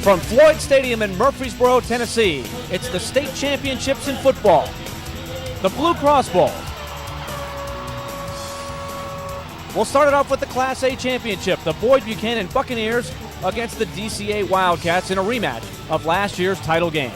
From Floyd Stadium in Murfreesboro, Tennessee, it's the state championships in football, the Blue Cross Bowl. We'll start it off with the Class A championship, the Boyd Buchanan Buccaneers against the DCA Wildcats in a rematch of last year's title game.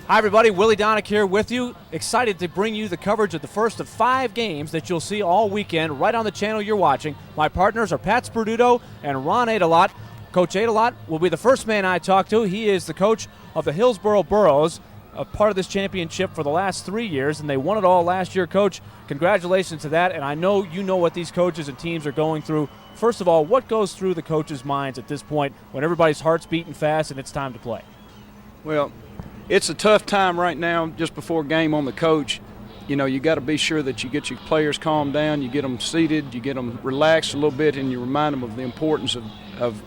Hi everybody, Willie Donick here with you. Excited to bring you the coverage of the first of 5 games that you'll see all weekend right on the channel you're watching. My partners are Pat Sperduto and Ron Adelot. Coach Adelot will be the first man I talk to. He is the coach of the Hillsboro Burros, a part of this championship for the last 3 years, and they won it all last year. Coach, congratulations to that, and I know you know what these coaches and teams are going through. First of all, what goes through the coaches' minds at this point when everybody's heart's beating fast and it's time to play? Well, it's a tough time right now just before game on the coach. You know, you got to be sure that you get your players calmed down, you get them seated, you get them relaxed a little bit, and you remind them of the importance of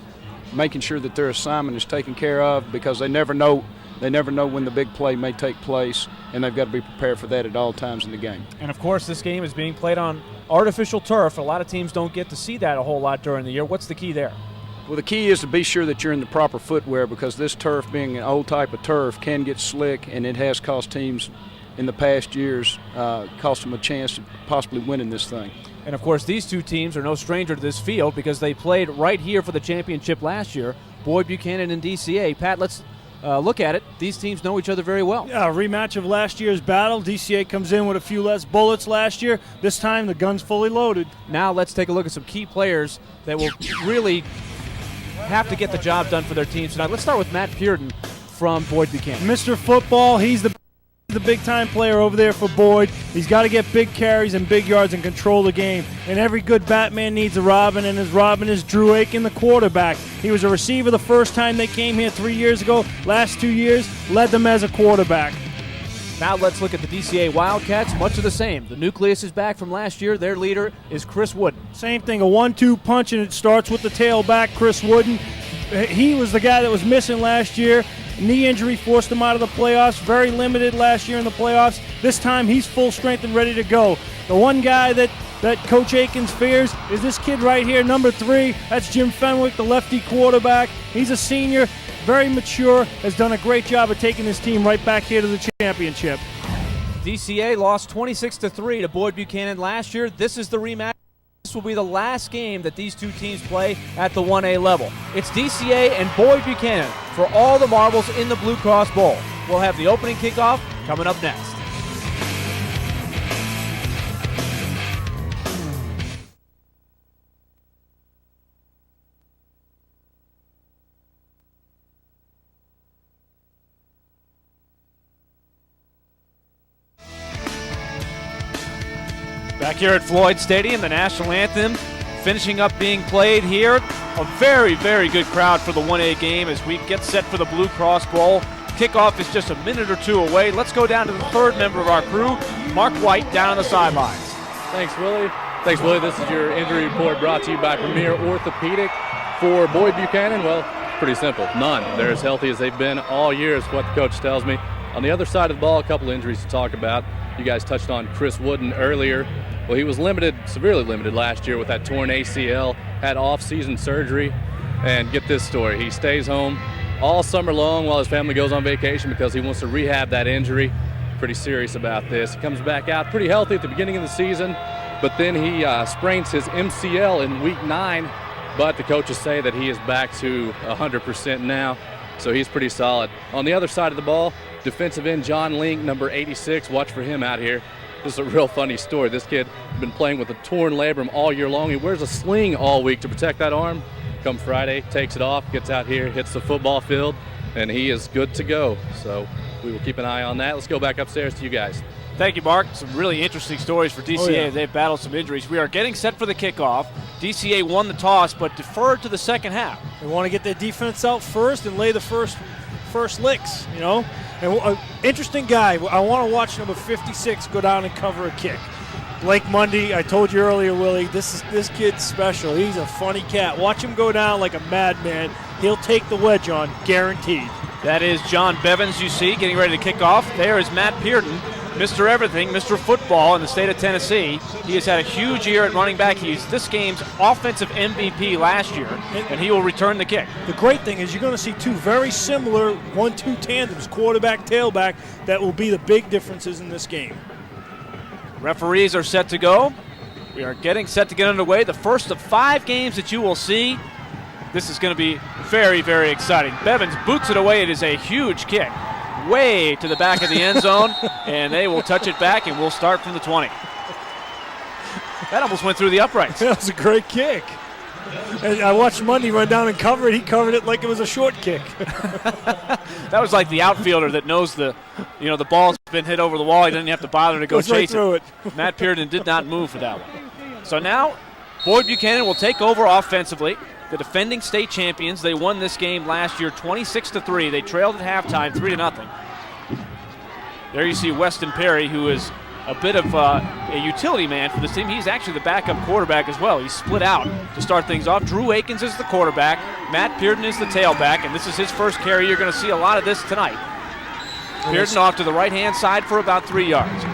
making sure that their assignment is taken care of, because they never know when the big play may take place, and they've got to be prepared for that at all times in the game. And, of course, this game is being played on artificial turf. A lot of teams don't get to see that a whole lot during the year. What's the key there? Well, the key is to be sure that you're in the proper footwear, because this turf, being an old type of turf, can get slick, and it has cost teams in the past years, cost them a chance to possibly winning this thing. And, of course, these two teams are no stranger to this field because they played right here for the championship last year, Boyd Buchanan and DCA. Pat, let's look at it. These teams know each other very well. Yeah, a rematch of last year's battle. DCA comes in with a few less bullets last year. This time the gun's fully loaded. Now let's take a look at some key players that will really have to get the job done for their teams tonight. Let's start with Matt Pearden from Boyd Buchanan. Mr. Football, he's the big-time player over there for Boyd. He's got to get big carries and big yards and control the game. And every good Batman needs a Robin, and his Robin is Drew Aiken, the quarterback. He was a receiver the first time they came here 3 years ago. Last 2 years, led them as a quarterback. Now let's look at the DCA Wildcats. Much of the same. The nucleus is back from last year. Their leader is Chris Wooden. Same thing, a 1-2 punch, and it starts with the tailback, Chris Wooden. He was the guy that was missing last year. Knee injury forced him out of the playoffs. Very limited last year in the playoffs. This time he's full strength and ready to go. The one guy that Coach Aikens fears is this kid right here, number 3. That's Jim Fenwick, the lefty quarterback. He's a senior, very mature, has done a great job of taking his team right back here to the championship. DCA lost 26-3 to Boyd Buchanan last year. This is the rematch. This will be the last game that these two teams play at the 1A level. It's DCA and Boyd Buchanan for all the marbles in the Blue Cross Bowl. We'll have the opening kickoff coming up next. Back here at Floyd Stadium, the national anthem finishing up being played here. A very, very good crowd for the 1A game as we get set for the Blue Cross Bowl. Kickoff is just a minute or two away. Let's go down to the third member of our crew, Mark White, down on the sidelines. Thanks, Willie. This is your injury report brought to you by Premier Orthopedic. For Boyd Buchanan, well, pretty simple. None. They're as healthy as they've been all year is what the coach tells me. On the other side of the ball, a couple injuries to talk about. You guys touched on Chris Wooden earlier. Well, he was severely limited last year with that torn ACL, had off-season surgery, and get this story. He stays home all summer long while his family goes on vacation because he wants to rehab that injury. Pretty serious about this. He comes back out pretty healthy at the beginning of the season, but then he sprains his MCL in week 9, but the coaches say that he is back to 100% now, so he's pretty solid. On the other side of the ball, defensive end John Link, number 86, watch for him out here. This is a real funny story. This kid has been playing with a torn labrum all year long. He wears a sling all week to protect that arm. Come Friday, takes it off, gets out here, hits the football field, and he is good to go. So we will keep an eye on that. Let's go back upstairs to you guys. Thank you, Mark. Some really interesting stories for DCA. Oh, yeah. They've battled some injuries. We are getting set for the kickoff. DCA won the toss, but deferred to the second half. They want to get their defense out first and lay the first licks, you know. And interesting guy. I want to watch number 56 go down and cover a kick. Blake Mundy, I told you earlier, Willie, this kid's special. He's a funny cat. Watch him go down like a madman. He'll take the wedge on, guaranteed. That is John Bevins, you see, getting ready to kick off. There is Matt Pearden Mr. Everything, Mr. Football in the state of Tennessee. He has had a huge year at running back. He's this game's offensive MVP last year, and he will return the kick. The great thing is you're going to see two very similar 1-2 tandems, quarterback, tailback, that will be the big differences in this game. Referees are set to go. We are getting set to get underway. The first of 5 games that you will see. This is going to be very, very exciting. Bevins boots it away. It is a huge kick. Way to the back of the end zone, and they will touch it back, and we'll start from the 20. That almost went through the uprights. That was a great kick. And I watched Mundy run down and cover it. He covered it like it was a short kick. That was like the outfielder that knows the ball's been hit over the wall. He didn't have to bother to go chase it. Matt Pearden did not move for that one. So now Boyd Buchanan will take over offensively. The defending state champions, they won this game last year 26-3. They trailed at halftime 3-0. There you see Weston Perry, who is a bit of a utility man for this team. He's actually the backup quarterback as well. He's split out to start things off. Drew Akins is the quarterback. Matt Pearden is the tailback, and this is his first carry. You're going to see a lot of this tonight. Pearden off to the right-hand side for about 3 yards.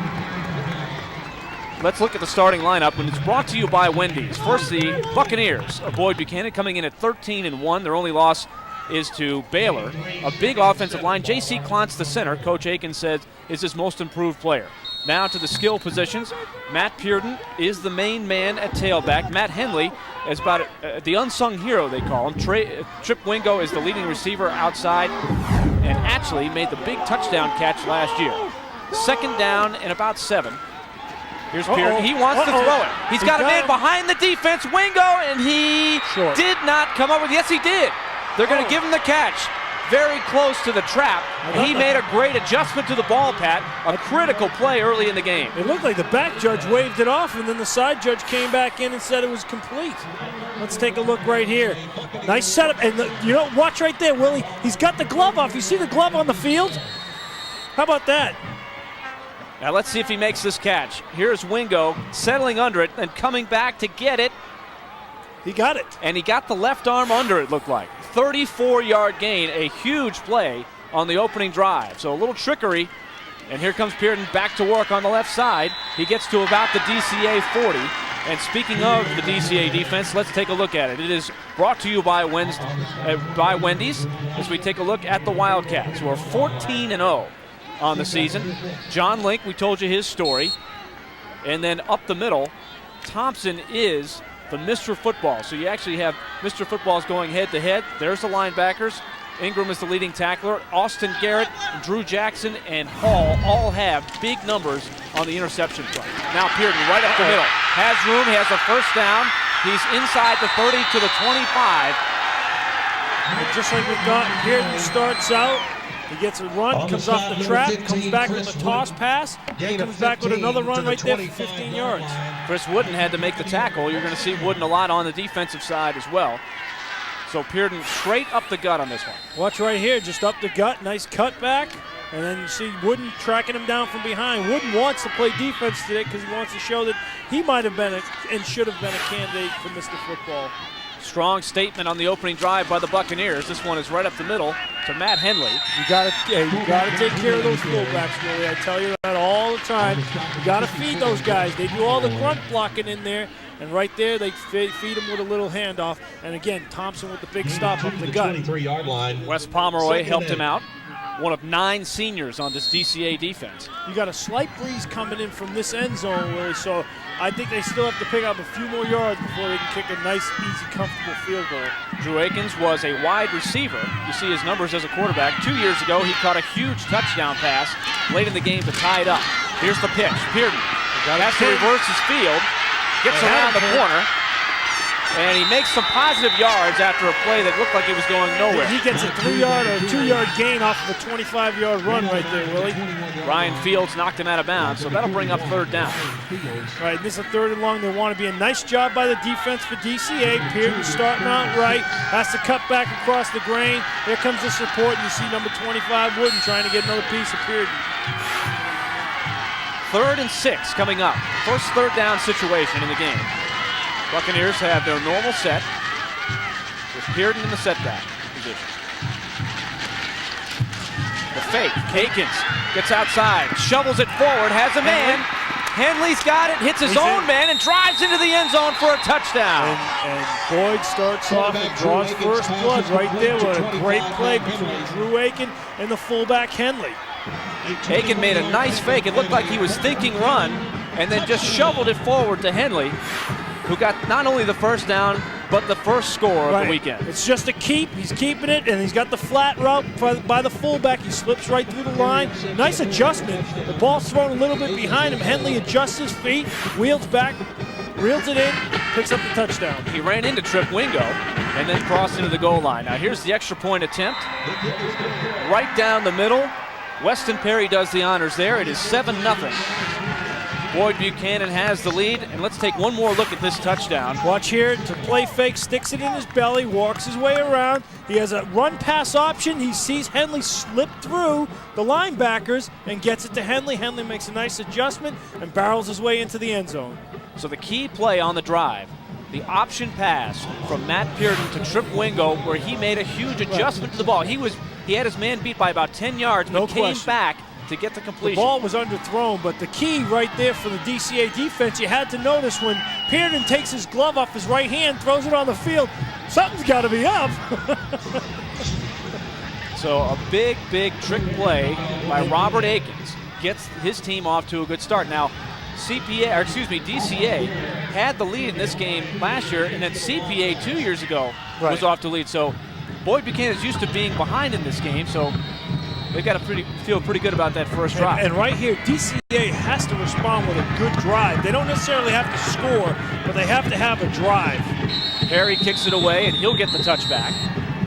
Let's look at the starting lineup, and it's brought to you by Wendy's. First, the Buccaneers of Boyd Buchanan coming in at 13-1. Their only loss is to Baylor. A big offensive line. J.C. Klontz, the center, Coach Aiken says, is his most improved player. Now to the skill positions. Matt Pearden is the main man at tailback. Matt Henley is about the unsung hero, they call him. Trip Wingo is the leading receiver outside and actually made the big touchdown catch last year. Second down and about 7. Here's Pearden. He wants to throw it. He's got a man behind the defense, Wingo, and he did not come up with it. Yes, he did. They're going to give him the catch. Very close to the trap. He made a great adjustment to the ball, Pat. A critical play early in the game. It looked like the back judge waved it off, and then the side judge came back in and said it was complete. Let's take a look right here. Nice setup. And watch right there, Willie. He's got the glove off. You see the glove on the field? How about that? Now let's see if he makes this catch. Here's Wingo settling under it and coming back to get it. He got it. And he got the left arm under it, looked like. 34-yard gain, a huge play on the opening drive. So a little trickery, and here comes Pearden back to work on the left side. He gets to about the DCA 40. And speaking of the DCA defense, let's take a look at it. It is brought to you by Wendy's as we take a look at the Wildcats, who are 14-0 on the season. John Link, we told you his story. And then up the middle, Thompson is the Mr. Football. So you actually have Mr. Footballs going head-to-head. There's the linebackers. Ingram is the leading tackler. Austin Garrett, Drew Jackson, and Hall all have big numbers on the interception front. Now Pearden right up the middle. Has room. He has a first down. He's inside the 30 to the 25. And just like we've got, Pearden starts out. He gets a run, comes off the trap, comes back with a toss pass, comes back with another run right there for 15 yards. Chris Wooden had to make the tackle. You're going to see Wooden a lot on the defensive side as well. So Pearden straight up the gut on this one. Watch right here, just up the gut, nice cutback. And then you see Wooden tracking him down from behind. Wooden wants to play defense today because he wants to show that he might have been and should have been a candidate for Mr. Football. Strong statement on the opening drive by the Buccaneers. This one is right up the middle to Matt Henley. You gotta take care of those fullbacks, Willie. I tell you that all the time. You gotta feed those guys. They do all the grunt blocking in there, and right there they feed them with a little handoff. And again, Thompson with the big stop up the gut. Wes Pomeroy helped him out. One of 9 seniors on this DCA defense. You got a slight breeze coming in from this end zone, Willie, so I think they still have to pick up a few more yards before they can kick a nice, easy, comfortable field goal. Drew Akins was a wide receiver. You see his numbers as a quarterback. 2 years ago, he caught a huge touchdown pass late in the game to tie it up. Here's the pitch. Pearden has to reverse his field, gets around the corner, and he makes some positive yards after a play that looked like it was going nowhere. He gets a 3-yard or 2-yard gain off of a 25-yard run right there, Willie. Ryan Fields knocked him out of bounds, so that'll bring up third down. Right, this is a 3rd and long. They want to be a nice job by the defense for DCA. Pearden starting out right, has to cut back across the grain. Here comes the support, and you see number 25, Wooden, trying to get another piece of Pearden. 3rd and 6 coming up. First third down situation in the game. Buccaneers have their normal set with Pearden in the setback position. The fake. Akins gets outside, shovels it forward, has a man. Henley's got it, hits his own man, and drives into the end zone for a touchdown. And Boyd starts off and draws first blood right there with a great play between Drew Aiken and the fullback Henley. Aiken made a nice fake. It looked like he was thinking run, and then just shoveled it forward to Henley, who got not only the first down, but the first score of the weekend. It's just a keep. He's keeping it, and he's got the flat route by the fullback. He slips right through the line. Nice adjustment. The ball's thrown a little bit behind him. Henley adjusts his feet, wheels back, reels it in, picks up the touchdown. He ran into Trip Wingo and then crossed into the goal line. Now here's the extra point attempt. Right down the middle. Weston Perry does the honors there. It is 7-0. Boyd Buchanan has the lead, and let's take one more look at this touchdown. Watch here, to play fake, sticks it in his belly, walks his way around. He has a run-pass option. He sees Henley slip through the linebackers and gets it to Henley. Henley makes a nice adjustment and barrels his way into the end zone. So the key play on the drive, the option pass from Matt Pearden to Trip Wingo, where he made a huge adjustment to the ball. He had his man beat by about 10 yards, but came back to get the completion. The ball was underthrown, but the key right there for the DCA defense, you had to notice when Pearden takes his glove off his right hand, throws it on the field, something's got to be up. So a big, big trick play by Robert Akins gets his team off to a good start. Now, DCA had the lead in this game last year, and then CPA 2 years ago was off to lead. So Boyd Buchanan is used to being behind in this game, so they've got to feel pretty good about that first drive. And right here, DCA has to respond with a good drive. They don't necessarily have to score, but they have to have a drive. Harry kicks it away, and he'll get the touchback.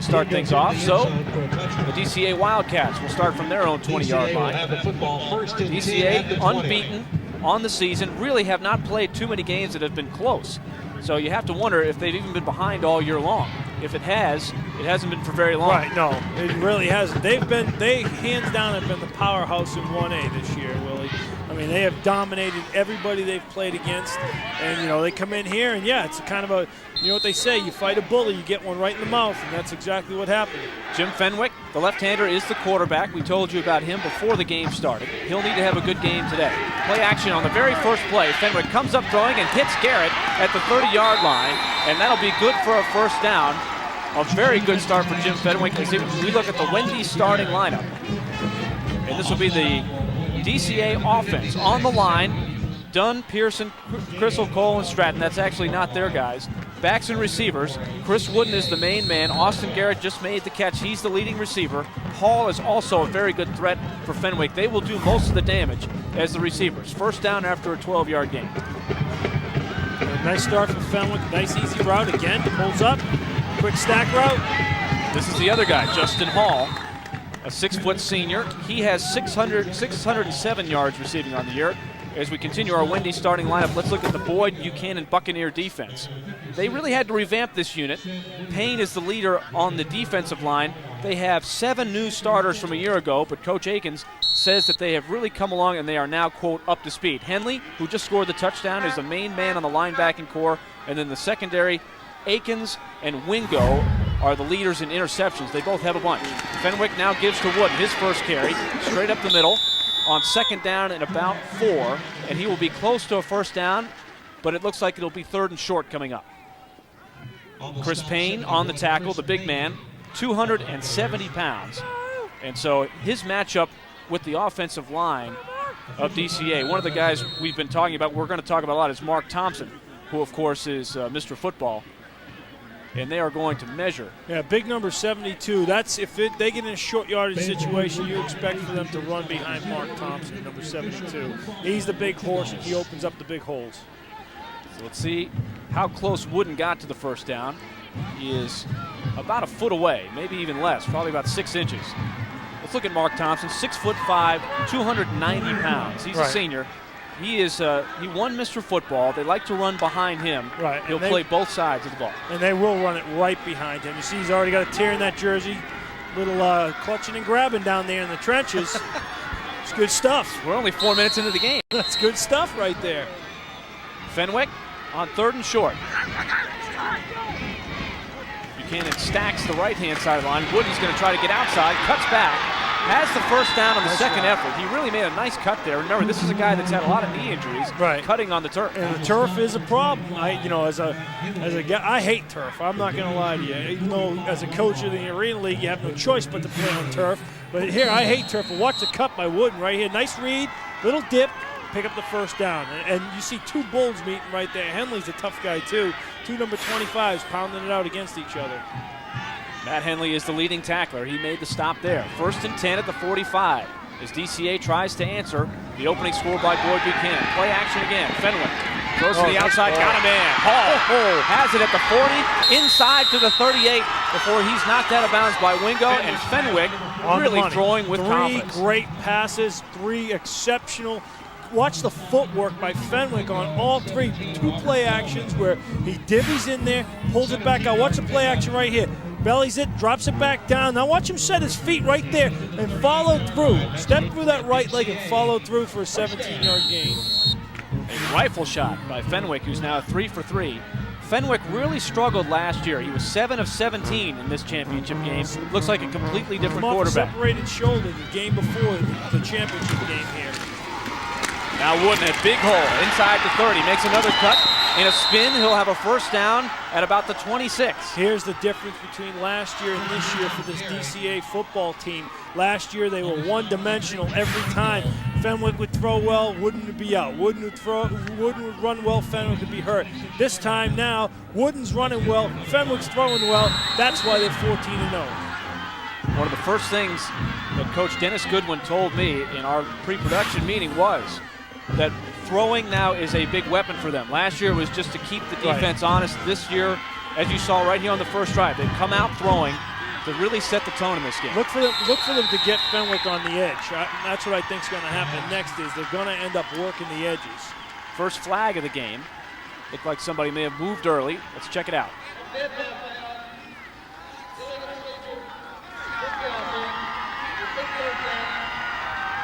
Start things off. So the DCA Wildcats will start from their own 20-yard line. DCA unbeaten on the season, really have not played too many games that have been close. So you have to wonder if they've even been behind all year long. If it has, it hasn't been for very long. Right, no, it really hasn't. They hands down have been the powerhouse in 1A this year, Willie. I mean, they have dominated everybody they've played against. And, you know, they come in here and, yeah, it's kind of a, you know what they say, you fight a bully, you get one right in the mouth, and that's exactly what happened. Jim Fenwick, the left-hander, is the quarterback. We told you about him before the game started. He'll need to have a good game today. Play action on the very first play. Fenwick comes up throwing and hits Garrett at the 30-yard line, and that'll be good for a first down. A very good start for Jim Fenwick as we look at the Wendy's starting lineup. And this will be the DCA offense on the line. Dunn, Pearson, Crystal, Cole, and Stratton. That's actually not their guys. Backs and receivers. Chris Wooden is the main man. Austin Garrett just made the catch. He's the leading receiver. Hall is also a very good threat for Fenwick. They will do most of the damage as the receivers. First down after a 12-yard gain. Nice start from Fenwick. Nice easy route again. Pulls up. Quick stack route. This is the other guy, Justin Hall, a 6-foot senior. He has 607 yards receiving on the year. As we continue our Wendy's starting lineup, let's look at the Boyd Buchanan Buccaneer defense. They really had to revamp this unit. Payne is the leader on the defensive line. They have 7 new starters from a year ago, but Coach Akins says that they have really come along and they are now, quote, up to speed. Henley, who just scored the touchdown, is the main man on the linebacking core, and then the secondary, Akins and Wingo, are the leaders in interceptions. They both have a bunch. Fenwick now gives to Wooden his first carry, straight up the middle, on second down and about 4, and he will be close to a first down, but it looks like it'll be 3rd and short coming up. Chris Payne on the tackle, the big man, 270 pounds. And so his matchup with the offensive line of DCA, one of the guys we've been talking about, we're going to talk about a lot, is Mark Thompson, who of course is Mr. Football. And they are going to measure. Yeah, big number 72. That's if they get in a short yardage situation, you expect for them to run behind Mark Thompson, number 72. He's the big horse, and he opens up the big holes. So let's see how close Wooden got to the first down. He is about a foot away, maybe even less, probably about 6 inches. Let's look at Mark Thompson, 6'5", 290 pounds. He's a senior. He won Mr. Football. They like to run behind him. Right. He'll play both sides of the ball. And they will run it right behind him. You see he's already got a tear in that jersey. Little clutching and grabbing down there in the trenches. It's good stuff. We're only 4 minutes into the game. That's good stuff right there. Fenwick on 3rd and short. Buchanan stacks the right-hand sideline. Wooden's going to try to get outside, cuts back, has the first down on the second effort. He really made a nice cut there. Remember, this is a guy that's had a lot of knee injuries, cutting on the turf. And the turf is a problem. As a guy, I hate turf. I'm not going to lie to you. Even though as a coach of the Arena League, you have no choice but to play on turf. But here, I hate turf. But watch the cut by Wooden right here. Nice read, little dip, pick up the first down. And you see two bulls meeting right there. Henley's a tough guy too. Two number 25s pounding it out against each other. Matt Henley is the leading tackler. He made the stop there. 1st and 10 at the 45 as DCA tries to answer the opening score by Boyd Buchanan. Play action again. Fenwick throws to the outside, got him in. Hall has it at the 40, inside to the 38 before he's knocked out of bounds by Wingo, and Fenwick really throwing with confidence. 3 great passes, 3 exceptional. Watch the footwork by Fenwick on all 3. 2 play actions where he divvies in there, pulls it back out. Watch the play action right here. Bellies it, drops it back down. Now watch him set his feet right there and follow through. Step through that right leg and follow through for a 17-yard gain. A rifle shot by Fenwick, who's now 3 for 3. Fenwick really struggled last year. He was 7 of 17 in this championship game. Looks like a completely different quarterback. Separated shoulder the game before the championship game here. Now Wooden, a big hole inside the 30, makes another cut. In a spin, he'll have a first down at about the 26. Here's the difference between last year and this year for this DCA football team. Last year, they were one-dimensional every time. Fenwick would throw well, Wooden would be out. Wooden would run well, Fenwick would be hurt. This time now, Wooden's running well, Fenwick's throwing well. That's why they're 14-0. One of the first things that Coach Dennis Goodwin told me in our pre-production meeting was that throwing now is a big weapon for them. Last year was just to keep the defense honest. This year, as you saw right here on the first drive, they've come out throwing to really set the tone in this game. Look for them to get Fenwick on the edge. That's what I think is going to happen next is they're going to end up working the edges. First flag of the game. Looked like somebody may have moved early. Let's check it out.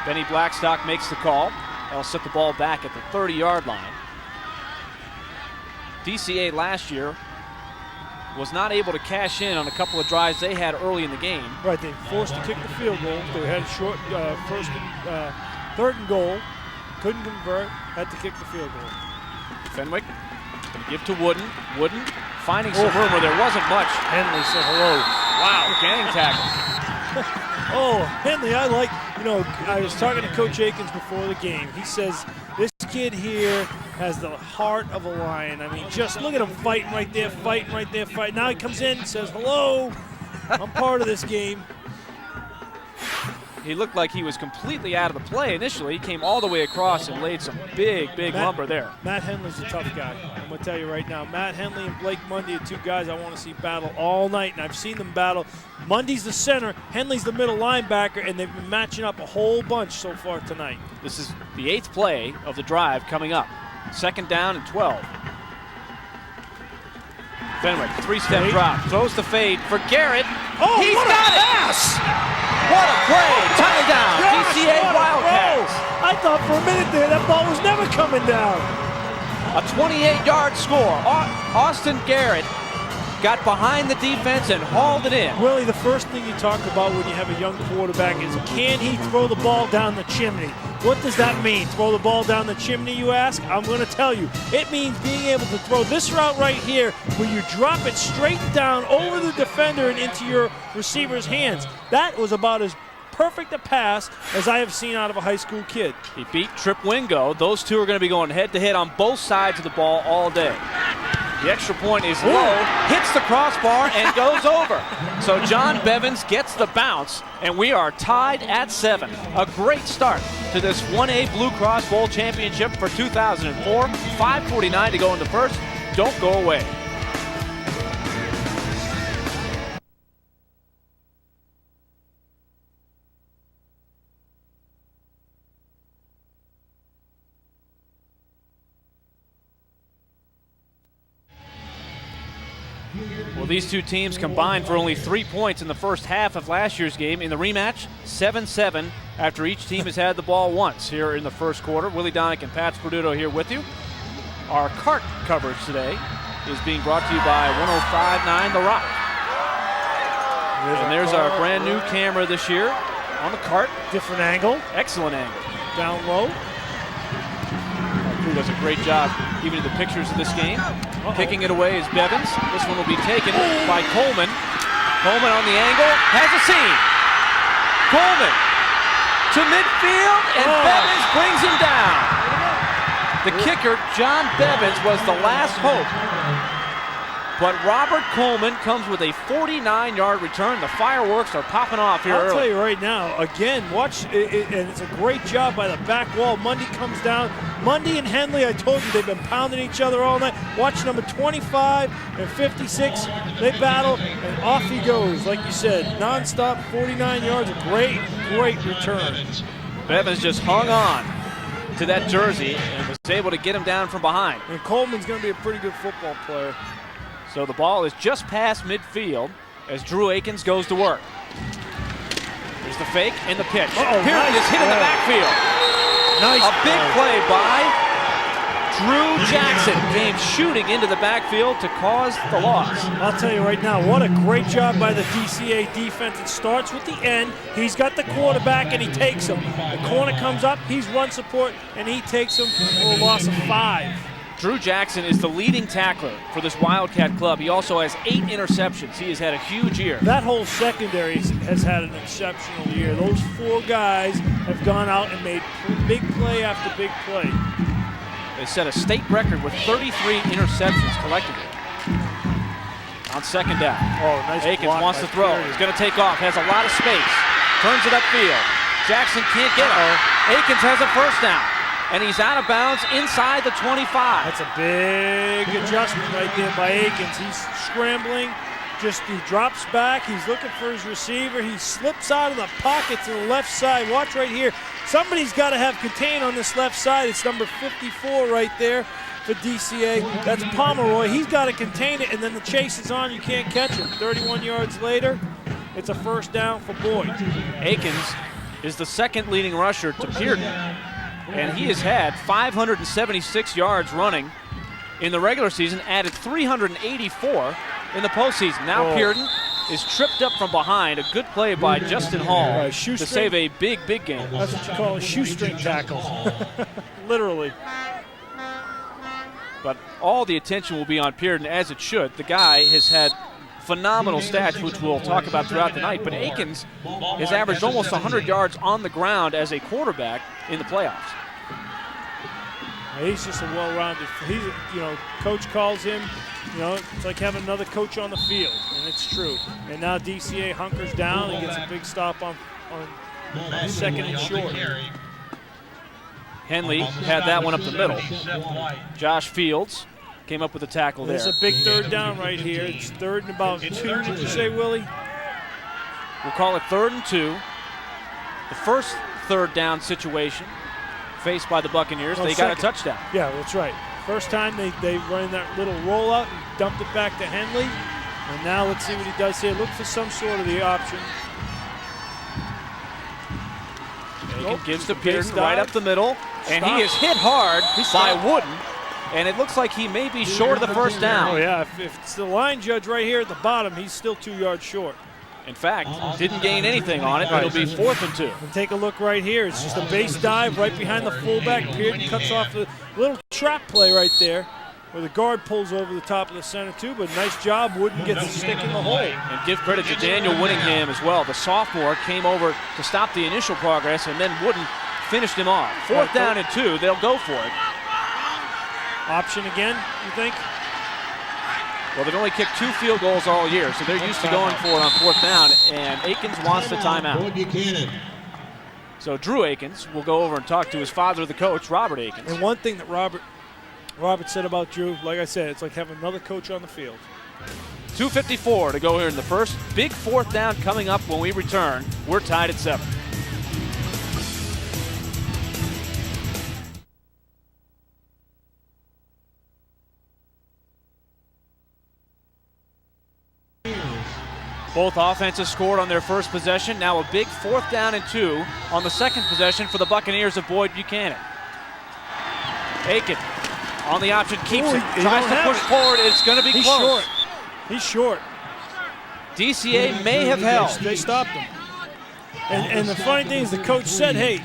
Benny Blackstock makes the call. They'll set the ball back at the 30-yard line. DCA last year was not able to cash in on a couple of drives they had early in the game. Right, they forced to kick the field goal. They had a short third and goal. Couldn't convert, had to kick the field goal. Fenwick, give to Wooden. Wooden finding some room where there wasn't much. Henley said hello. Wow, gang tackle. Oh, Henley, I was talking to Coach Akins before the game. He says, this kid here has the heart of a lion. I mean, just look at him fighting right there, fighting. Now he comes in and says, hello, I'm part of this game. He looked like he was completely out of the play initially. He came all the way across and laid some big lumber there. Matt Henley's a tough guy. I'm going to tell you right now. Matt Henley and Blake Mundy are 2 guys I want to see battle all night, and I've seen them battle. Mundy's the center, Henley's the middle linebacker, and they've been matching up a whole bunch so far tonight. This is the 8th play of the drive coming up. 2nd down and 12. Fenwick, 3-step drop, throws the fade for Garrett. Oh, he's got it! Pass! What a play! Touchdown! DCA Wildcats! I thought for a minute there that ball was never coming down. A 28-yard score. Austin Garrett got behind the defense and hauled it in. Willie, the first thing you talk about when you have a young quarterback is, can he throw the ball down the chimney? What does that mean, throw the ball down the chimney, you ask? I'm going to tell you. It means being able to throw this route right here where you drop it straight down over the defender and into your receiver's hands. That was about as perfect a pass as I have seen out of a high school kid. He beat Trip Wingo. Those two are going to be going head-to-head on both sides of the ball all day. The extra point is low, hits the crossbar, and goes over. So John Bevins gets the bounce, and we are tied at 7. A great start to this 1A Blue Cross Bowl Championship for 2004. 5:49 to go in the first. Don't go away. Well, these two teams combined for only 3 points in the first half of last year's game. In the rematch, 7-7 after each team has had the ball once here in the first quarter. Willie Donick and Pat Sperduto here with you. Our cart coverage today is being brought to you by 105.9 The Rock. And there's our brand new camera this year. On the cart. Different angle. Excellent angle. Down low. Our crew does a great job even in the pictures of this game. Kicking it away is Bevins. This one will be taken by Coleman. Coleman on the angle. Has a seam. Coleman to midfield, and Bevins brings him down. The kicker, John Bevins, was the last hope. But Robert Coleman comes with a 49-yard return. The fireworks are popping off here I'll early. tell you right now, again, watch, and it's a great job by the back wall. Mundy comes down. Mundy and Henley, I told you, they've been pounding each other all night. Watch number 25 and 56. They battle, and off he goes. Like you said, nonstop, 49 yards. A great, great return. Bevins just hung on to that jersey and was able to get him down from behind. And Coleman's going to be a pretty good football player. So the ball is just past midfield as Drew Akins goes to work. There's the fake and the pitch. Pearson is hit in the backfield. Nice. A big play by Drew Jackson came shooting into the backfield to cause the loss. I'll tell you right now, what a great job by the DCA defense. It starts with the end. He's got the quarterback, and he takes him. The corner comes up, he's run support, and he takes him for a loss of 5. Drew Jackson is the leading tackler for this Wildcat club. He also has 8 interceptions. He has had a huge year. That whole secondary has had an exceptional year. Those 4 guys have gone out and made big play after big play. They set a state record with 33 interceptions collectively. On second down. Nice Akins block wants by to throw. Perry. He's going to take off. Has a lot of space. Turns it upfield. Jackson can't get it. Akins has a first down. And he's out of bounds inside the 25. That's a big adjustment right there by Akins. He's scrambling. He drops back. He's looking for his receiver. He slips out of the pocket to the left side. Watch right here. Somebody's got to have contain on this left side. It's number 54 right there for DCA. That's Pomeroy. He's got to contain it, and then the chase is on. You can't catch him. 31 yards later, it's a first down for Boyd. Akins is the second leading rusher to Pearden, and he has had 576 yards running in the regular season, added 384 in the postseason. Now Pearden is tripped up from behind. A good play by Justin Hall to save a big, big game. That's what you call a shoestring tackle, literally. But all the attention will be on Pearden, as it should. The guy has had phenomenal stats, which we'll talk about throughout the night. But Akins has averaged almost 100 yards on the ground as a quarterback in the playoffs. He's just a well-rounded. Coach calls him. It's like having another coach on the field, and it's true. And now DCA hunkers down and gets a big stop on second and short. Henley had that one up the middle. Josh Fields came up with a tackle there. There's a big third down right here. It's third and about 2, did you say, Willie? We'll call it 3rd and 2. The first third down situation faced by the Buccaneers. They got a touchdown. Yeah, that's right. First time they run that little rollout and dumped it back to Henley. And now let's see what he does here. Look for some sort of the option. Aiken gives to Pearson right up the middle. And he is hit hard by Wooden. And it looks like he may be short of the first down. Oh, yeah. If it's the line judge right here at the bottom, he's still 2 yards short. In fact, didn't gain anything on it. It'll be 4th and 2. And take a look right here. It's just a base dive right behind the fullback. Pearson cuts off a little trap play right there where the guard pulls over the top of the center too, but nice job. Wooden gets a stick in the hole. And give credit to Daniel Winningham as well. The sophomore came over to stop the initial progress, and then Wooden finished him off. 4th down and 2. They'll go for it. Option again, you think? Well, they've only kicked 2 field goals all year, so they're used to going for it on 4th down, and Akins wants the timeout. Buchanan. So Drew Akins will go over and talk to his father, the coach, Robert Akins. And one thing that Robert said about Drew, like I said, it's like having another coach on the field. 2:54 to go here in the first. Big 4th down coming up when we return. We're tied at 7. Both offenses scored on their first possession. Now a big 4th down and 2 on the second possession for the Buccaneers of Boyd Buchanan. Aiken on the option, keeps it, tries to push forward. It's going to be close. He's short. DCA may have held. They stopped him. And the funny thing is the coach said, hey,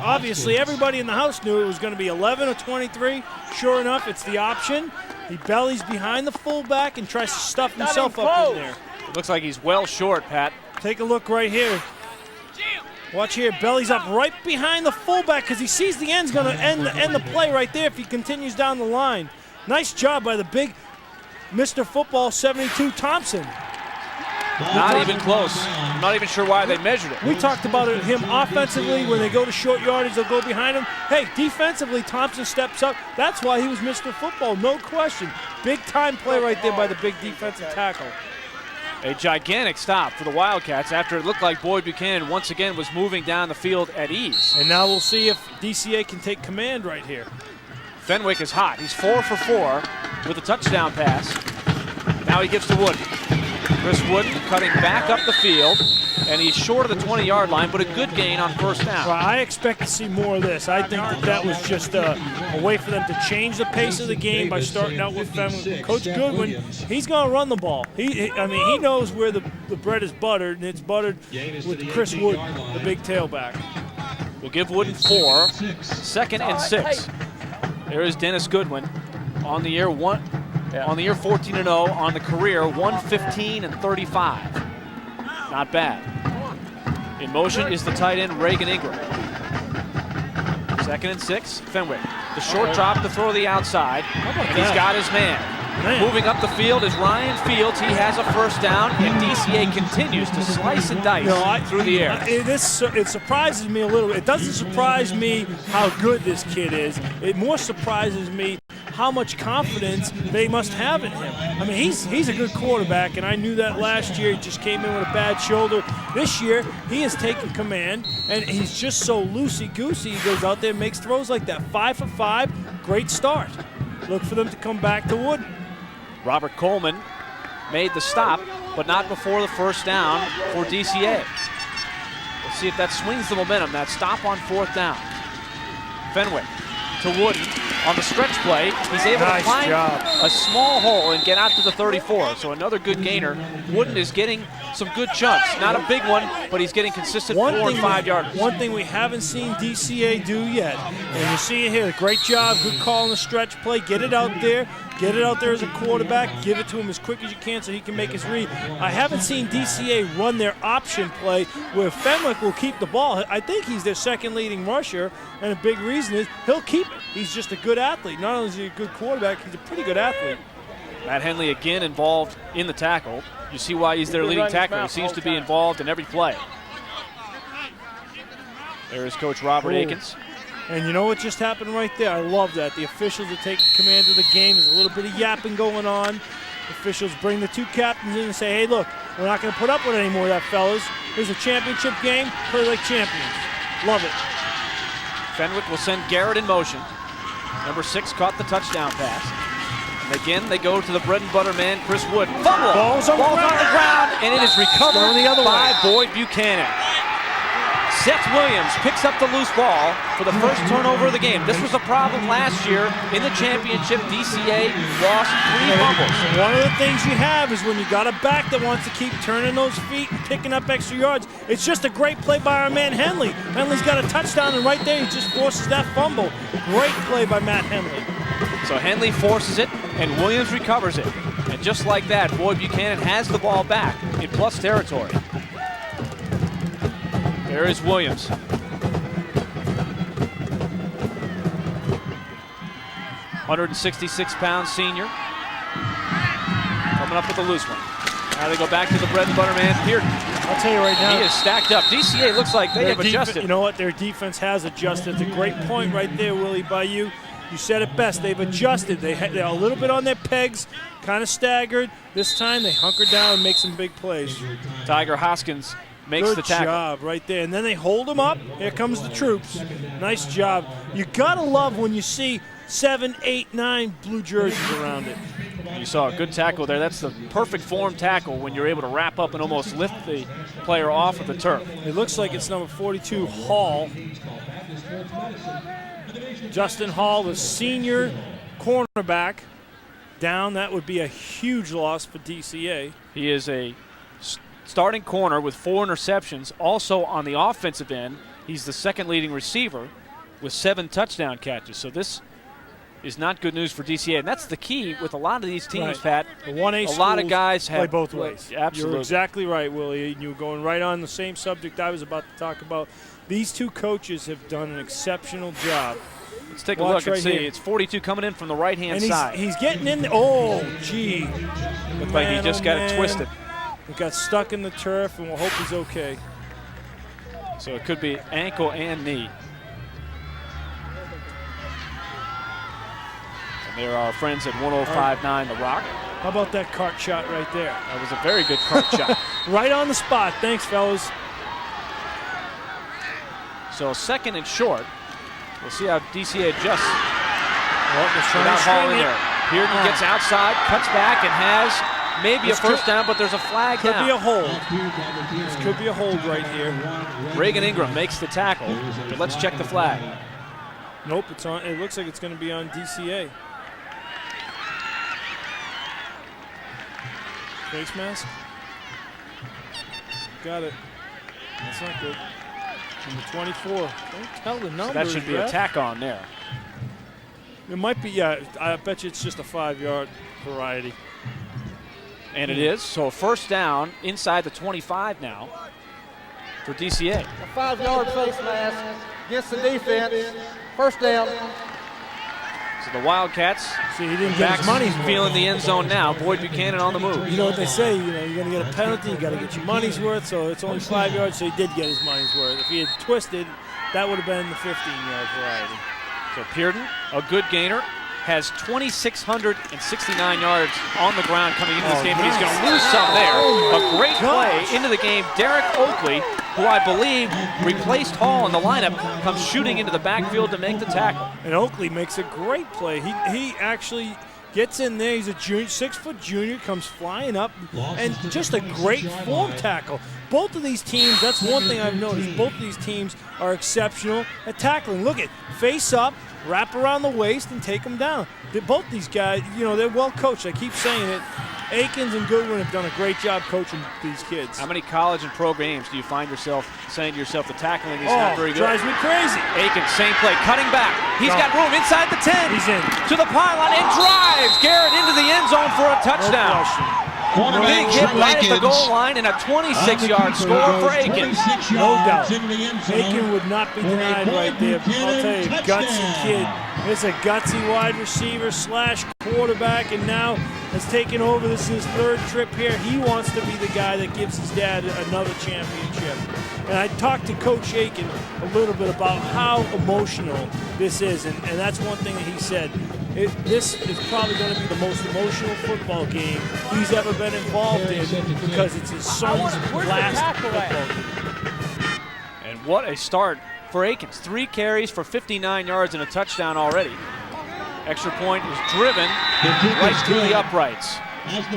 obviously everybody in the house knew it was going to be 11 or 23. Sure enough, it's the option. He bellies behind the fullback and tries to stuff himself up in there. It looks like he's well short, Pat. Take a look right here. Watch here, bellies up right behind the fullback because he sees the end's going to end the play right there if he continues down the line. Nice job by the big Mr. Football 72 Thompson. Not even close. I'm not even sure why they measured it. We talked about it, him offensively, when they go to short yardage, they'll go behind him. Hey, defensively, Thompson steps up. That's why he was Mr. Football, no question. Big time play right there by the big defensive tackle. A gigantic stop for the Wildcats after it looked like Boyd Buchanan once again was moving down the field at ease. And now we'll see if DCA can take command right here. Fenwick is hot. He's 4 for 4 with a touchdown pass. Now he gives to Wooden. Chris Wooden cutting back up the field, and he's short of the 20-yard line, but a good gain on first down. Well, I expect to see more of this. I think that was just a way for them to change the pace of the game by starting out with Fenwick. Coach Goodwin, he's going to run the ball. He knows where the bread is buttered, and it's buttered with Chris Wooden, the big tailback. We'll give Wooden 4, 2nd and 6. There is Dennis Goodwin on the year 14-0, on the career 115-35. Not bad. In motion is the tight end Reagan Ingram. 2nd and 6, Fenwick. The short drop to throw the outside, and he's got his man. Moving up the field is Ryan Fields. He has a first down, and DCA continues to slice and dice through the air. It surprises me a little bit. It doesn't surprise me how good this kid is. It more surprises me how much confidence they must have in him. I mean, he's a good quarterback, and I knew that last year. He just came in with a bad shoulder. This year, he has taken command, and he's just so loosey-goosey. He goes out there and makes throws like that. 5 for 5, great start. Look for them to come back to Wood. Robert Coleman made the stop, but not before the first down for DCA. We'll see if that swings the momentum, that stop on 4th down. Fenwick to Wooden on the stretch play. He's able to find a small hole and get out to the 34, so another good gainer. Wooden is getting some good chunks. Not a big one, but he's getting consistent 4 and 5 yarders. One thing we haven't seen DCA do yet, and you see it here, great job, good call on the stretch play, get it out there. Get it out there as a quarterback, give it to him as quick as you can so he can make his read. I haven't seen DCA run their option play where Fenwick will keep the ball. I think he's their 2nd leading rusher, and a big reason is he'll keep it. He's just a good athlete. Not only is he a good quarterback, he's a pretty good athlete. Matt Henley again involved in the tackle. You see why he's their leading tackler. He seems to be involved in every play. There's Coach Robert Akins. And you know what just happened right there? I love that. The officials are taking command of the game. There's a little bit of yapping going on. Officials bring the 2 captains in and say, hey, look, we're not going to put up with any more of that, fellas. Here's a championship game. Play like champions. Love it. Fenwick will send Garrett in motion. Number 6 caught the touchdown pass. And again, they go to the bread and butter man, Chris Wood. Fumble! Ball's on the ground, and it is recovered by Boyd Buchanan. Seth Williams picks up the loose ball for the first turnover of the game. This was a problem last year in the championship. DCA lost 3 fumbles. One of the things you have is when you got a back that wants to keep turning those feet and picking up extra yards, it's just a great play by our man Henley. Henley's got a touchdown, and right there he just forces that fumble. Great play by Matt Henley. So Henley forces it, and Williams recovers it. And just like that, Boyd Buchanan has the ball back in plus territory. There is Williams. 166-pound senior. Coming up with a loose one. Now they go back to the bread and butter man, Pearton. I'll tell you right now. He is stacked up. DCA looks like they have adjusted. You know what? Their defense has adjusted. It's a great point right there, Willie, by you. You said it best. They've adjusted. They're a little bit on their pegs, kind of staggered. This time they hunker down and make some big plays. Tiger Hoskins makes the tackle. Good job right there. And then they hold him up. Here comes the troops. Nice job. You got to love when you see 7, 8, 9 blue jerseys around it. You saw a good tackle there. That's the perfect form tackle when you're able to wrap up and almost lift the player off of the turf. It looks like it's number 42, Hall. Justin Hall, the senior cornerback, down. That would be a huge loss for DCA. He is a starting corner with 4 interceptions. Also on the offensive end, he's the second leading receiver with 7 touchdown catches. So this is not good news for DCA, and that's the key with a lot of these teams, Pat. The 1A a lot of guys have play both ways. Absolutely. You're exactly right, Willie. And you're going right on the same subject I was about to talk about. These two coaches have done an exceptional job. Let's take a look and see. It's 42 coming in from the right-hand side. He's getting in. Oh, gee. Looked like he just got it twisted. He got stuck in the turf, and we'll hope he's okay. So it could be ankle and knee. And there are our friends at 105.9 The Rock. How about that cart shot right there? That was a very good cart shot. Right on the spot. Thanks, fellas. So second and short. We'll see how DCA adjusts. Without hauling there. Pearden gets outside, cuts back, and has maybe a first down, but there's a flag down. Could be a hold. This could be a hold right here. Reagan Ingram makes the tackle, but let's check the flag. Nope, it's on. It looks like it's going to be on DCA. Face mask. Got it. That's not good. Number 24. Don't tell the numbers. So that should be a tack on there. It might be, yeah. I bet you it's just a 5-yard variety. And it is. So a first down inside the 25 now for DCA. A 5-yard face mask against the defense. First down. So the Wildcats, see, he didn't get his money's worth. Feeling the end zone now. Boyd Buchanan on the move. You know what they say, you're going to get a penalty, you got to get your money's worth, so it's only 5 yards, so he did get his money's worth. If he had twisted, that would have been the 15-yard variety. So Pearden, a good gainer, has 2,669 yards on the ground coming into this game, but he's going to lose some there. A great play into the game. Derek Oakley, who I believe replaced Hall in the lineup, comes shooting into the backfield to make the tackle. And Oakley makes a great play. He actually gets in there. He's a junior, 6-foot junior, comes flying up, and just a great form tackle. Both of these teams, that's one thing I've noticed, both of these teams are exceptional at tackling. Look at face up, wrap around the waist, and take them down. Both these guys, they're well coached. I keep saying it. Akins and Goodwin have done a great job coaching these kids. How many college and pro games do you find yourself saying to yourself, the tackling is not very good? Drives me crazy. Akins, same play, cutting back. He's got room inside the 10. He's in. To the pylon and drives Garrett into the end zone for a touchdown. Big hit right at the goal line and a 26-yard score for Akins. No doubt. Akins would not be denied right there. I'll tell you, gutsy kid. It's a gutsy wide receiver / quarterback, and now has taken over. This is his 3rd trip here. He wants to be the guy that gives his dad another championship. And I talked to Coach Aiken a little bit about how emotional this is, and that's one thing that he said. This is probably going to be the most emotional football game he's ever been involved in because it's his son's last football game. And what a start for Akins. 3 carries for 59 yards and a touchdown already. Extra point is driven right to the uprights.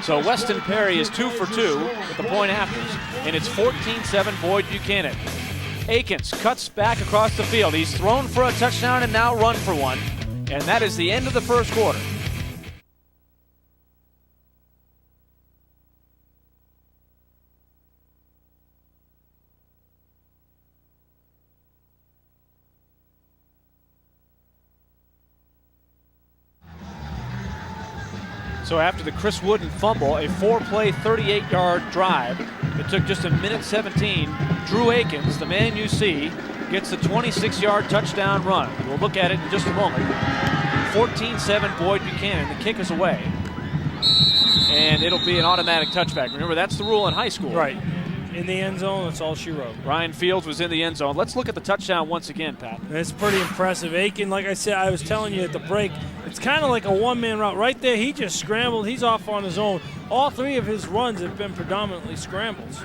So Weston Perry is 2 for 2 with the point afters, and it's 14-7 Boyd Buchanan. Akins cuts back across the field. He's thrown for a touchdown and now run for one. And that is the end of the first quarter. So after the Chris Wooden fumble, a 4-play, 38-yard drive, it took just a minute 17. Drew Akins, the man you see, gets the 26-yard touchdown run. We'll look at it in just a moment. 14-7 Boyd Buchanan. The kick is away. And it'll be an automatic touchback. Remember, that's the rule in high school. Right. In the end zone, that's all she wrote. Ryan Fields was in the end zone. Let's look at the touchdown once again, Pat. It's pretty impressive. Aiken, like I said, I was telling you at the break, it's kind of like a one-man route. Right there, he just scrambled. He's off on his own. All 3 of his runs have been predominantly scrambles.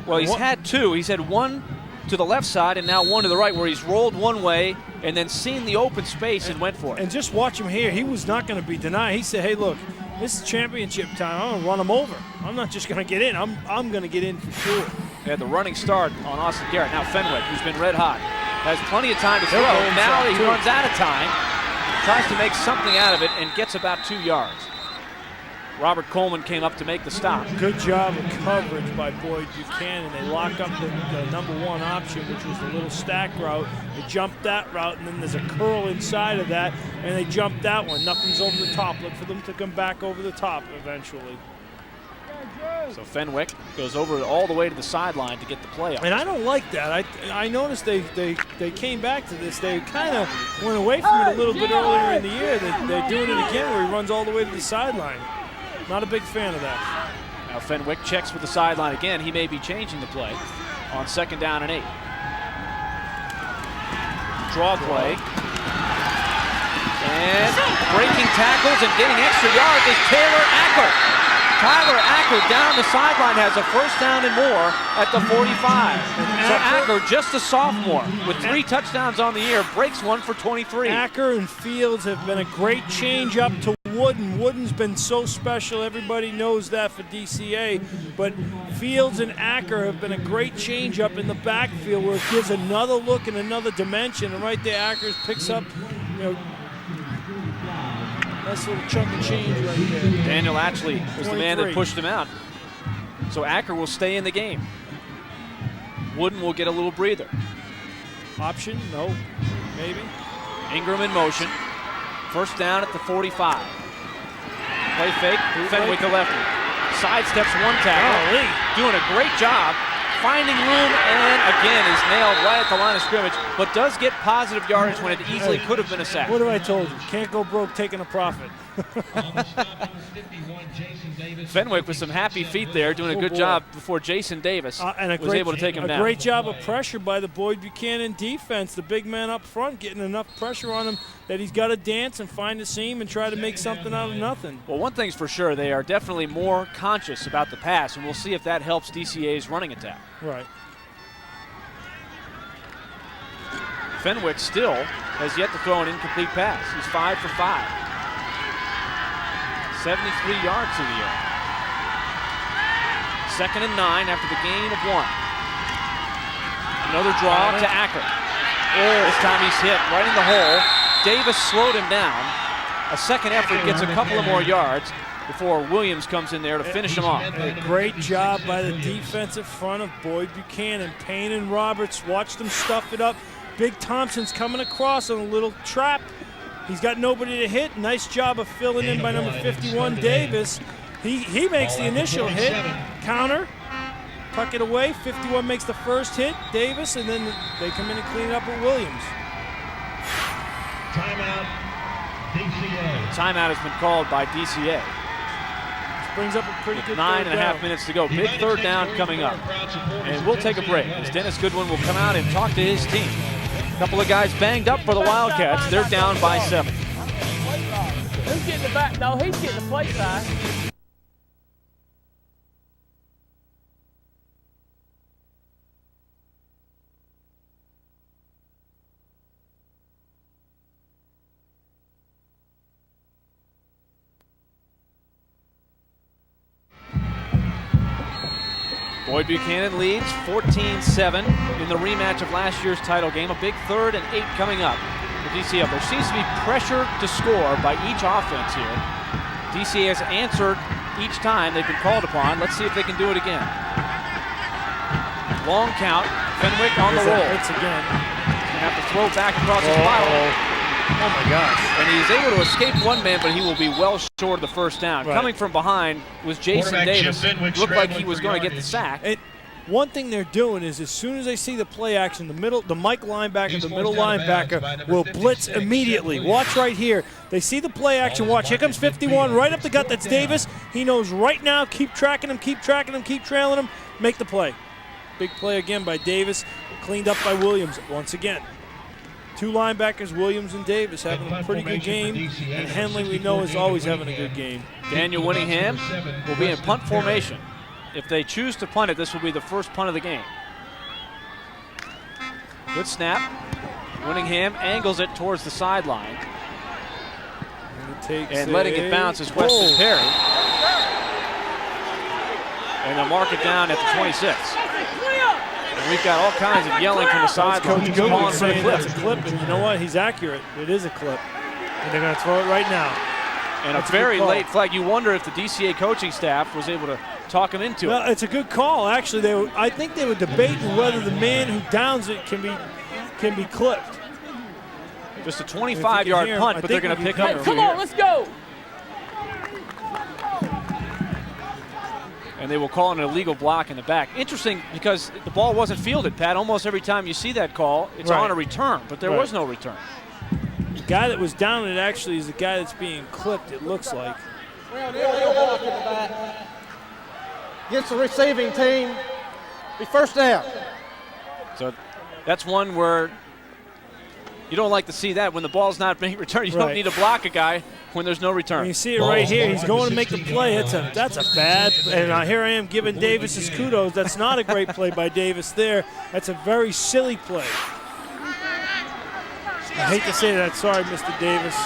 Well, he's had 2. He's had one to the left side and now one to the right, where he's rolled one way and then seen the open space and went for it. And just watch him here. He was not going to be denied. He said, hey, look, this is championship time. I'm going to run him over. I'm not just going to get in. I'm going to get in for sure. They had the running start on Austin Garrett. Now Fenwick, who's been red hot, has plenty of time to throw. Now he runs out of time, tries to make something out of it, and gets about 2 yards. Robert Coleman came up to make the stop. Good job of coverage by Boyd Buchanan. They locked up the #1 option, which was the little stack route. They jumped that route, and then there's a curl inside of that, and they jumped that one. Nothing's over the top. Look for them to come back over the top eventually. So Fenwick goes over all the way to the sideline to get the play up. And I don't like that. I noticed they came back to this. They kind of went away from it a little bit earlier in the year. They're doing it again where he runs all the way to the sideline. Not a big fan of that. Now Fenwick checks with the sideline again. He may be changing the play on 2nd down and 8. Draw play. And breaking tackles and getting extra yards is Taylor Acker. Tyler Acker down the sideline has a 1st down and more at the 45. So Acker, just a sophomore, with 3 touchdowns on the year, breaks one for 23. Acker and Fields have been a great change up to Wooden. Wooden's been so special. Everybody knows that for DCA. But Fields and Acker have been a great change up in the backfield where it gives another look and another dimension. And right there, Acker picks up, nice little chunk of change right there. Daniel Atchley was 23. the man that pushed him out. So Acker will stay in the game. Wooden will get a little breather. Option? No. Maybe. Ingram in motion. 1st down at the 45. Play fake. Fenwick the lefty. Sidesteps one tackle. Doing a great job. Finding room, and again is nailed right at the line of scrimmage, but does get positive yardage when it easily could have been a sack. What have I told you? Can't go broke taking a profit. Fenwick with some happy feet there, doing a good job before Jason Davis was able to take him down. A great job of pressure by the Boyd Buchanan defense. The big man up front getting enough pressure on him that he's got to dance and find a seam and try to make something out of nothing. Well, one thing's for sure, they are definitely more conscious about the pass, and we'll see if that helps DCA's running attack. Right. Fenwick still has yet to throw an incomplete pass. He's 5 for 5. 73 yards to the air. 2nd and 9 after the gain of 1. Another draw to Acker. This time he's hit right in the hole. Davis slowed him down. A second effort gets a couple of more yards before Williams comes in there to finish him off. A great job by the defensive front of Boyd Buchanan. Payne and Roberts, watch them stuff it up. Big Thompson's coming across on a little trap. He's got nobody to hit. Nice job of filling in by number 51, Davis. He makes the initial hit. Counter. Tuck it away. 51 makes the first hit. Davis, and then they come in and clean it up with Williams. Timeout, DCA. Timeout has been called by DCA. This brings up a pretty good 9.5 minutes to go. Big 3rd down coming up. And we'll take a break as Dennis Goodwin will come out and talk to his team. A couple of guys banged up for the Wildcats. They're down by 7. Who's getting the back? No, he's getting the play side. Boyd Buchanan leads 14-7 in the rematch of last year's title game. A big 3rd and 8 coming up for DCA. There seems to be pressure to score by each offense here. DCA has answered each time they've been called upon. Let's see if they can do it again. Long count. Fenwick on the roll. Hits again. He's going to have to throw back across his body. Oh my gosh. And he's able to escape one man, but he will be well short of the 1st down. Right. Coming from behind was Jason Davis. Looked like he was going to get the sack. One thing they're doing is as soon as they see the play action, the Mike linebacker, the middle linebacker will blitz immediately. Watch right here. They see the play action. Watch. Here comes 51 right up the gut. That's Davis. He knows right now. Keep tracking him, keep trailing him. Make the play. Big play again by Davis. Cleaned up by Williams once again. 2 linebackers, Williams and Davis, having a pretty good game. And Henley, we know, is always having a good game. Daniel Winningham will be in punt formation. If they choose to punt it, this will be the first punt of the game. Good snap. Winningham angles it towards the sideline. And letting it bounce is Weston Perry. And they'll mark it down at the 26. And we've got all kinds of yelling from the sideline. Coach Goodwin saying that's a clip, and you know what? He's accurate. It is a clip. And they're going to throw it right now. And a very late flag. You wonder if the DCA coaching staff was able to talk him into it. Well, it's a good call, actually. I think they were debating whether the man who downs it can be clipped. Just a 25-yard punt, but they're going to pick up. Come on, let's go. And they will call an illegal block in the back. Interesting, because the ball wasn't fielded, Pat. Almost every time you see that call, it's on a return, but there was no return. The guy that was down it actually is the guy that's being clipped, it looks like. Well, the illegal block in the back. Against the receiving team. Be first down. So that's one where you don't like to see that. When the ball's not being returned, you don't need to block a guy when there's no return. And you see it right here. He's going to make the play. That's a bad, and here I am giving Davis his kudos. That's not a great play by Davis there. That's a very silly play. I hate to say that. Sorry, Mr. Davis.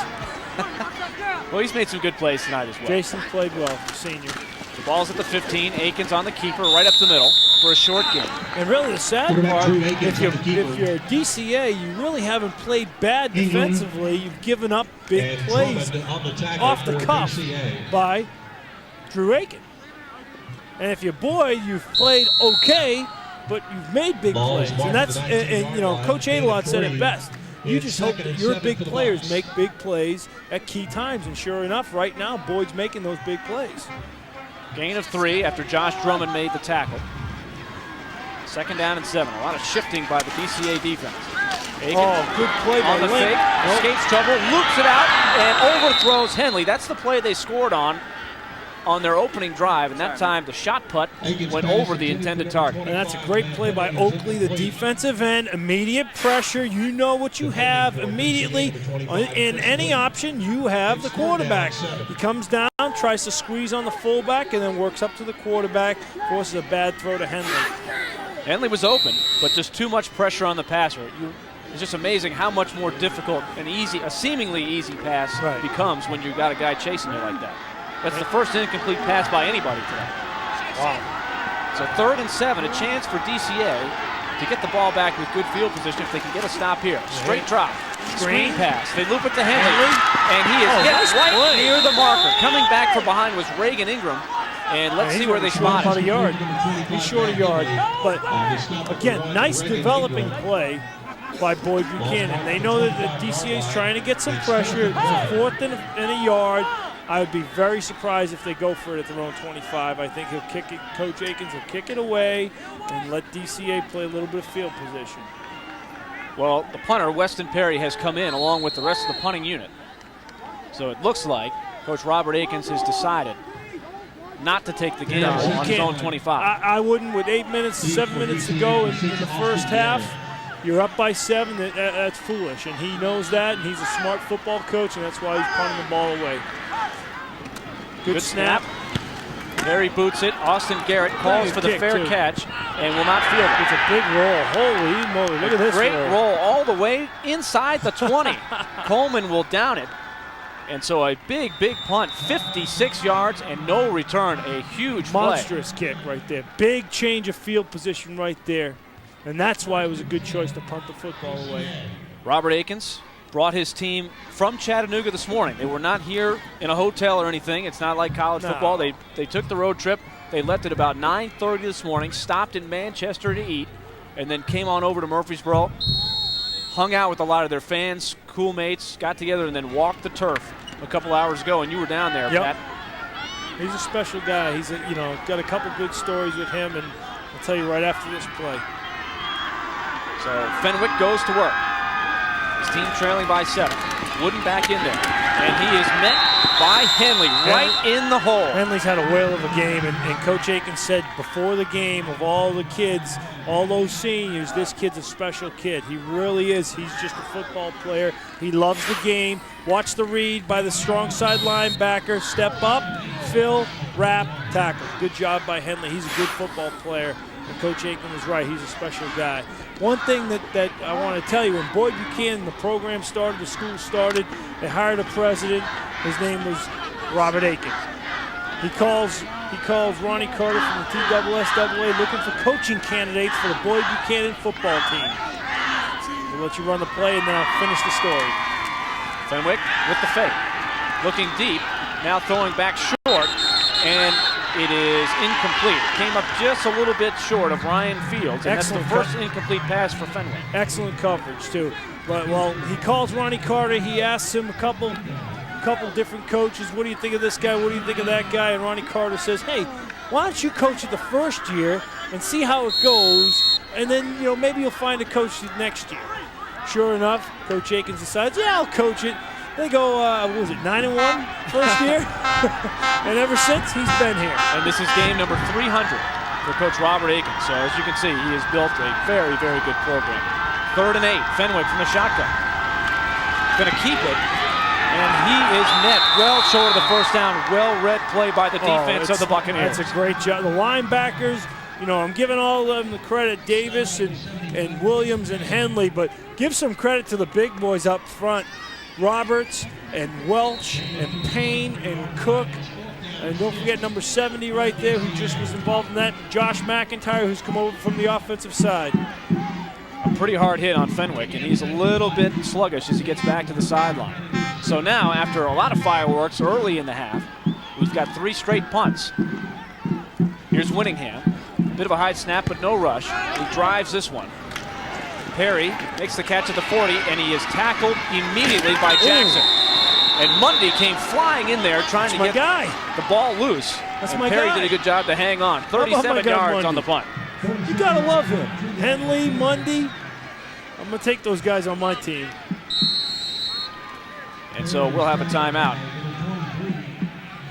Well, he's made some good plays tonight as well. Jason played well, senior. The ball's at the 15. Aikens on the keeper, right up the middle for a short gain. And really the sad part, if you're DCA, you really haven't played bad defensively. You've given up big plays off the cuff by Drew Aiken. And if you're Boyd, you've played okay, but you've made big plays. And that's, Coach Adelot said it best. You just hope that your big players make big plays at key times. And sure enough, right now, Boyd's making those big plays. Gain of 3 after Josh Drummond made the tackle. 2nd down and 7. A lot of shifting by the DCA defense. Aiken good play by on the Link. fake, escapes trouble, loops it out, and overthrows Henley. That's the play they scored on their opening drive, and that time the shot put went over the intended target. And that's a great play by Oakley, the defensive end. Immediate pressure. You know what you have immediately. In any option, you have the quarterback. He comes down, tries to squeeze on the fullback, and then works up to the quarterback, forces a bad throw to Henley. Henley was open, but just too much pressure on the passer. It's just amazing how much more difficult and easy, a seemingly easy pass becomes when you got a guy chasing you like that. That's the first incomplete pass by anybody today. Wow. So 3rd and 7, a chance for DCA to get the ball back with good field position if they can get a stop here. Straight drop, screen pass. They loop it to Henley, and he is hit right near the marker. Coming back from behind was Reagan Ingram, and let's see where they spot him. He's short a yard. But again, nice developing play by Boyd Buchanan. They know that the DCA is trying to get some pressure. It's a 4th and a yard. I would be very surprised if they go for it at their own 25. I think he'll kick it. Coach Aikens will kick it away and let DCA play a little bit of field position. Well, the punter, Weston Perry, has come in along with the rest of the punting unit. So it looks like Coach Robert Aikens has decided not to take the gamble on his own 25. I wouldn't. With 7 minutes to go in the first half, you're up by 7. That's foolish, and he knows that, and he's a smart football coach, and that's why he's punting the ball away. Good snap. Perry boots it. Austin Garrett calls for the fair catch and will not field it. It's a big roll. Holy moly. Look at this Great roll all the way inside the 20. Coleman will down it. And so a big punt, 56 yards and no return. A huge play. Monstrous kick right there. Big change of field position right there. And that's why it was a good choice to punt the football away. Robert Aikens brought his team from Chattanooga this morning. They were not here in a hotel or anything. It's not like college football. They took the road trip. They left at about 9:30 this morning, stopped in Manchester to eat, and then came on over to Murfreesboro, hung out with a lot of their fans, cool mates, got together, and then walked the turf a couple hours ago, and you were down there, Pat. He's a special guy. He's got a couple good stories with him, and I'll tell you right after this play. So Fenwick goes to work. His team trailing by 7. Wooden back in there. And he is met by Henley right in the hole. Henley's had a whale of a game, and Coach Aikens said before the game, of all the kids, all those seniors, this kid's a special kid. He really is. He's just a football player. He loves the game. Watch the read by the strong side linebacker. Step up, fill, wrap, tackle. Good job by Henley. He's a good football player. And Coach Aikens was right. He's a special guy. One thing that I want to tell you, when Boyd Buchanan, the program started, the school started, they hired a president. His name was Robert Aikens. He calls Ronnie Carter from the TSSAA looking for coaching candidates for the Boyd Buchanan football team. We'll let you run the play and then I'll finish the story. Fenwick with the fake. Looking deep. now throwing back short, and it is incomplete. It came up just a little bit short of Ryan Fields, and Excellent. that's the first incomplete pass for Fenwick. Excellent coverage, too. But, well, he calls Ronnie Carter. He asks him a couple different coaches, what do you think of this guy? What do you think of that guy? And Ronnie Carter says, hey, why don't you coach it the first year and see how it goes, and then, maybe you'll find a coach next year. Sure enough, Coach Akins decides, yeah, I'll coach it. They go, what was it, 9-1 first year? And ever since, he's been here. And this is game number 300 for Coach Robert Akins. So as you can see, he has built a very, very good program. 3rd and 8, Fenwick from the shotgun. Going to keep it. And he is net well short of the first down. Well-read play by the defense of the Buccaneers. That's a great job. The linebackers, I'm giving all of them the credit, Davis and Williams and Henley, but give some credit to the big boys up front. Roberts and Welch and Payne and Cook. And don't forget number 70 right there, who just was involved in that. Josh McIntyre, who's come over from the offensive side. A pretty hard hit on Fenwick, and he's a little bit sluggish as he gets back to the sideline. So now, after a lot of fireworks early in the half, we've got 3 straight punts. Here's Winningham. Bit of a high snap, but no rush. He drives this one. Perry makes the catch at the 40, and he is tackled immediately by Jackson. And Mundy came flying in there trying to get the ball loose. That's and Perry did a good job to hang on. 37 yards on the punt. You gotta love him. Henley, Mundy. I'm gonna take those guys on my team. And so we'll have a timeout.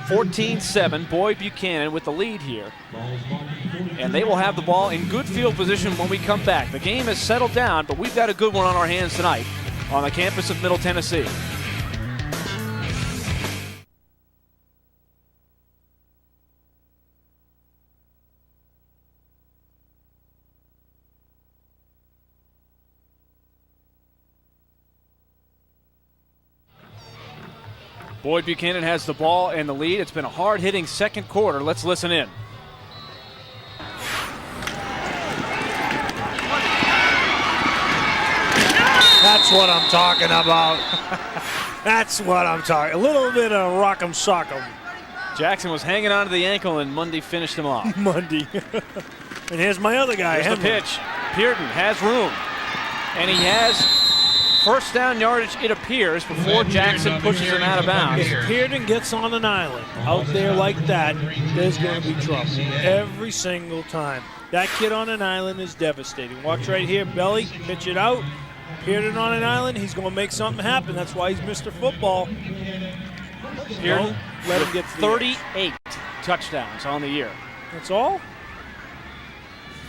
14-7, Boyd Buchanan with the lead here. And they will have the ball in good field position when we come back. The game has settled down, but we've got a good one on our hands tonight on the campus of Middle Tennessee. Boyd Buchanan has the ball and the lead. It's been a hard-hitting second quarter. Let's listen in. That's what I'm talking about. That's what I'm talking. A little bit of rock'em sock'em. Jackson was hanging on to the ankle, and Mundy finished him off. Mundy. And here's my other guy. Here's the pitch. Pearden has room, and he has first down yardage, it appears, before Jackson pushes him out of bounds. If Pearden gets on an island out there like that, there's going to be trouble every single time. That kid on an island is devastating. Watch right here, belly, pitch it out. Pearden on an island, he's going to make something happen. That's why he's Mr. Football. Pearden, let him get 38 touchdowns on the year. That's all?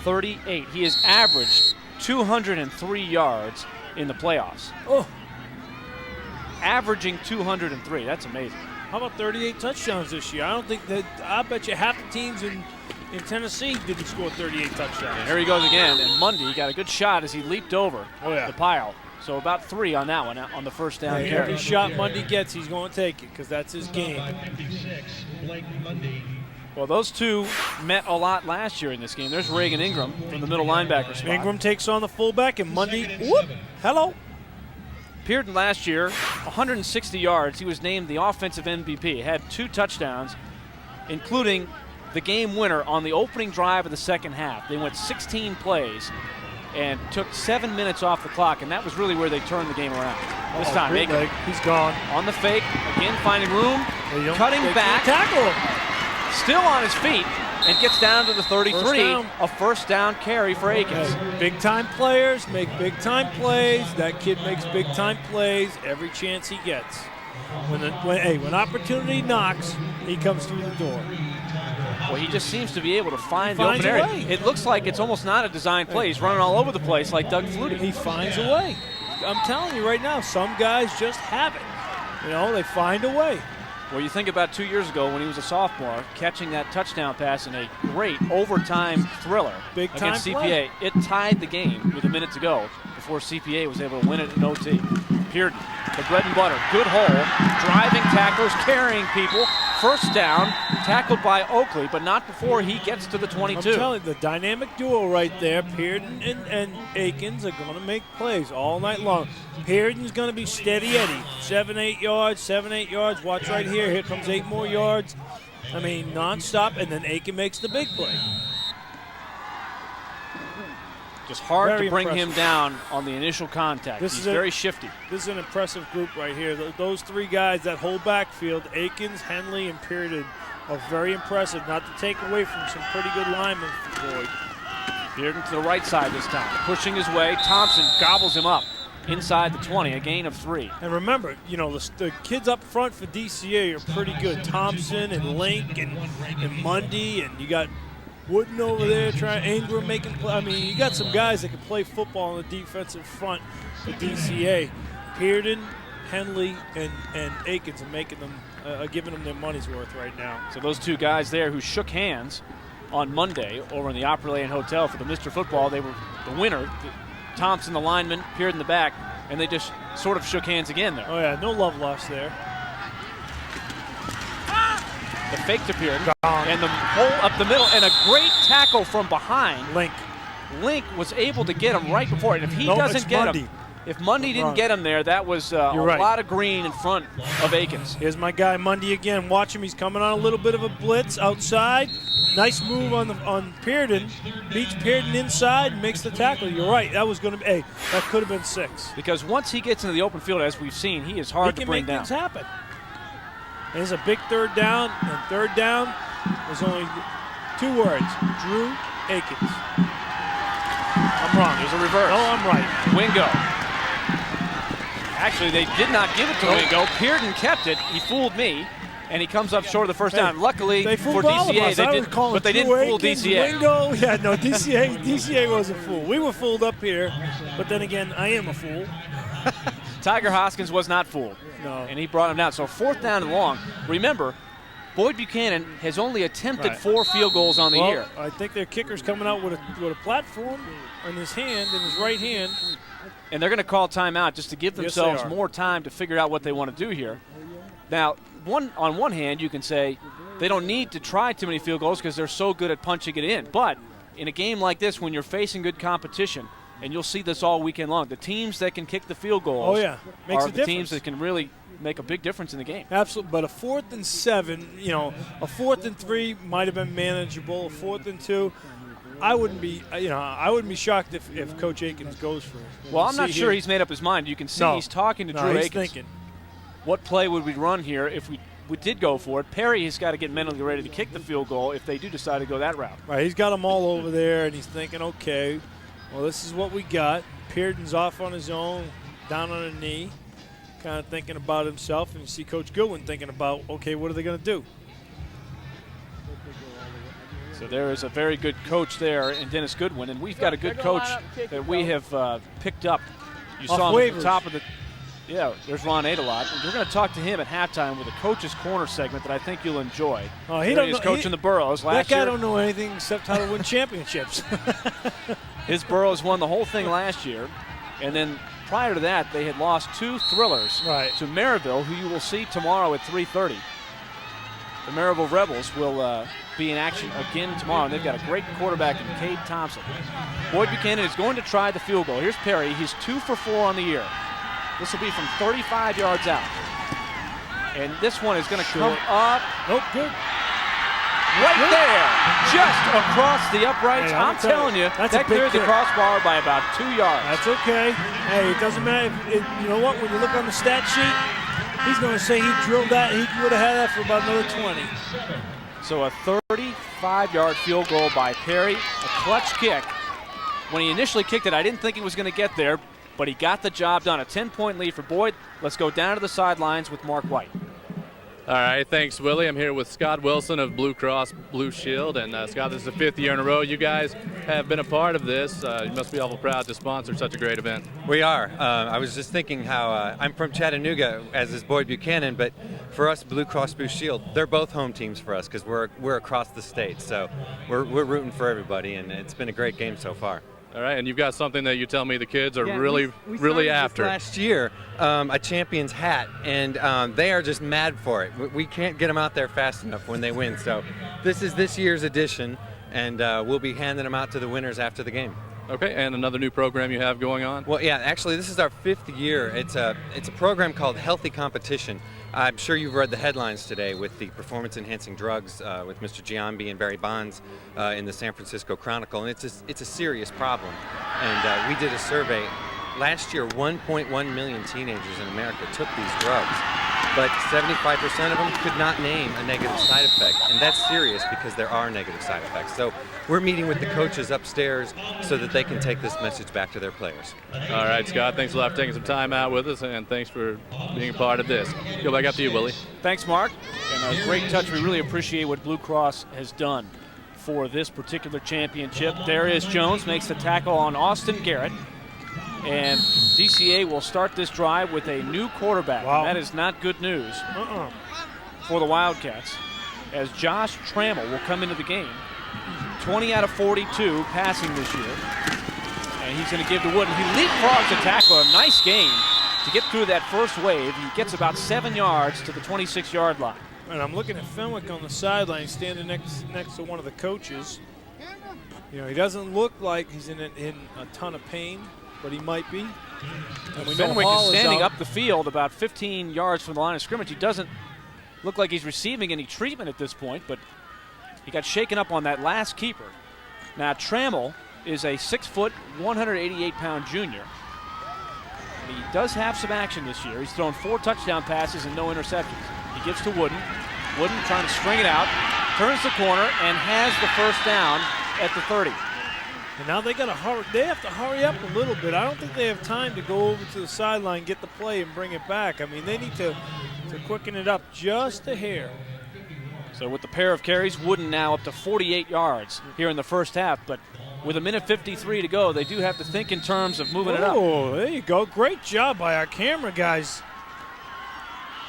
38. He has averaged 203 yards in the playoffs. Oh. Averaging 203. That's amazing. How about 38 touchdowns this year? I bet you half the teams in Tennessee didn't score 38 touchdowns. And here he goes again, and Mundy got a good shot as he leaped over the pile. So about 3 on that one, on the first down carry. Every shot Mundy gets, he's going to take it because that's his game. Well, those two met a lot last year in this game. There's Reagan Ingram from the middle linebacker spot. Ingram takes on the fullback, and Mundy, hello. Pearden last year, 160 yards. He was named the offensive MVP. Had 2 touchdowns, including the game winner on the opening drive of the second half. They went 16 plays and took 7 minutes off the clock, and that was really where they turned the game around. This time, he's gone. On the fake, again finding room, cutting back. Tackle him. Still on his feet, and gets down to the 33. A first down carry for Akins. Big-time players make big-time plays. That kid makes big-time plays every chance he gets. When opportunity knocks, he comes through the door. Well, he just seems to be able to find the open area. It looks like it's almost not a design play. He's running all over the place like Doug Flutie. He finds a way. I'm telling you right now, some guys just have it. They find a way. Well, you think about 2 years ago when he was a sophomore, catching that touchdown pass in a great overtime thriller against CPA. Play. It tied the game with a minute to go before CPA was able to win it in OT. Pearden, the bread and butter, good hole, driving tacklers, carrying people, first down, tackled by Oakley, but not before he gets to the 22. I'm telling you, the dynamic duo right there, Pearden and Akins, are going to make plays all night long. Pearden's going to be steady Eddie. 7-8 yards, 7-8 yards. Watch right here. Here comes 8 more yards. I mean, nonstop, and then Aiken makes the big play. Just hard Very to bring impressive. him down on the initial contact. He's very shifty. This is an impressive group right here. Those 3 guys, that whole backfield, Akins, Henley, and Pearden, are very impressive. Not to take away from some pretty good linemen for Boyd. Pearden to the right side this time, pushing his way. Thompson gobbles him up inside the 20, a gain of 3. And remember, you know, the kids up front for DCA are pretty good. Thompson and Link and Mundy, and you got Wooden over there trying, Ingram making play. I mean, you got some guys that can play football on the defensive front for DCA. Pearden, Henley, and Akins are making them, giving them their money's worth right now. So those 2 guys there who shook hands on Monday over in the Opry Lane Hotel for the Mr. Football, they were the winner. Thompson, the lineman, Pearden, the back, and they just sort of shook hands again there. Oh yeah, no love lost there. The fake to Pearden, and the hole up the middle, and a great tackle from behind. Link was able to get him right before it. If he doesn't get him, if Mundy didn't get him there, that was a lot of green in front of Akins. Here's my guy Mundy again. Watch him. He's coming on a little bit of a blitz outside. Nice move on Pearden. Beats Pearden inside, makes the tackle. You're right. That was going to be. Hey, that could have been 6. Because once he gets into the open field, as we've seen, he is hard to bring down. He can make things happen. And there's a big 3rd down, and 3rd down, there's only 2 words: Drew Akins. I'm wrong. There's a reverse. No, I'm right. Wingo. Actually, they did not give it to Wingo. Pearden kept it. He fooled me, and he comes up short of the first down. Luckily they for all of DCA, us. they I did, was calling but they Drew didn't fool Akins, DCA. Wingo. Yeah, no, DCA wasn't fooled. We were fooled up here, but then again, I am a fool. Tiger Hoskins was not fooled. No. And he brought him down. So 4th down and long. Remember, Boyd Buchanan has only attempted 4 field goals on the year. I think their kicker's coming out with a platform in his hand, in his right hand. And they're going to call timeout just to give themselves more time to figure out what they want to do here. Now, on one hand, you can say they don't need to try too many field goals because they're so good at punching it in. But in a game like this, when you're facing good competition, and you'll see this all weekend long, the teams that can kick the field goals Makes are a the teams difference. that can really make a big difference in the game. Absolutely, but a 4th and 7, you know, a 4th and 3 might have been manageable. A 4th and 2, I wouldn't be shocked if Coach Akins goes for it. Well, I'm not sure he's made up his mind. You can see he's talking to Drew he's Akins. thinking. What play would we run here if we did go for it? Perry has got to get mentally ready to kick the field goal if they do decide to go that route. Right, he's got them all over there, and he's thinking, okay, well, this is what we got. Pearden's off on his own, down on a knee, kind of thinking about himself, and you see Coach Goodwin thinking about, okay, what are they going to do? So there is a very good coach there in Dennis Goodwin, and we've got a good coach that we have picked up. You saw him at the top of the – yeah, there's Ron Adelot. We're going to talk to him at halftime with a Coach's Corner segment that I think you'll enjoy. Oh, he don't was know, coaching the Burros last year. That guy don't know anything except how to win championships. His Burros won the whole thing last year, and then prior to that, they had lost 2 thrillers to Maryville, who you will see tomorrow at 3:30. The Maryville Rebels will be in action again tomorrow, and they've got a great quarterback in Cade Thompson. Boyd Buchanan is going to try the field goal. Here's Perry. He's 2 for 4 on the year. This will be from 35 yards out. And this one is going to come up. Nope, good. Right there, just across the uprights. Hey, I'm telling you, that cleared the crossbar by about 2 yards. That's okay. Hey, it doesn't matter. You know what? When you look on the stat sheet, he's going to say he drilled that. He would have had that for about another 20. So a 35-yard field goal by Perry, a clutch kick. When he initially kicked it, I didn't think he was going to get there, but he got the job done. A 10-point lead for Boyd. Let's go down to the sidelines with Mark White. All right, thanks, Willie. I'm here with Scott Wilson of Blue Cross Blue Shield. And, Scott, this is the 5th year in a row you guys have been a part of this. You must be awful proud to sponsor such a great event. We are. I was just thinking how I'm from Chattanooga, as is Boyd Buchanan, but for us, Blue Cross Blue Shield, they're both home teams for us because we're across the state. So we're rooting for everybody, and it's been a great game so far. All right, and you've got something that you tell me the kids are really started after. This last year, a champion's hat, and they are just mad for it. We can't get them out there fast enough when they win. So this is this year's edition, and we'll be handing them out to the winners after the game. Okay, and another new program you have going on? Well, yeah, actually, this is our 5th year. It's a program called Healthy Competition. I'm sure you've read the headlines today with the performance-enhancing drugs with Mr. Giambi and Barry Bonds in the San Francisco Chronicle, and it's a serious problem. And we did a survey. Last year, 1.1 million teenagers in America took these drugs, but 75% of them could not name a negative side effect, and that's serious because there are negative side effects. So we're meeting with the coaches upstairs so that they can take this message back to their players. All right, Scott, thanks a lot for taking some time out with us, and thanks for being a part of this. Go back up to you, Willie. Thanks, Mark. And a great touch. We really appreciate what Blue Cross has done for this particular championship. There is Jones, makes the tackle on Austin Garrett. And DCA will start this drive with a new quarterback. Wow. That is not good news for the Wildcats, as Josh Trammell will come into the game. 20 out of 42 passing this year. And he's going to give to Wooden. He leapfrogs the tackler. A nice game to get through that first wave. He gets about 7 yards to the 26-yard line. And I'm looking at Fenwick on the sideline, standing next to one of the coaches. You know, he doesn't look like he's in a ton of pain, but he might be. And we know Fenwick Hall is standing out. up the field about 15 yards from the line of scrimmage. He doesn't look like he's receiving any treatment at this point, but he got shaken up on that last keeper. Now, Trammell is a 6-foot, 188-pound junior. And he does have some action this year. He's thrown 4 touchdown passes and no interceptions. He gives to Wooden. Wooden trying to string it out, turns the corner, and has the first down at the 30. And now they got to hurry. They have to hurry up a little bit. I don't think they have time to go over to the sideline, get the play, and bring it back. I mean, they need to quicken it up just a hair. So with the pair of carries, Wooden now up to 48 yards here in the first half. But with 1:53 to go, they do have to think in terms of moving it up. Oh, there you go. Great job by our camera guys.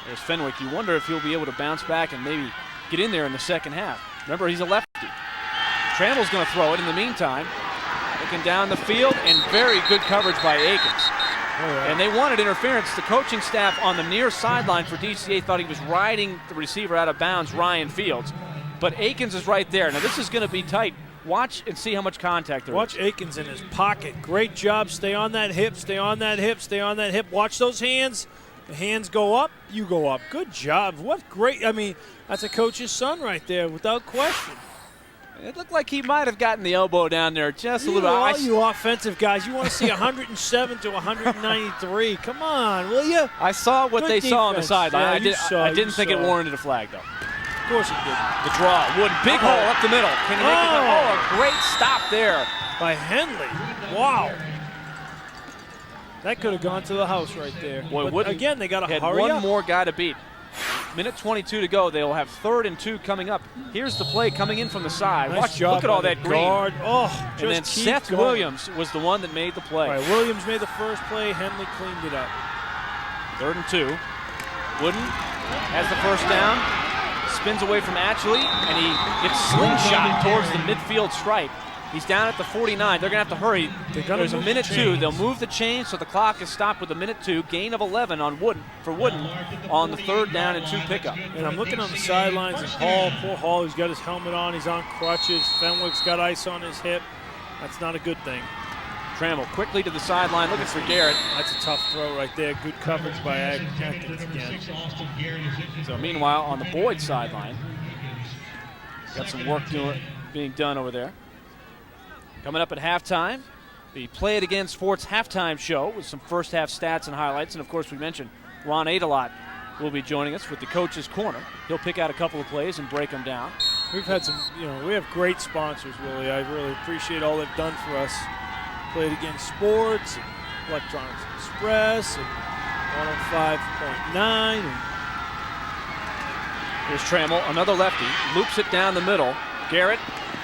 There's Fenwick. You wonder if he'll be able to bounce back and maybe get in there in the second half. Remember, he's a lefty. Trammell's going to throw it in the meantime. Looking down the field, and very good coverage by Akins. And they wanted interference. The coaching staff on the near sideline for DCA thought he was riding the receiver out of bounds, Ryan Fields. But Akins is right there. Now, this is going to be tight. Watch and see how much contact there is. Watch Akins in his pocket. Great job. Stay on that hip, stay on that hip, stay on that hip. Watch those hands. The hands go up, you go up. Good job. What great, I mean, that's a coach's son right there, without question. It looked like he might have gotten the elbow down there just a little bit. All you offensive guys, you want to see 107 to 193. Come on, will you? I saw what Good they saw on the defense. sideline. Yeah, I didn't think it warranted a flag, though. Of course he did. The draw. Wooden, big hole up the middle. Can he make it? Oh, a great stop there. By Henley. Wow. That could have gone to the house right there. Boy, but again, they got to had hurry one up. more guy to beat. Minute 22 to go. They'll have 3rd and 2 coming up. Here's the play coming in from the side. Nice Watch, job look at all by that the green. guard. Oh, and then just keep Seth going. Williams was the one that made the play. All right, Williams made the first play. Henley cleaned it up. 3rd and 2. Wooden has the first down. Spins away from Atchley, and he gets slingshot towards the midfield stripe. He's down at the 49. They're going to have to hurry. There's a minute 2. They'll move the chains, so the clock is stopped with a minute 2. Gain of 11 on Wooden on the 3rd down and 2 pickup. And I'm looking on the sidelines, and Hall, poor Hall, he's got his helmet on. He's on crutches. Fenwick's got ice on his hip. That's not a good thing. Trammell quickly to the sideline, looking for Garrett. That's a tough throw right there. Good coverage by Atkins again. So meanwhile, on the Boyd sideline, got some work being done over there. Coming up at halftime, the Play It Again Sports halftime show with some first half stats and highlights. And of course, we mentioned Ron Adelot will be joining us with the Coach's Corner. He'll pick out a couple of plays and break them down. We've had some, we have great sponsors, Willie. I really appreciate all they've done for us. Play It Again Sports, and Electronics Express, and 105.9. Here's Trammell, another lefty, loops it down the middle. Garrett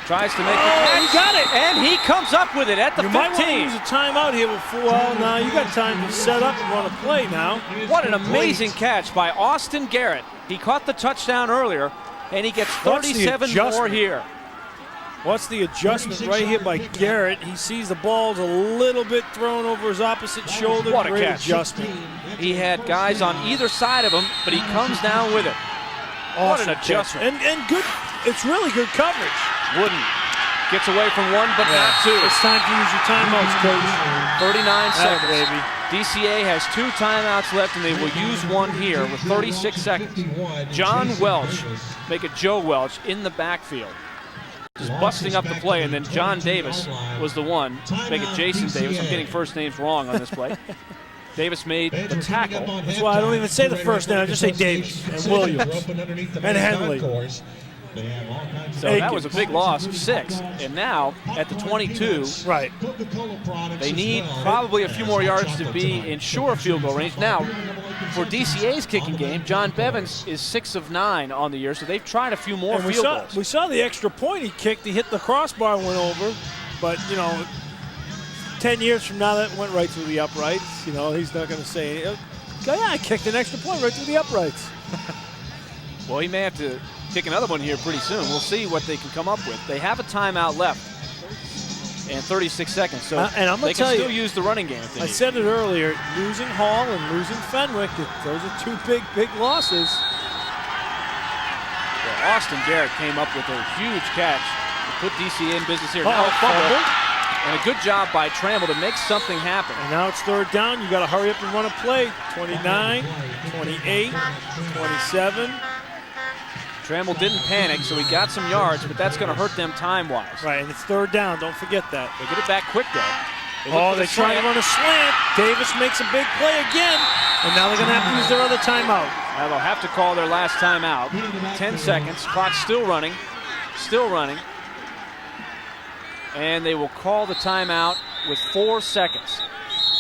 tries to make the catch. He got it! And he comes up with it at the 15. You might want to use a timeout here before. Well, now you got time to set up and run a play now. What an amazing catch by Austin Garrett. He caught the touchdown earlier, and he gets 37 more here. What's the adjustment right here by Garrett? He sees the ball's a little bit thrown over his opposite shoulder. What a Great catch. adjustment. He had guys on either side of him, but he comes down with it. Awesome What an adjustment. And good. It's really good coverage. Wooden gets away from one, but not two. It's time to use your timeouts, Coach. 39 seconds. Baby. DCA has 2 timeouts left, and they will use one here with 36 seconds. John Welch, make it Joe Welch, in the backfield. Just busting up the play, and then John Davis was the one, make it Jason Davis. I'm getting first names wrong on this play. Davis made the tackle. That's why I don't even say the first name. I just say Davis and Williams and Henley. So that was a big loss of 6. And now at the 22, right, they need probably a few more yards to be in sure field goal range. Now, for DCA's kicking game, John Bevins is 6 of 9 on the year, so they've tried a few more field goals. We saw the extra point he kicked. He hit the crossbar, went over, but 10 years from now, that went right through the uprights. He's not going to say, "Yeah, I kicked an extra point right through the uprights." Well, he may have to kick another one here pretty soon. We'll see what they can come up with. They have a timeout left and 36 seconds, so and I'm they can still use the running game. I said it earlier, losing Hall and losing Fenwick, those are 2 big losses. Well, Austin Garrett came up with a huge catch to put DCA in business here. Now Fumble. And a good job by Trammell to make something happen. And now it's 3rd down. You got to hurry up and run a play. 29, 28, 27. Trammell didn't panic, so he got some yards, but that's going to hurt them time-wise. Right, and it's 3rd down. Don't forget that. They get it back quick, though. They try to run a slant. Davis makes a big play again, and now they're going to have to use their other timeout. Now they'll have to call their last timeout. 10 seconds. Clock's still running. Still running. And they will call the timeout with 4 seconds.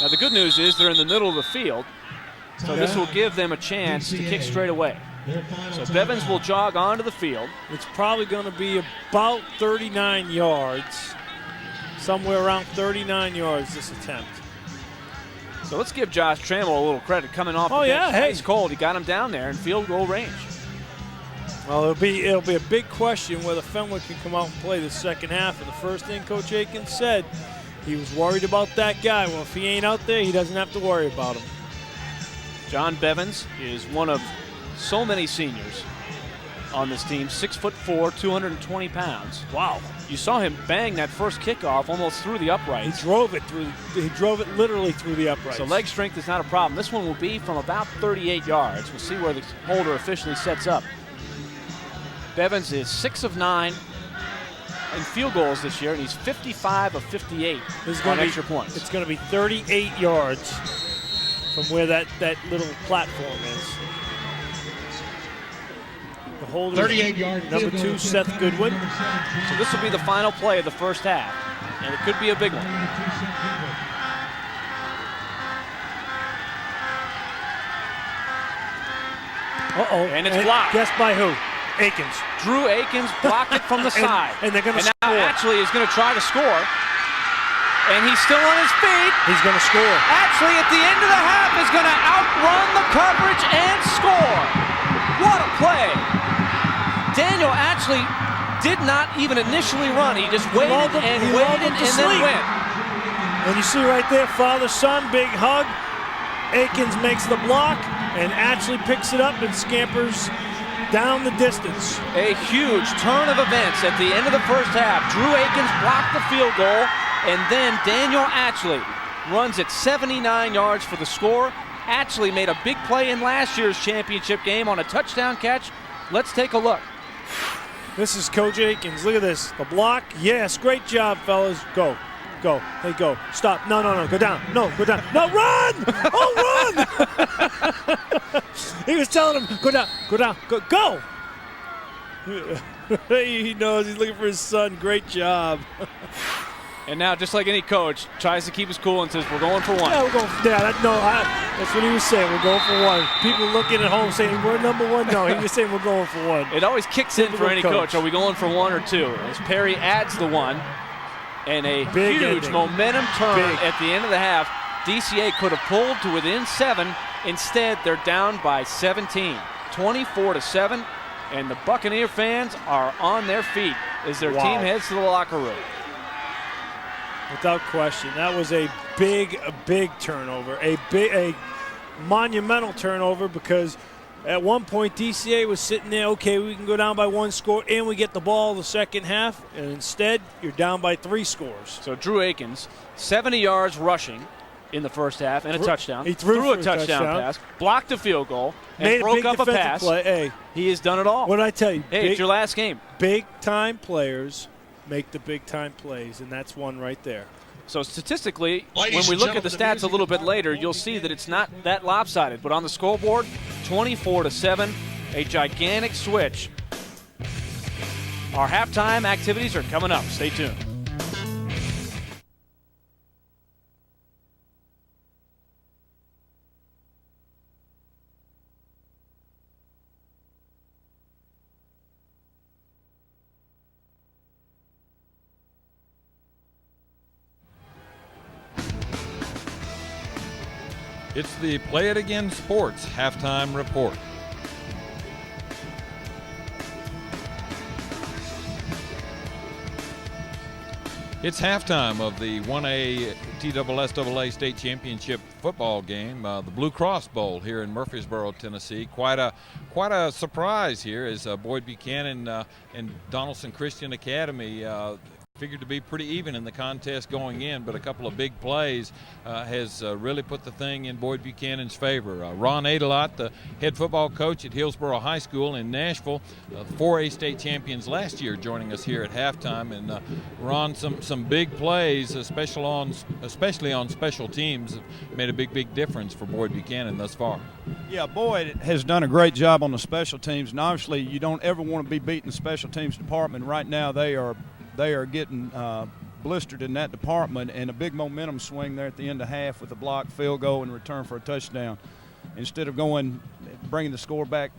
Now the good news is they're in the middle of the field, so this will give them a chance to kick straight away. So Bevins will jog onto the field. It's probably going to be about 39 yards, somewhere around 39 yards this attempt. So let's give Josh Trammell a little credit coming off the bench. Hey. Ice cold. He got him down there in field goal range. Well, it'll be a big question whether Fenwick can come out and play the second half. And the first thing Coach Aikens said, he was worried about that guy. Well, if he ain't out there, he doesn't have to worry about him. John Bevins is one of so many seniors on this team. 6'4", 220 pounds. Wow. You saw him bang that first kickoff almost through the uprights. He drove it literally through the uprights. So leg strength is not a problem. This one will be from about 38 yards. We'll see where the holder officially sets up. Bevins is 6 of 9 in field goals this year, and he's 55 of 58 on extra points. It's going to be 38 yards from where that little platform is. The holder, 38-yard number 2, Seth Goodwin. So this will be the final play of the first half, and it could be a big one. And it's blocked. Guess by who? Aikens. Drew Aikens blocked it from the side. And they're going to score. And now actually is going to try to score. And he's still on his feet. He's going to score. Actually, at the end of the half, is going to outrun the coverage and score. What a play. Daniel actually did not even initially run. He just waited and then went. And you see right there, father-son, big hug. Aikens makes the block and actually picks it up and scampers down the distance. A huge turn of events at the end of the first half. Drew Aikens blocked the field goal, and then Daniel Ashley runs at 79 yards for the score. Ashley made a big play in last year's championship game on a touchdown catch. Let's take a look. This is Coach Aikens. Look at this. The block. Yes, great job, fellas. Go. Go. Hey, go. Stop. No. Go down. No, go down. No, run! Oh, run! He was telling him, go down, go! He knows. He's looking for his son. Great job. And now, just like any coach, tries to keep his cool and says, we're going for one. Yeah, we're going for, that's what he was saying. We're going for one. People looking at home saying, we're number one. No, he was saying we're going for one. It always kicks in for any coach. Are we going for 1 or 2? As Perry adds the 1. And a huge momentum turn at the end of the half. DCA could have pulled to within 7. Instead, they're down by 17, 24-7. And the Buccaneer fans are on their feet. as their Wow. team heads to the locker room. Without question. That was a big turnover, a monumental turnover, because at one point DCA was sitting there, okay, we can go down by 1 score and we get the ball the second half, and instead you're down by 3 scores. So Drew Akins, 70 yards rushing in the first half and a touchdown. He threw a touchdown pass, blocked a field goal, and Made broke a big up a defensive pass. play. Hey, He has done it all. what did I tell you? Hey, it's your last game. Big-time players make the big-time plays, and that's one right there. So statistically, Ladies when we and look at the gentlemen, stats a little bit later, you'll see that it's not that lopsided. But on the scoreboard, 24-7, a gigantic switch. Our halftime activities are coming up. Stay tuned. It's the Play It Again Sports Halftime Report. It's halftime of the 1A TSSAA State Championship football game, the Blue Cross Bowl here in Murfreesboro, Tennessee. Quite a surprise here as Boyd Buchanan and Donaldson Christian Academy figured to be pretty even in the contest going in, but a couple of big plays has really put the thing in Boyd Buchanan's favor. Ron Adelot, the head football coach at Hillsboro High School in Nashville, 4A state champions last year, joining us here at halftime. And Ron, some big plays, especially on special teams, have made a big difference for Boyd Buchanan thus far. Yeah, Boyd has done a great job on the special teams, and obviously you don't ever want to be beating the special teams department. Right now they are getting blistered in that department, and a big momentum swing there at the end of half with a blocked field goal and return for a touchdown. Instead of bringing the score back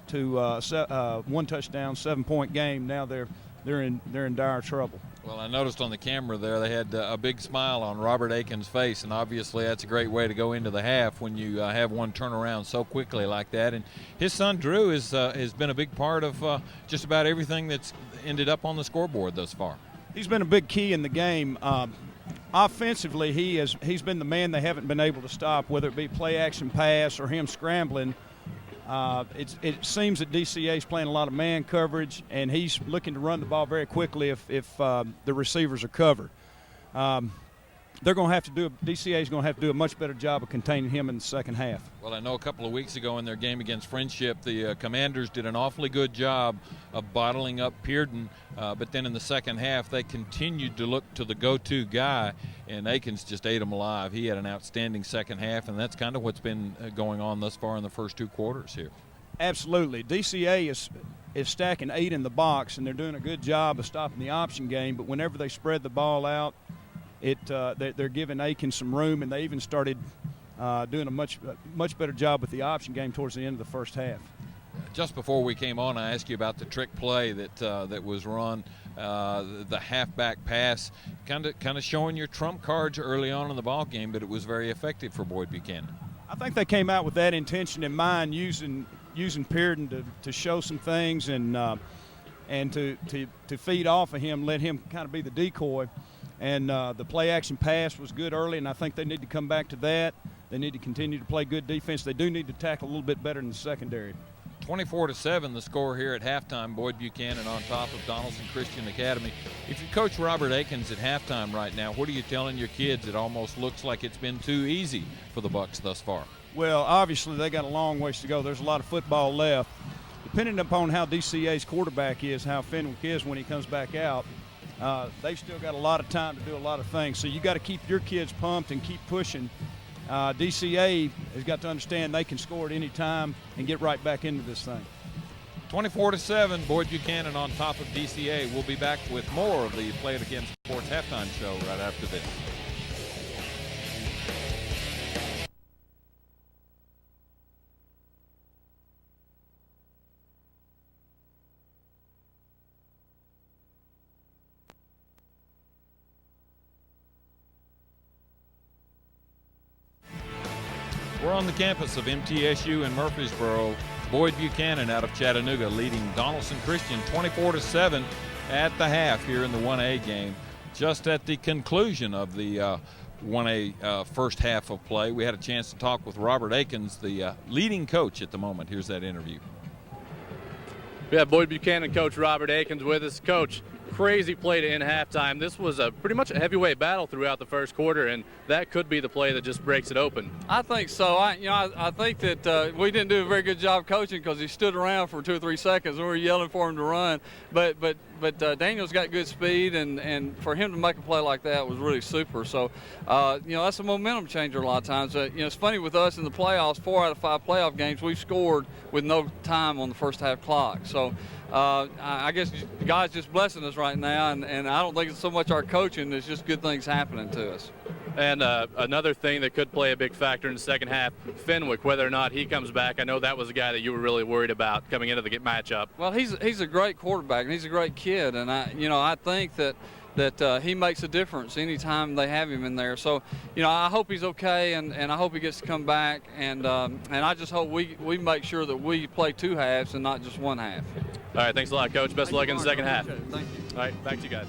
to 1 touchdown, 7-point game, now they're in dire trouble. Well, I noticed on the camera there they had a big smile on Robert Aiken's face, and obviously that's a great way to go into the half when you have one turn around so quickly like that. And his son Drew has been a big part of just about everything that's ended up on the scoreboard thus far. He's been a big key in the game. Offensively, he's been the man they haven't been able to stop, whether it be play action pass or him scrambling. It seems that DCA is playing a lot of man coverage, and he's looking to run the ball very quickly if the receivers are covered. DCA is going to have to do a much better job of containing him in the second half. Well, I know a couple of weeks ago in their game against Friendship, the Commanders did an awfully good job of bottling up Pearden, but then in the second half they continued to look to the go-to guy, and Akins just ate him alive. He had an outstanding second half, and that's kind of what's been going on thus far in the first 2 quarters here. Absolutely. DCA is stacking 8 in the box, and they're doing a good job of stopping the option game, but whenever they spread the ball out, they're giving Aikens some room, and they even started doing a much better job with the option game towards the end of the first half. Just before we came on, I asked you about the trick play that was run, the halfback pass, kind of showing your trump cards early on in the ball game, but it was very effective for Boyd Buchanan. I think they came out with that intention in mind, using Pearden to show some things and to feed off of him, let him kind of be the decoy. And the play-action pass was good early, and I think they need to come back to that. They need to continue to play good defense. They do need to tackle a little bit better in the secondary. 24-7 the score here at halftime. Boyd Buchanan on top of Donaldson Christian Academy. If you coach Robert Akins at halftime right now, what are you telling your kids? It almost looks like it's been too easy for the Bucks thus far. Well, obviously they got a long ways to go. There's a lot of football left. Depending upon how DCA's quarterback is, how Fenwick is when he comes back out, they've still got a lot of time to do a lot of things. So you got to keep your kids pumped and keep pushing. DCA has got to understand they can score at any time and get right back into this thing. 24-7, Boyd Buchanan on top of DCA. We'll be back with more of the Play It Again Sports Halftime Show right after this. We're on the campus of MTSU in Murfreesboro. Boyd Buchanan out of Chattanooga leading Donaldson Christian 24-7. at the half here in the 1A game. Just at the conclusion of the 1A first half of play, we had a chance to talk with Robert Akins, the leading coach at the moment. Here's that interview. We have Boyd Buchanan coach Robert Akins with us. Coach, crazy play to end halftime. This was pretty much a heavyweight battle throughout the first quarter, and that could be the play that just breaks it open. I think so. I think that we didn't do a very good job coaching because he stood around for 2 or 3 seconds and we were yelling for him to run. But Daniel's got good speed, and for him to make a play like that was really super. So, that's a momentum changer a lot of times. It's funny with us in the playoffs, 4 out of 5 playoff games, we've scored with no time on the first half clock. So, I guess God's just blessing us right now, and I don't think it's so much our coaching, it's just good things happening to us. And another thing that could play a big factor in the second half, Fenwick, whether or not he comes back. I know that was a guy that you were really worried about coming into the matchup. Well, he's a great quarterback, and he's a great kid, and I think that he makes a difference anytime they have him in there. So, I hope he's okay, and I hope he gets to come back, and I just hope we make sure that we play 2 halves and not just 1 half. All right, thanks a lot, Coach. Best of luck in the second half. Thank you. All right, back to you guys.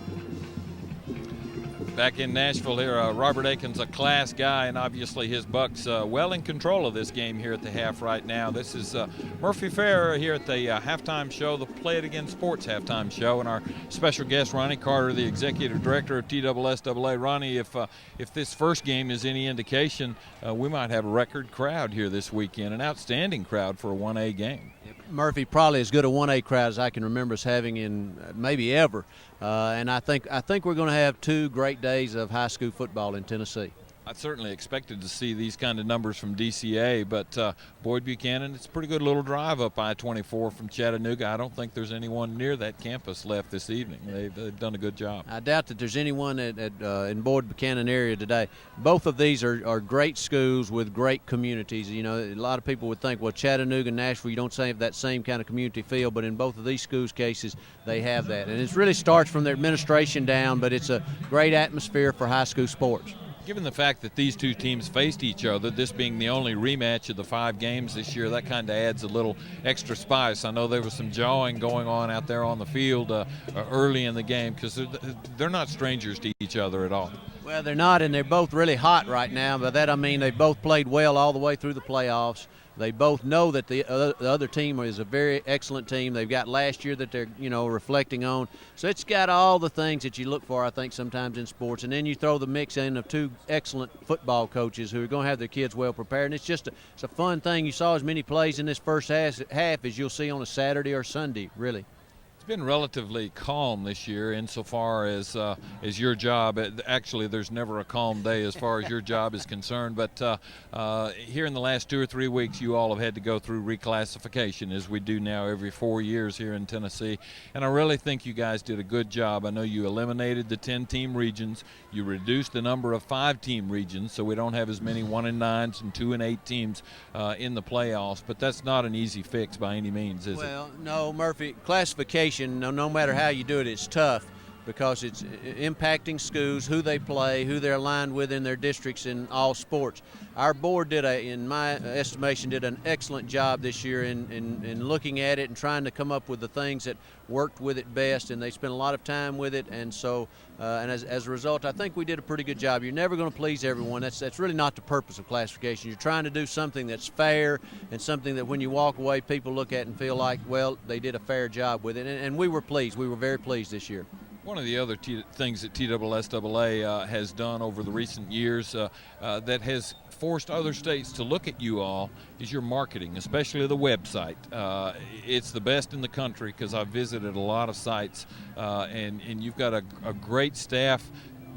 Back in Nashville here, Robert Akins, a class guy, and obviously his Bucks well in control of this game here at the half right now. This is Murphy Fair here at the halftime show, the Play It Again Sports halftime show, and our special guest, Ronnie Carter, the executive director of TSSAA. Ronnie, if this first game is any indication, we might have a record crowd here this weekend, an outstanding crowd for a 1A game. Murphy, probably as good a 1A crowd as I can remember us having in maybe ever. And I think we're going to have 2 great days of high school football in Tennessee. I certainly expected to see these kind of numbers from DCA, but Boyd Buchanan, it's a pretty good little drive up I-24 from Chattanooga. I don't think there's anyone near that campus left this evening. They've done a good job. I doubt that there's anyone in Boyd Buchanan area today. Both of these are great schools with great communities. A lot of people would think, well, Chattanooga and Nashville, you don't have that same kind of community feel, but in both of these schools' cases, they have that. And it really starts from their administration down, but it's a great atmosphere for high school sports. Given the fact that these 2 teams faced each other, this being the only rematch of the 5 games this year, that kind of adds a little extra spice. I know there was some jawing going on out there on the field early in the game because they're not strangers to each other at all. Well, they're not, and they're both really hot right now. By that I mean they both played well all the way through the playoffs. They both know that the other team is a very excellent team. They've got last year that they're, reflecting on. So it's got all the things that you look for, I think, sometimes in sports. And then you throw the mix in of 2 excellent football coaches who are going to have their kids well prepared. And it's a fun thing. You saw as many plays in this first half as you'll see on a Saturday or Sunday, really. It's been relatively calm this year insofar as your job. Actually, there's never a calm day as far as your job is concerned. But here in the last 2 or 3 weeks, you all have had to go through reclassification, as we do now every 4 years here in Tennessee. And I really think you guys did a good job. I know you eliminated the 10-team regions. You reduced the number of 5-team regions, so we don't have as many 1-9s and 2-8 teams in the playoffs. But that's not an easy fix by any means, is it? Well, no, Murphy. Classification, no matter how you do it, it's tough because it's impacting schools, who they play, who they're aligned with in their districts in all sports. Our board in my estimation, did an excellent job this year in looking at it and trying to come up with the things that worked with it best, and they spent a lot of time with it, and so as a result, I think we did a pretty good job. You're never going to please everyone. That's really not the purpose of classification. You're trying to do something that's fair and something that when you walk away, people look at and feel like, well, they did a fair job with it, and we were pleased. We were very pleased this year. One of the other things that TSSAA has done over the recent years that has forced other states to look at you all is your marketing, especially the website. It's the best in the country because I've visited a lot of sites, and you've got a great staff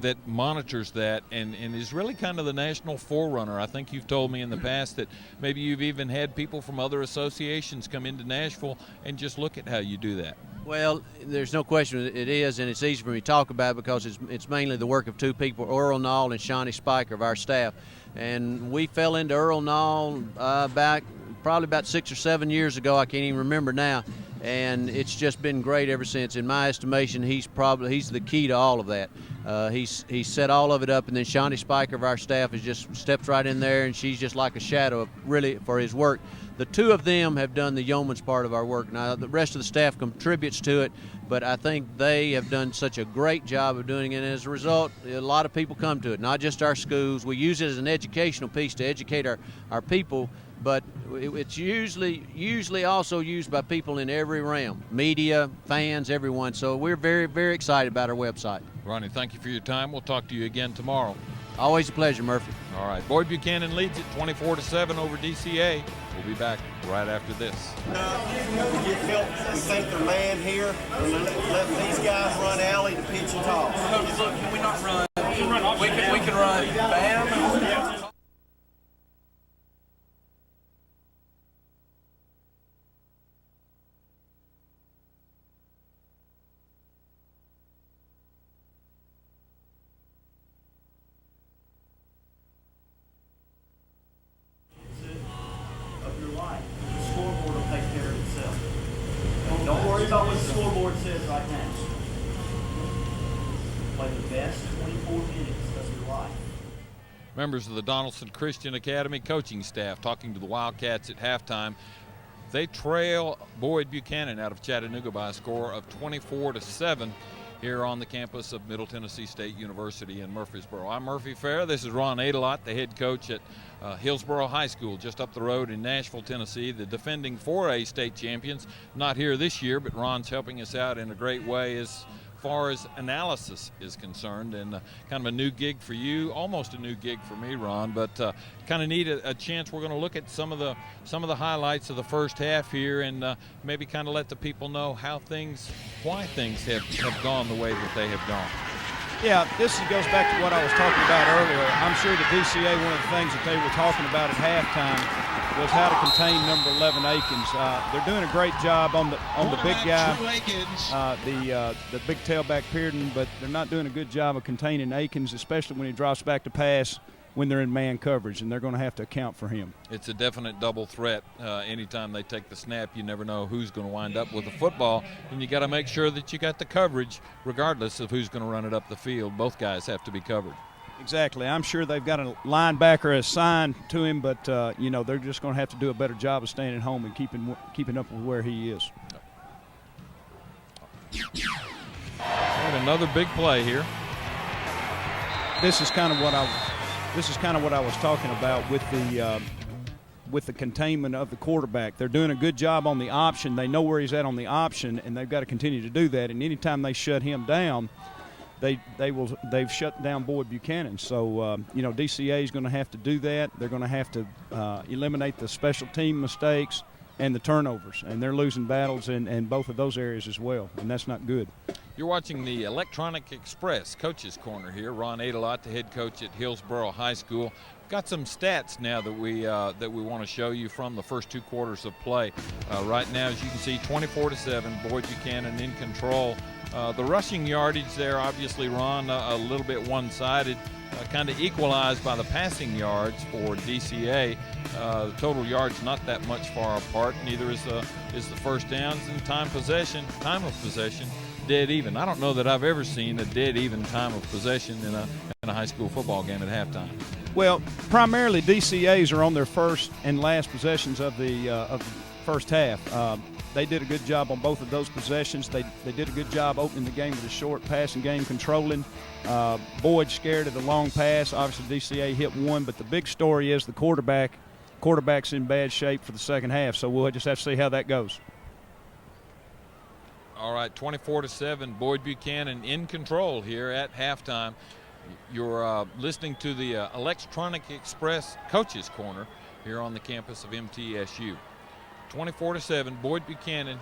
that monitors that and is really kind of the national forerunner. I think you've told me in the past that maybe you've even had people from other associations come into Nashville and just look at how you do that. Well, there's no question it is, and it's easy for me to talk about because it's mainly the work of 2 people, Earl Nall and Shawnee Spiker of our staff. And we fell into Earl Nall probably about 6 or 7 years ago. I can't even remember now. and it's just been great ever since. In my estimation, he's the key to all of that. He's set all of it up, and then Shawnee Spiker of our staff has just stepped right in there, and she's just like a shadow really for his work. The two of them have done the yeoman's part of our work. Now the rest of the staff contributes to it, but I think they have done such a great job of doing it, and as a result, a lot of people come to it, not just our schools. We use it as an educational piece to educate our people, but it's usually also used by people in every realm, media, fans, everyone. So we're very, very excited about our website. Ronnie, thank you for your time. We'll talk to you again tomorrow. Always a pleasure, Murphy. All right, Boyd Buchanan leads it 24-7 over DCA. We'll be back right after this. We think they're man here. We're letting these guys run alley to pitch and toss. Coach, look, can we not run? We can run bam. Don't worry about what the scoreboard says right now. Play the best 24 minutes of your life. Members of the Donaldson Christian Academy coaching staff talking to the Wildcats at halftime. They trail Boyd Buchanan out of Chattanooga by a score of 24-7 here on the campus of Middle Tennessee State University in Murfreesboro. I'm Murphy Fair. This is Ron Adelot, the head coach at Hillsboro High School, just up the road in Nashville, Tennessee. The defending 4A state champions, not here this year, but Ron's helping us out in a great way as far as analysis is concerned, and kind of a new gig for you, almost a new gig for me, Ron, but kind of need a chance. We're going to look at some of the highlights of the first half here, and maybe kind of let the people know why things have gone the way that they have gone. Yeah, this goes back to what I was talking about earlier. I'm sure the DCA, one of the things that they were talking about at halftime was how to contain number 11 Akins. They're doing a great job on the big guy, the big tailback Pearden, but they're not doing a good job of containing Akins, especially when he drops back to pass when they're in man coverage, and they're going to have to account for him. It's a definite double threat. Anytime they take the snap, you never know who's going to wind up with the football, and you got to make sure that you got the coverage regardless of who's going to run it up the field. Both guys have to be covered. Exactly. I'm sure they've got a linebacker assigned to him, but they're just going to have to do a better job of staying at home and keeping up with where he is. And another big play here. This is kind of what I was talking about with the containment of the quarterback. They're doing a good job on the option. They know where he's at on the option, and they've got to continue to do that. And anytime they shut him down, they've shut down Boyd Buchanan. So DCA is going to have to do that. They're going to have to eliminate the special team mistakes and the turnovers, and they're losing battles in both of those areas as well, and that's not good. You're watching the Electronic Express Coach's Corner here. Ron Adelot, the head coach at Hillsboro High School. Got some stats now that we want to show you from the first two quarters of play. Right now, as you can see, 24-7, Boyd Buchanan in control. The rushing yardage there, obviously, Ron, a little bit one-sided, kind of equalized by the passing yards for DCA. The total yards not that much far apart. Neither is the first downs, and time of possession, dead even. I don't know that I've ever seen a dead even time of possession in a high school football game at halftime. Well, primarily DCAs are on their first and last possessions of the first half. They did a good job on both of those possessions. They did a good job opening the game with a short passing game, controlling. Boyd scared of the long pass. Obviously, DCA hit one, but the big story is the quarterback's in bad shape for the second half, so we'll just have to see how that goes. All right, 24-7, Boyd Buchanan in control here at halftime. You're listening to the Electronic Express Coach's Corner here on the campus of MTSU. 24-7, Boyd Buchanan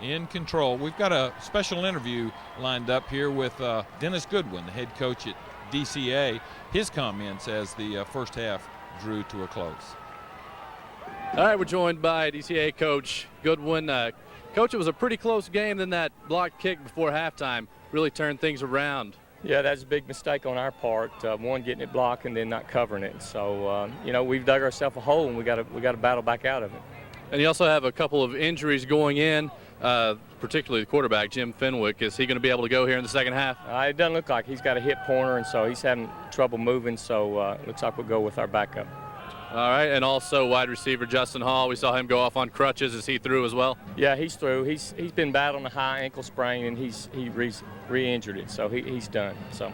in control. We've got a special interview lined up here with Dennis Goodwin, the head coach at DCA. His comments as the first half drew to a close. All right, we're joined by DCA coach Goodwin. Coach, it was a pretty close game. Then that blocked kick before halftime really turned things around. Yeah, that's a big mistake on our part. One, getting it blocked and then not covering it. So, we've dug ourselves a hole, and we got to battle back out of it. And you also have a couple of injuries going in. particularly the quarterback, Jim Fenwick. Is he going to be able to go here in the second half? It doesn't look like he's got a hip pointer, and so he's having trouble moving, so looks like we'll go with our backup. All right, and also wide receiver Justin Hall. We saw him go off on crutches. Is he through as well? Yeah, he's through. He's been battling a high ankle sprain, and he re-injured it, so he's done. So.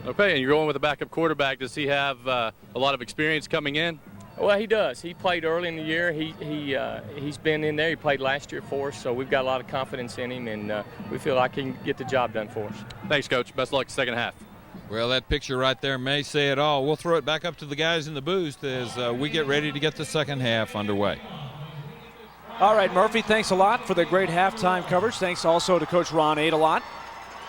Okay, and you're going with a backup quarterback. Does he have a lot of experience coming in? Well, he does. He played early in the year. He's been in there. He played last year for us, so we've got a lot of confidence in him, and we feel like he can get the job done for us. Thanks, Coach. Best of luck second half. Well, that picture right there may say it all. We'll throw it back up to the guys in the booth as we get ready to get the second half underway. All right, Murphy, thanks a lot for the great halftime coverage. Thanks also to Coach Ron Adelot.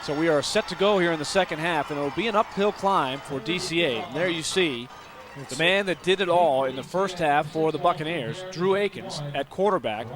So we are set to go here in the second half, and it'll be an uphill climb for DCA. And there you see the man that did it all in the first half for the Buccaneers, Drew Akins, at quarterback,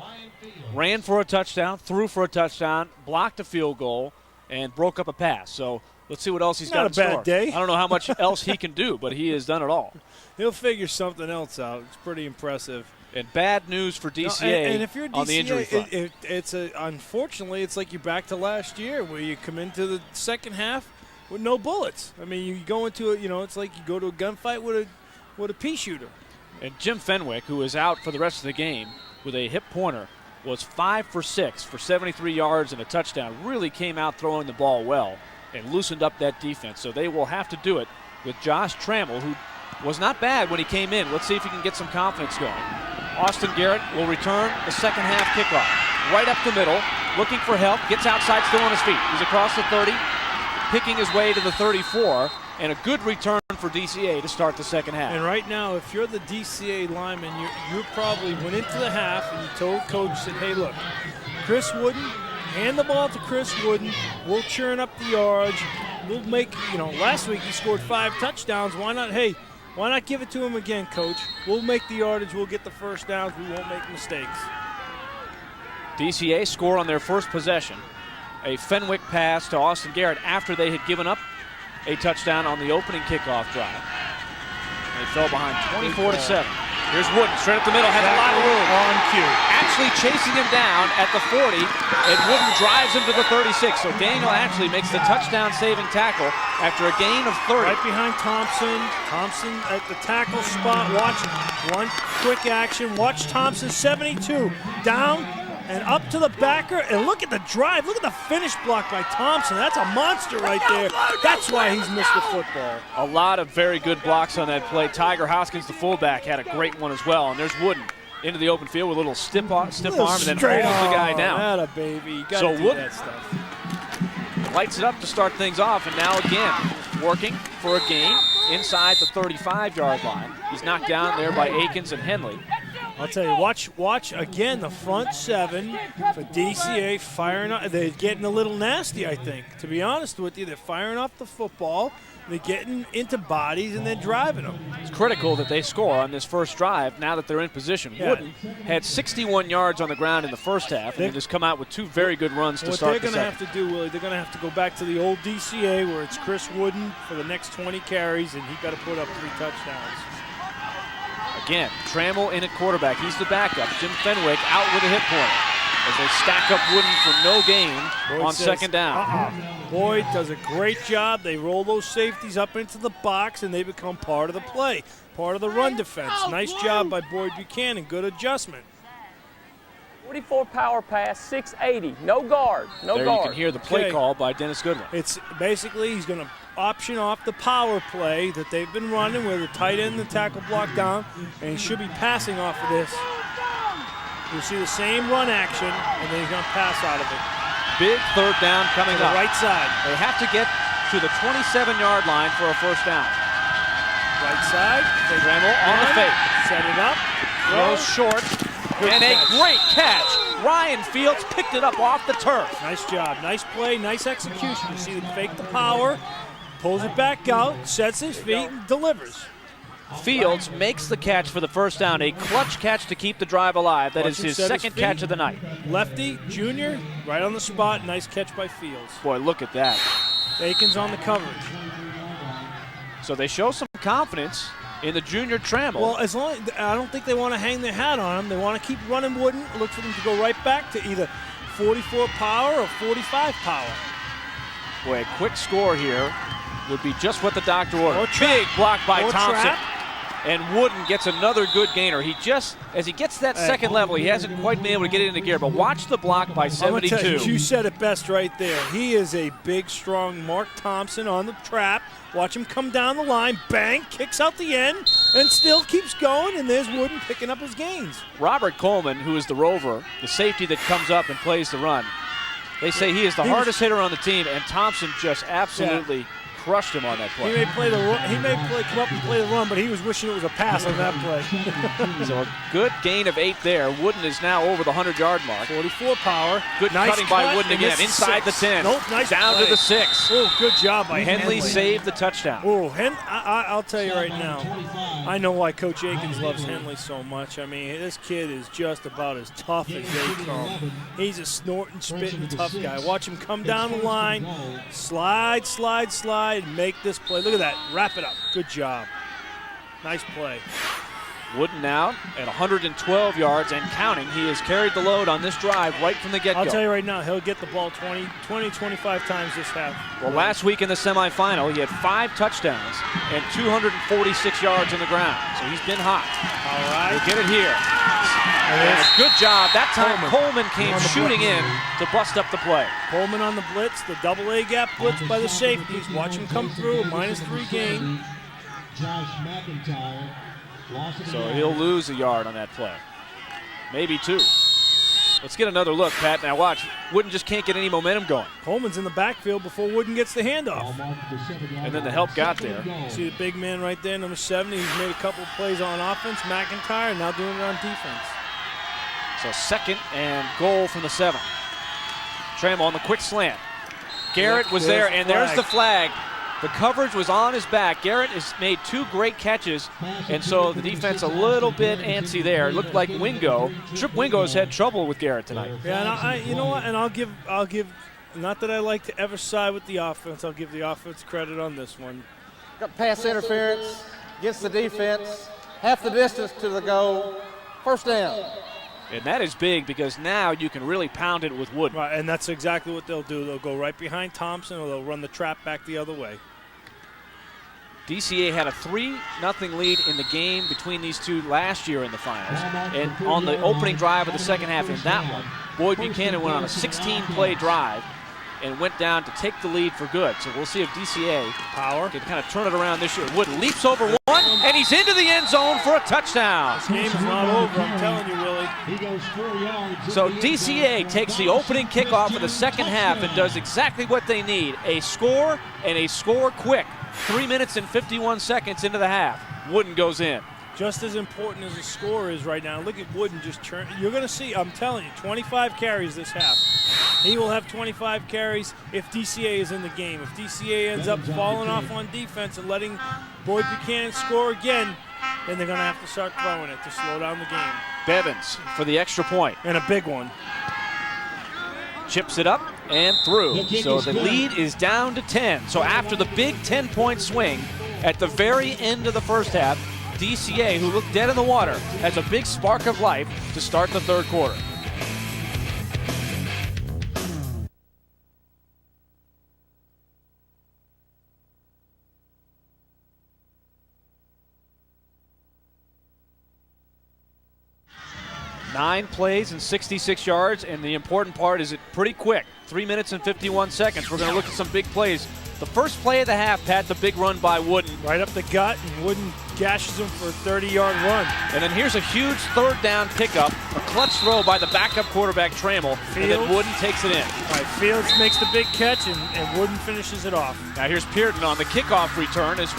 ran for a touchdown, threw for a touchdown, blocked a field goal, and broke up a pass. So let's see what else he's got in store. Not a bad day. I don't know how much else he can do, but he has done it all. He'll figure something else out. It's pretty impressive. And bad news for DCA, and if you're DCA, on the injury front. Unfortunately, it's like you're back to last year where you come into the second half with no bullets. I mean, you go into it, it's like you go to a gunfight with a pea shooter. And Jim Fenwick, who is out for the rest of the game with a hip pointer, was 5 for 6 for 73 yards and a touchdown. Really came out throwing the ball well and loosened up that defense. So they will have to do it with Josh Trammell, who was not bad when he came in. Let's see if he can get some confidence going. Austin Garrett will return the second half kickoff. Right up the middle, looking for help, gets outside, still on his feet. He's across the 30, picking his way to the 34, and a good return for DCA to start the second half. And right now, if you're the DCA lineman, you probably went into the half and you told coach, said, hey, look, Chris Wooden, hand the ball to Chris Wooden. We'll churn up the yards. We'll make, last week he scored 5 touchdowns. Why not give it to him again, Coach? We'll make the yardage. We'll get the first downs. We won't make mistakes. DCA score on their first possession. A Fenwick pass to Austin Garrett after they had given up a touchdown on the opening kickoff drive. They fell behind 24-7. Here's Wooden, straight up the middle, has a lot of room. On cue. Actually chasing him down at the 40, and Wooden drives him to the 36. So Daniel actually makes the touchdown-saving tackle after a gain of 30. Right behind Thompson. Thompson at the tackle spot. Watch one quick action. Watch Thompson, 72. Down and up to the backer. And look at the drive. Look at the finish block by Thompson. That's a monster right there. That's why he's missed the football. A lot of very good blocks on that play. Tiger Hoskins, the fullback, had a great one as well. And there's Wooden into the open field with a little stiff arm and then holds the guy down. Atta baby. You gotta do Wooden that stuff. lights it up to start things off, and now again working for a gain inside the 35-yard line. He's knocked down there by Akins and Henley. I'll tell you, watch again the front 7 for DCA firing off. They're getting a little nasty, I think. To be honest with you, they're firing off the football. They're getting into bodies and then driving them. It's critical that they score on this first drive now that they're in position. Yeah. Wooden had 61 yards on the ground in the first half and has come out with 2 very good runs to start the second. What they're going to have to do, Willie, they're going to have to go back to the old DCA where it's Chris Wooden for the next 20 carries, and he's got to put up 3 touchdowns. Again, Trammell in at quarterback. He's the backup. Jim Fenwick out with a hip pointer as they stack up Wooden for no gain on second down. Boyd does a great job. They roll those safeties up into the box, and they become part of the play, part of the run defense. Nice job by Boyd Buchanan. Good adjustment. 44 power pass, 680. No guard. No there guard. You can hear the play call by Dennis Goodwin. It's basically he's going to option off the power play that they've been running with the tight end and the tackle block down, and he should be passing off of this. You'll see the same run action, and then he's going to pass out of it. Big third down coming up. The right side. They have to get to the 27-yard line for a first down. Right side. Trammell on the fake. Set it up. Throws short. And a great catch. Ryan Fields picked it up off the turf. Nice job. Nice play. Nice execution. You see him fake the power, pulls it back out, sets his feet, and delivers. Fields makes the catch for the first down. A clutch catch to keep the drive alive. That is his second catch of the night. Lefty, junior, right on the spot. Nice catch by Fields. Boy, look at that. Akins on the coverage. So they show some confidence in the junior Trammell. Well, I don't think they want to hang their hat on him. They want to keep running Wooden. Look for them to go right back to either 44 power or 45 power. Boy, a quick score here would be just what the doctor ordered. Or Big block by or Thompson. trap. And Wooden gets another good gainer. He just, as he gets to that second level, he hasn't quite been able to get it into gear. But watch the block by 72. I'm gonna tell you, you said it best right there. He is a big, strong Mark Thompson on the trap. Watch him come down the line, bang, kicks out the end, and still keeps going, and there's Wooden picking up his gains. Robert Coleman, who is the rover, the safety that comes up and plays the run, they say he is the hardest hitter on the team, and Thompson just absolutely crushed him on that play. He may come up and play the run, but he was wishing it was a pass on that play. So a good gain of 8 there. Wooden is now over the 100-yard mark. 44 power. Good nice cutting cut, by Wooden again, inside the 10. Nope, nice down play. to the 6. Oh, good job by Henley saved the touchdown. Oh, I'll tell you right now, I know why Coach Akins loves Henley so much. I mean, this kid is just about as tough as they come. He's a snorting, spitting, tough guy. Watch him come down the line, slide, and make this play. Look at that. Wrap it up. Good job. Nice play. Wooden now at 112 yards and counting. He has carried the load on this drive right from the get-go. I'll tell you right now, he'll get the ball 20, 25 times this half. Well, last week in the semifinal, he had 5 touchdowns and 246 yards on the ground. So he's been hot. All right. We'll get it here. And a good job. That time Coleman came shooting in to bust up the play. Coleman on the blitz, the double A gap blitz by the safeties. Watch him come through, -3 gain. Josh McIntyre. So he'll lose a yard on that play. Maybe 2. Let's get another look, Pat. Now watch. Wooden just can't get any momentum going. Coleman's in the backfield before Wooden gets the handoff. And then the help got there. See the big man right there, number 70. He's made a couple of plays on offense. McIntyre now doing it on defense. So 2nd and goal from the 7. Trammell on the quick slant. Garrett was there, and there's the flag. The coverage was on his back. Garrett has made 2 great catches, and so the defense a little bit antsy there. It looked like Trip Wingo's had trouble with Garrett tonight. Yeah, and you know what? And I'll give. Not that I like to ever side with the offense. I'll give the offense credit on this one. Got pass interference against the defense. Half the distance to the goal. First down. And that is big because now you can really pound it with Wooden. Right, and that's exactly what they'll do. They'll go right behind Thompson, or they'll run the trap back the other way. DCA had a 3-0 lead in the game between these two last year in the finals. And on the opening drive of the second half in that one, Boyd Buchanan went on a 16-play drive and went down to take the lead for good. So we'll see if DCA can kind of turn it around this year. Wooden leaps over one, and he's into the end zone for a touchdown. This game is not over, I'm telling you, Willie. He goes 4 yards. So DCA takes the opening kickoff of the second half and does exactly what they need, a score, and a score quick. 3 minutes and 51 seconds into the half. Wooden goes in. Just as important as the score is right now, look at Wooden just turn. You're going to see, I'm telling you, 25 carries this half. He will have 25 carries if DCA is in the game. If DCA ends up falling off on defense and letting Boyd Buchanan score again, then they're going to have to start throwing it to slow down the game. Bevins for the extra point. And a big one. Chips it up and through. So the lead is down to 10. So after the big 10-point swing at the very end of the first half, DCA, who looked dead in the water, has a big spark of life to start the third quarter. Nine plays and 66 yards, and the important part is it pretty quick. 3 minutes and 51 seconds. We're going to look at some big plays. The first play of the half, Pat, the big run by Wooden. Right up the gut, and Wooden gashes him for a 30-yard run. And then here's a huge third down pickup, a clutch throw by the backup quarterback, Trammell, and then Wooden takes it in. All right, Fields makes the big catch, and Wooden finishes it off. Now here's Pearden on the kickoff return as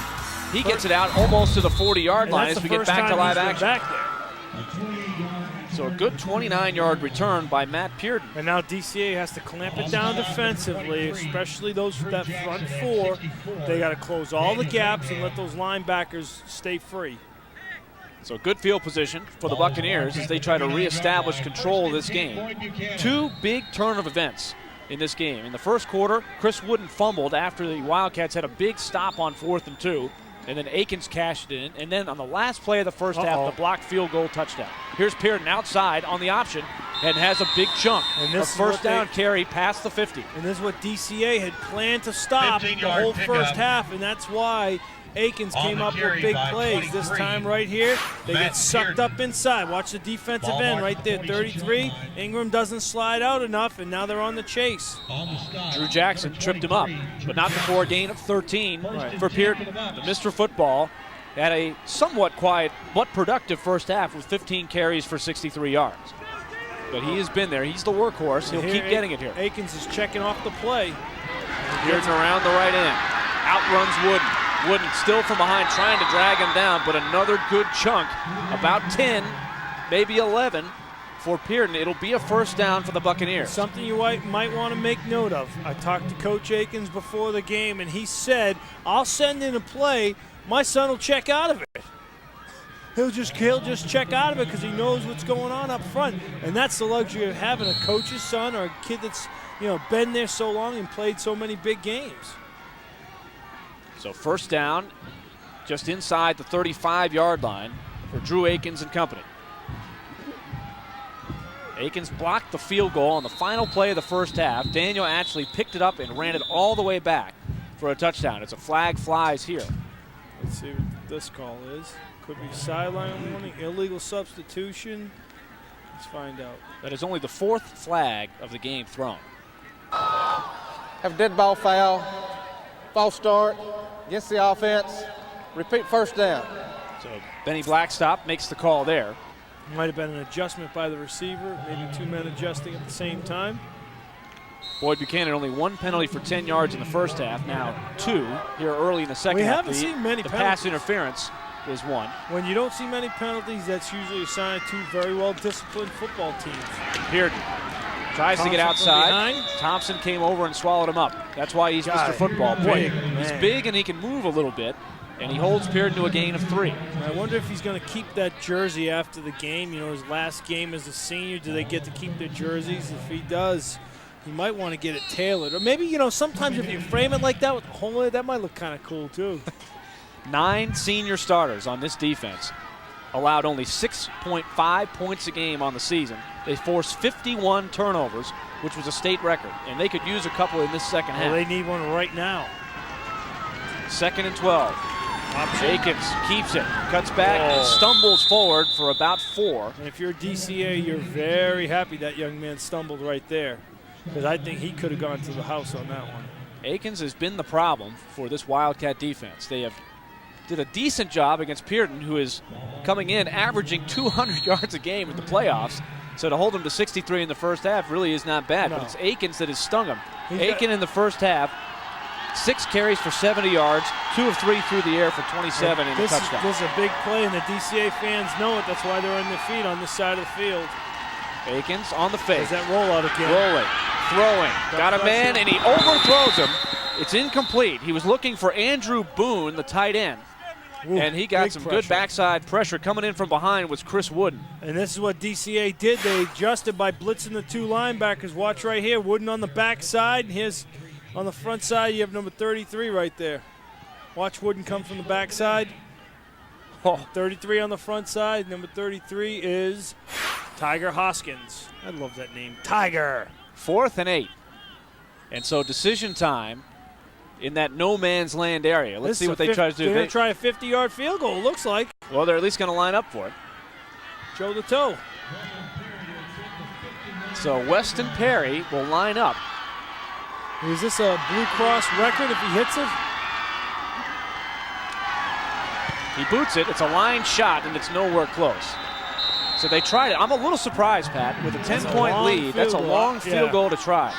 he gets it out almost to the 40-yard line as we get back to live action. Back there. So a good 29-yard return by Matt Pearden. And now DCA has to clamp it down defensively, especially that front 4. They got to close all the gaps and let those linebackers stay free. So good field position for the Buccaneers as they try to reestablish control of this game. 2 big turn of events in this game. In the first quarter, Chris Wooden fumbled after the Wildcats had a big stop on 4th and 2. And then Akins cashed it in. And then on the last play of the first half, the blocked field goal touchdown. Here's Pearden outside on the option. and has a big chunk. And a this first down carry past the 50. And this is what DCA had planned to stop the whole first half, and that's why Akins came up with big plays. This time right here, they get sucked up inside. Watch the defensive end right there, 33. Ingram doesn't slide out enough, and now they're on the chase. Drew Jackson tripped him up, but not before a gain of 13 for Pearton. The Mr. Football had a somewhat quiet but productive first half with 15 carries for 63 yards. But he has been there. He's the workhorse. He'll keep getting it here. Akins is checking off the play. Pearton around the right end. Outruns Wooden. Wooden still from behind trying to drag him down, but another good chunk, about 10, maybe 11 for Pearton. It'll be a first down for the Buccaneers. Something you might want to make note of. I talked to Coach Akins before the game, and he said, I'll send in a play. My son will check out of it. He'll just check out of it because he knows what's going on up front. And that's the luxury of having a coach's son or a kid that's been there so long and played so many big games. So first down, just inside the 35-yard line for Drew Akins and company. Akins blocked the field goal on the final play of the first half. Daniel actually picked it up and ran it all the way back for a touchdown. It's a flag flies here. Let's see what this call is. Could be sideline warning, illegal substitution. Let's find out. That is only the fourth flag of the game thrown. Have a dead ball foul, false start against the offense. Repeat first down. So Benny Blackstop makes the call there. Might have been an adjustment by the receiver, maybe two men adjusting at the same time. Boyd Buchanan only one penalty for 10 yards in the first half, now two here early in the second half. We haven't seen many the penalties. pass interference is one. When you don't see many penalties, that's usually a sign of two very well-disciplined football teams. Pearton tries to get outside. Thompson came over and swallowed him up. That's why he's Mr. Football. Boy, he's big and he can move a little bit, and he holds Pearton to a gain of 3. I wonder if he's going to keep that jersey after the game. His last game as a senior, do they get to keep their jerseys? If he does, he might want to get it tailored. Or maybe, sometimes if you frame it like that with a hole in it, that might look kind of cool too. 9 senior starters on this defense allowed only 6.5 points a game on the season. They forced 51 turnovers, which was a state record, and they could use a couple in this second half. Well, they need one right now. 2nd and 12. Akins keeps it, cuts back, and stumbles forward for about 4. And if you're DCA, you're very happy that young man stumbled right there, because I think he could have gone to the house on that one. Akins has been the problem for this Wildcat defense. They have did a decent job against Pearton, who is coming in averaging 200 yards a game in the playoffs. So to hold him to 63 in the first half really is not bad. No. But it's Akins that has stung him. Aiken in the first half, 6 carries for 70 yards, 2 of 3 through the air for 27 and a touchdown. This is a big play, and the DCA fans know it. That's why they're on their feet on this side of the field. Akins on the fake. There's that rollout again. Rolling, throwing, got a man, and he overthrows him. It's incomplete. He was looking for Andrew Boone, the tight end. Ooh, and he got some good backside pressure. Coming in from behind was Chris Wooden. And this is what DCA did. They adjusted by blitzing the 2 linebackers. Watch right here, Wooden on the backside. And here's on the front side, you have number 33 right there. Watch Wooden come from the backside. 33 on the front side. Number 33 is Tiger Hoskins. I love that name, Tiger. 4th and 8. And so decision time in that no man's land area. Let's see what they try to do. They're going to try a 50-yard field goal, it looks like. Well, they're at least going to line up for it. Show the toe. So Weston Perry will line up. Is this a Blue Cross record if he hits it? He boots it. It's a line shot, and it's nowhere close. So they tried it. I'm a little surprised, Pat, with a 10-point lead. That's a long field goal to try.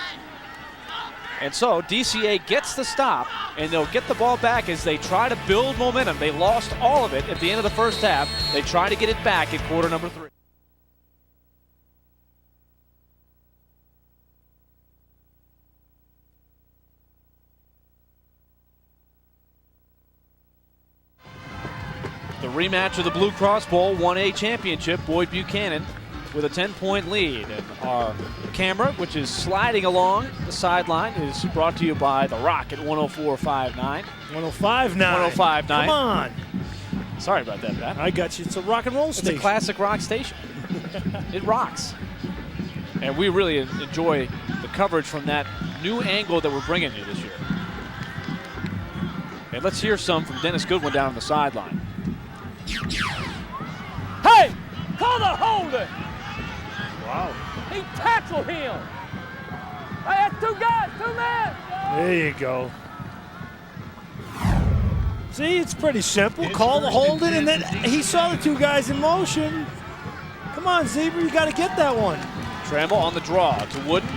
And so DCA gets the stop, and they'll get the ball back as they try to build momentum. They lost all of it at the end of the first half. They try to get it back in quarter number 3. The rematch of the Blue Cross Bowl 1A championship, Boyd Buchanan with a 10-point lead. And our camera, which is sliding along the sideline, is brought to you by The Rock at 104.59. 105.9. 105.9. Come on. Sorry about that, Pat. I got you. It's a rock and roll station. It's a classic rock station. It rocks. And we really enjoy the coverage from that new angle that we're bringing you this year. And let's hear some from Dennis Goodwin down on the sideline. Hey, call the holding. Wow. He tackled him. Hey, that's 2 guys, 2 men. There you go. See, it's pretty simple. Call the holding, and then he saw the 2 guys in motion. Come on, Zebra, you got to get that one. Trammell on the draw to Wooden.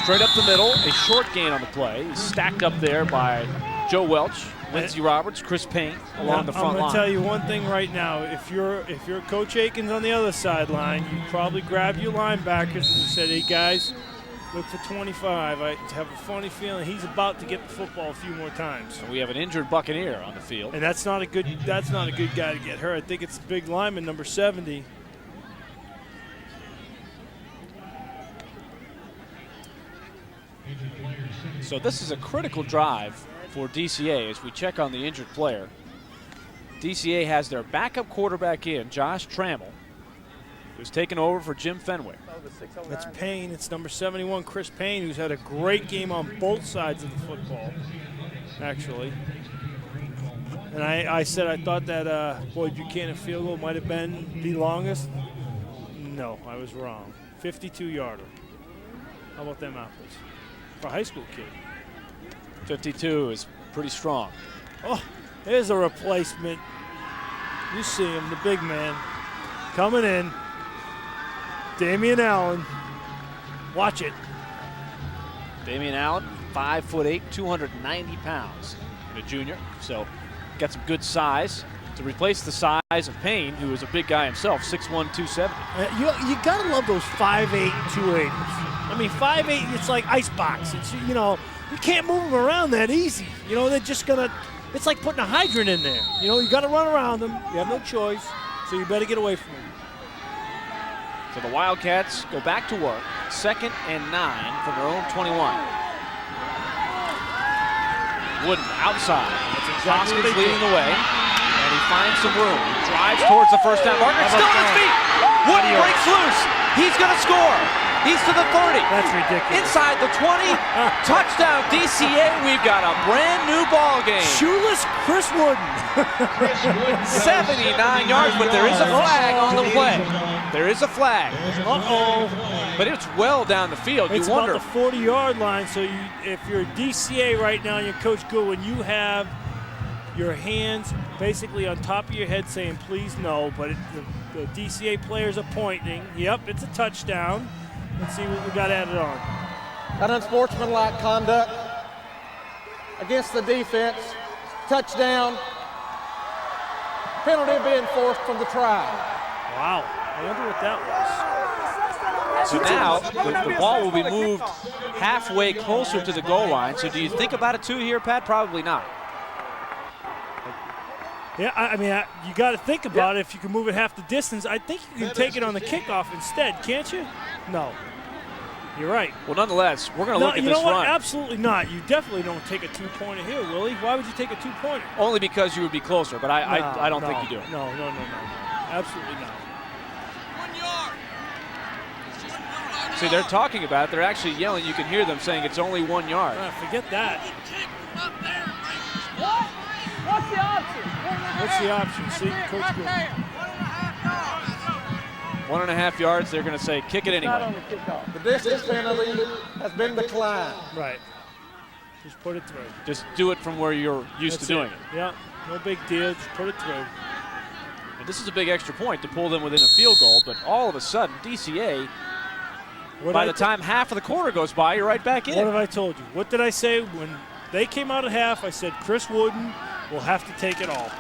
Straight up the middle, a short gain on the play. He's stacked up there by Joe Welch, Lindsey Roberts, Chris Payne along the front line. I'm going to tell you one thing right now. If you're Coach Aikens on the other sideline, you probably grab your linebackers and said, hey, guys, look for 25. I have a funny feeling he's about to get the football a few more times. And we have an injured Buccaneer on the field. And that's not a good guy to get hurt. I think it's the big lineman, number 70. So this is a critical drive for DCA as we check on the injured player. DCA has their backup quarterback in, Josh Trammell, who's taken over for Jim Fenwick. That's Payne. It's number 71, Chris Payne, who's had a great game on both sides of the football, actually. And I said I thought that Boyd Buchanan field goal might have been the longest. No, I was wrong. 52-yarder. How about them apples? For a high school kid. 52 is pretty strong. Oh, there's a replacement. You see him, the big man, coming in. Damian Allen. Watch it. Damian Allen, 5'8", 290 pounds, and a junior. So got some good size to replace the size of Payne, who is a big guy himself, 6'1", 270. You gotta love those 5'8", 280s. I mean, 5'8", it's like icebox. It's, you know, you can't move them around that easy. You know, they're just gonna, it's like putting a hydrant in there. You know, you gotta run around them. You have no choice, so you better get away from them. So the Wildcats go back to work, 2nd and 9 from their own 21. Wooden outside. That's exactly Hoskins leading the way, and he finds some room. He drives towards the first down marker. Still on his feet. Wooden breaks loose. He's going to score. He's to the 30. That's ridiculous. Inside the 20. Touchdown DCA. We've got a brand new ball game. Shoeless Chris Wooden. 79 yards, but there is a flag on the play. There is a flag. Uh-oh. But it's well down the field. It's you wonder. about the 40-yard line, so if you're DCA right now and you're Coach Goodwin, you have your hands basically on top of your head saying, please no, but the DCA players are pointing. Yep, it's a touchdown. Let's see what we got added on. An unsportsmanlike conduct against the defense. Touchdown. Penalty being forced from the try. Wow. I wonder what that was. So now the ball will be moved halfway closer to the goal line. So do you think about it too here, Pat? Probably not. Yeah, I mean, you got to think about it. If you can move it half the distance, I think you can take it on the kickoff instead, can't you? No. You're right. Well, nonetheless, we're going to look at this run. You know what? Absolutely not. You definitely don't take a two-pointer here, Willie. Why would you take a two-pointer? Only because you would be closer, but I don't think you do. No. Absolutely not. See, they're talking about it. They're actually yelling. You can hear them saying it's only 1 yard. Forget that. What's the option? What's the option? See, Coach Goodwin. 1.5 yards. They're going to say kick it anyway. The distance penalty has been declined. Right. Just put it through. Just do it from where you're used to doing it. Yeah, no big deal. Just put it through. And this is a big extra point to pull them within a field goal, but all of a sudden, DCA, by the time half of the quarter goes by, you're right back in. What have I told you? What did I say when they came out at half? I said Chris Wooden will have to take it all.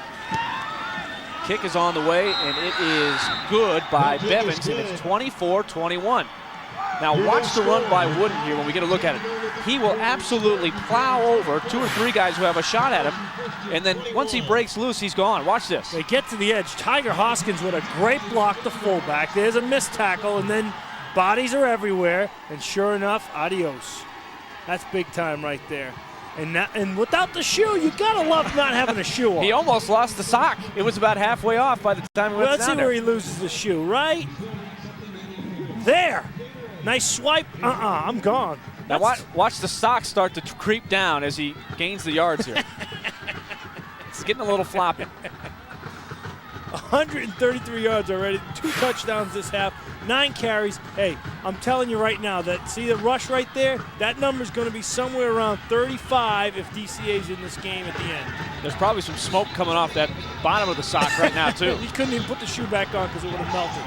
Kick is on the way, and it is good by Bevins, and it's 24-21. Now watch the run by Wooden here when we get a look at it. He will absolutely plow over 2 or 3 guys who have a shot at him, and then once he breaks loose, he's gone. Watch this. They get to the edge. Tiger Hoskins with a great block to fullback. There's a missed tackle, and then bodies are everywhere, and sure enough, adios. That's big time right there. And without the shoe, you gotta love not having a shoe on. He almost lost the sock. It was about halfway off by the time he went down there. Let's see where he loses the shoe, right? There. Nice swipe. I'm gone. Now watch the socks start to creep down as he gains the yards here. It's getting a little floppy. 133 yards already, 2 touchdowns this half, 9 carries. Hey, I'm telling you right now that, see the rush right there? That number's going to be somewhere around 35 if DCA's in this game at the end. There's probably some smoke coming off that bottom of the sock right now, too. He couldn't even put the shoe back on because it would have melted.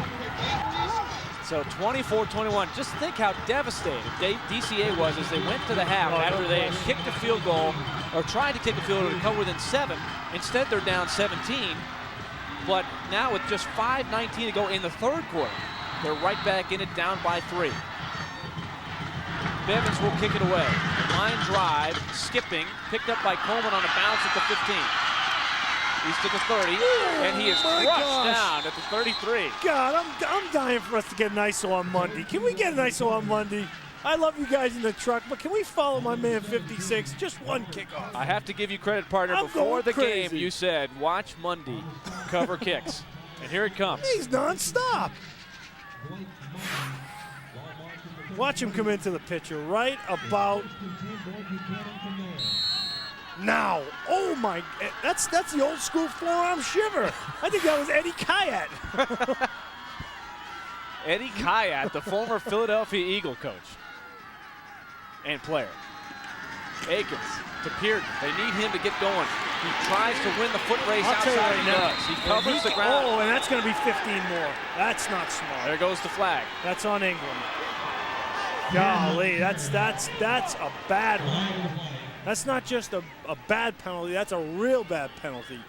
So 24-21. Just think how devastated DCA was as they went to the half after they had kicked a field goal or tried to kick a field goal to come within 7. Instead, they're down 17. But now with just 5:19 to go in the third quarter, they're right back in it, down by 3. Bevins will kick it away. Line drive, skipping, picked up by Coleman on a bounce at the 15. He's to the 30, and he is crushed down at the 33. God, I'm dying for us to get an ISO on Monday. Can we get an ISO on Monday? I love you guys in the truck, but can we follow my man 56? Just one kickoff. I have to give you credit, partner. Before the game, you said, watch Monday cover kicks. And here it comes. He's nonstop. Watch him come into the picture right about now. Oh, my. That's the old school forearm shiver. I think that was Eddie Kayat. Eddie Kayat, the former Philadelphia Eagle coach and player. Akins to Pearden. They need him to get going. He tries to win the foot race outside. He does. He covers the ground. Oh, and that's going to be 15 more. That's not smart. There goes the flag. That's on England. Golly, that's a bad one. That's not just a bad penalty. That's a real bad penalty.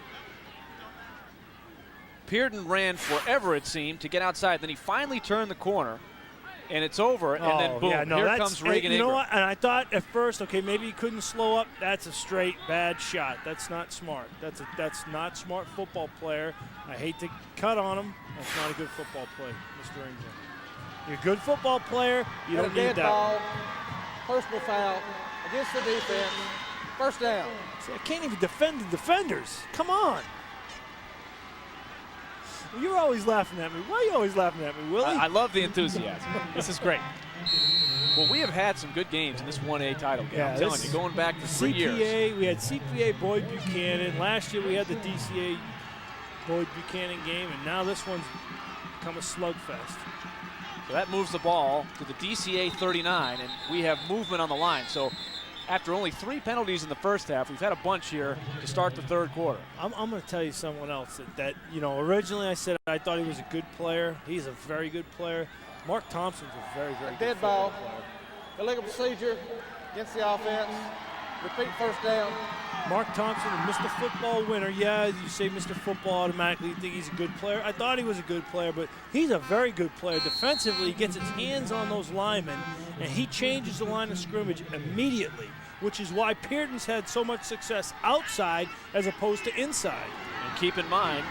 Pearden ran forever, it seemed, to get outside. Then he finally turned the corner, and it's over, and then boom, here comes Reagan You know Ingram. what? And I thought at first, okay, maybe he couldn't slow up. That's a straight bad shot. That's not smart. That's not smart football player. I hate to cut on him. That's not a good football play, Mr. Ingram. You're a good football player. You don't need that. Ball, personal foul against the defense. First down. See, I can't even defend the defenders. Come on. You're always laughing at me. Why are you always laughing at me, Willie? I love the enthusiasm. This is great. Well, we have had some good games in this 1A title game. I'm telling you, going back to 3 years. We had CPA Boyd Buchanan. Last year we had the DCA Boyd Buchanan game, and now this one's become a slugfest. So that moves the ball to the DCA 39, and we have movement on the line. So after only 3 penalties in the first half, we've had a bunch here to start the third quarter. I'm going to tell you someone else that, you know, originally I said I thought he was a good player. He's a very good player. Mark Thompson's a very, very good dead ball. player. Illegal procedure against the offense. Repeat first down. Mark Thompson, Mr. Football winner. Yeah, you say Mr. Football automatically, you think he's a good player. I thought he was a good player, but he's a very good player. Defensively, he gets his hands on those linemen, and he changes the line of scrimmage immediately, which is why Pearden's had so much success outside as opposed to inside. And keep in mind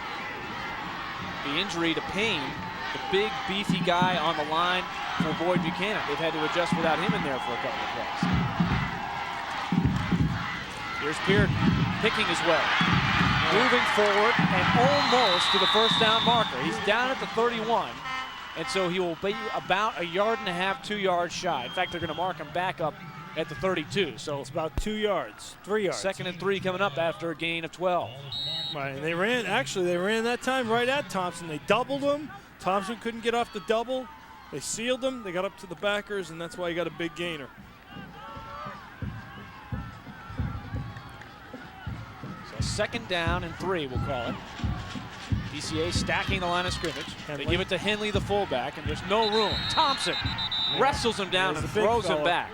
the injury to Payne, the big, beefy guy on the line for Boyd Buchanan. They've had to adjust without him in there for a couple of plays. Here's Pearden picking his way, moving forward and almost to the first down marker. He's down at the 31, and so he will be about 1.5 yards, 2 yards shy. In fact, they're going to mark him back up at the 32. So it's about 2 yards, 3 yards. 2nd and 3 coming up after a gain of 12. Right, and they ran that time right at Thompson. They doubled him. Thompson couldn't get off the double. They sealed him. They got up to the backers, and that's why he got a big gainer. So 2nd down and 3, we'll call it. DCA stacking the line of scrimmage. They give it to Henley, the fullback, and there's no room. Thompson wrestles him down and throws him back.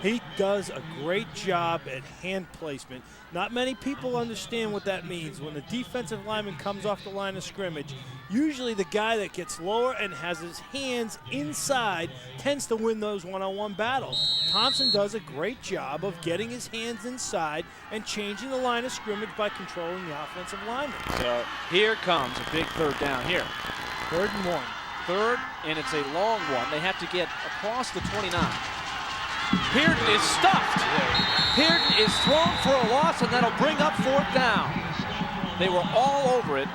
He does a great job at hand placement. Not many people understand what that means. When the defensive lineman comes off the line of scrimmage, usually the guy that gets lower and has his hands inside tends to win those one-on-one battles. Thompson does a great job of getting his hands inside and changing the line of scrimmage by controlling the offensive lineman. So here comes a big 3rd down here. 3rd and 1. 3rd, and it's a long one. They have to get across the 29. Pearden is stuffed. Pearden is thrown for a loss, and that'll bring up 4th down. They were all over it.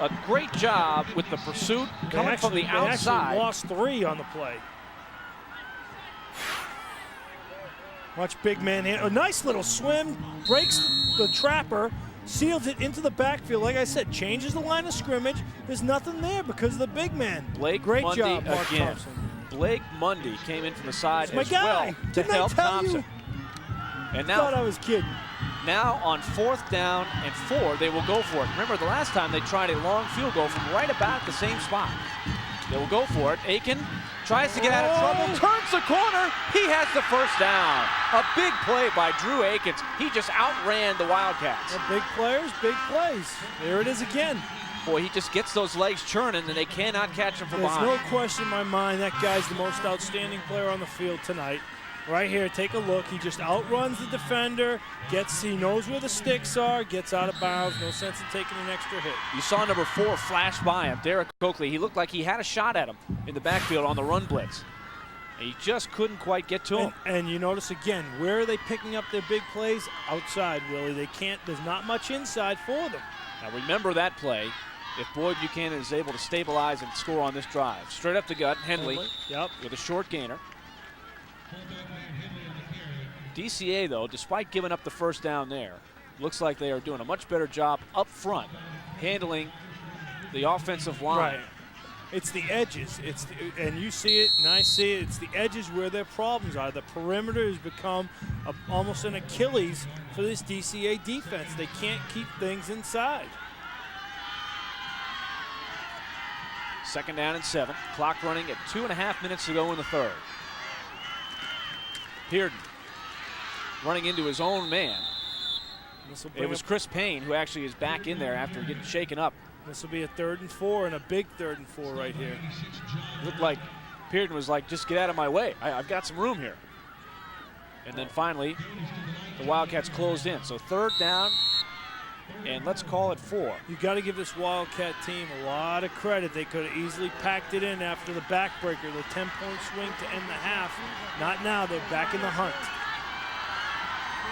A great job with the pursuit coming from the outside. They actually lost 3 on the play. Watch big man hand. A nice little swim, breaks the trapper, seals it into the backfield. Like I said, changes the line of scrimmage. There's nothing there because of the big man. Great Mundy job, Mark again. Thompson. Blake Mundy came in from the side My as guy. well to Didn't I help tell Thompson. You? And now, Thought I was kidding. Now on 4th down and 4, they will go for it. Remember, the last time they tried a long field goal from right about the same spot. They will go for it. Aiken tries to get out of trouble, turns the corner. He has the first down. A big play by Drew Aikens. He just outran the Wildcats. Big players, big plays. There it is again. Boy, he just gets those legs churning, and they cannot catch him from There's behind. no question in my mind that guy's the most outstanding player on the field tonight. Right here, take a look. He just outruns the defender, he knows where the sticks are, gets out of bounds. No sense in taking an extra hit. You saw number 4 flash by him, Derek Coakley. He looked like he had a shot at him in the backfield on the run blitz. He just couldn't quite get to him. And you notice again, where are they picking up their big plays? Outside, Willie. They can't, there's not much inside for them. Now remember that play. If Boyd Buchanan is able to stabilize and score on this drive. Straight up the gut, Henley with a short gainer. DCA, though, despite giving up the first down there, looks like they are doing a much better job up front handling the offensive line. Right. It's the edges. And you see it, and I see it. It's the edges where their problems are. The perimeter has become almost an Achilles for this DCA defense. They can't keep things inside. 2nd down and 7. Clock running at 2.5 minutes to go in the 3rd. Pearden running into his own man. It was Chris Payne who actually is back in there after getting shaken up. This will be a 3rd and 4 and a big 3rd and 4 right here. Looked like Pearden was like, just get out of my way. I've got some room here. And then finally, the Wildcats closed in. So 3rd down, and let's call it 4. You got to give this Wildcat team a lot of credit. They could have easily packed it in after the backbreaker, the 10-point swing to end the half. Not now, they're back in the hunt.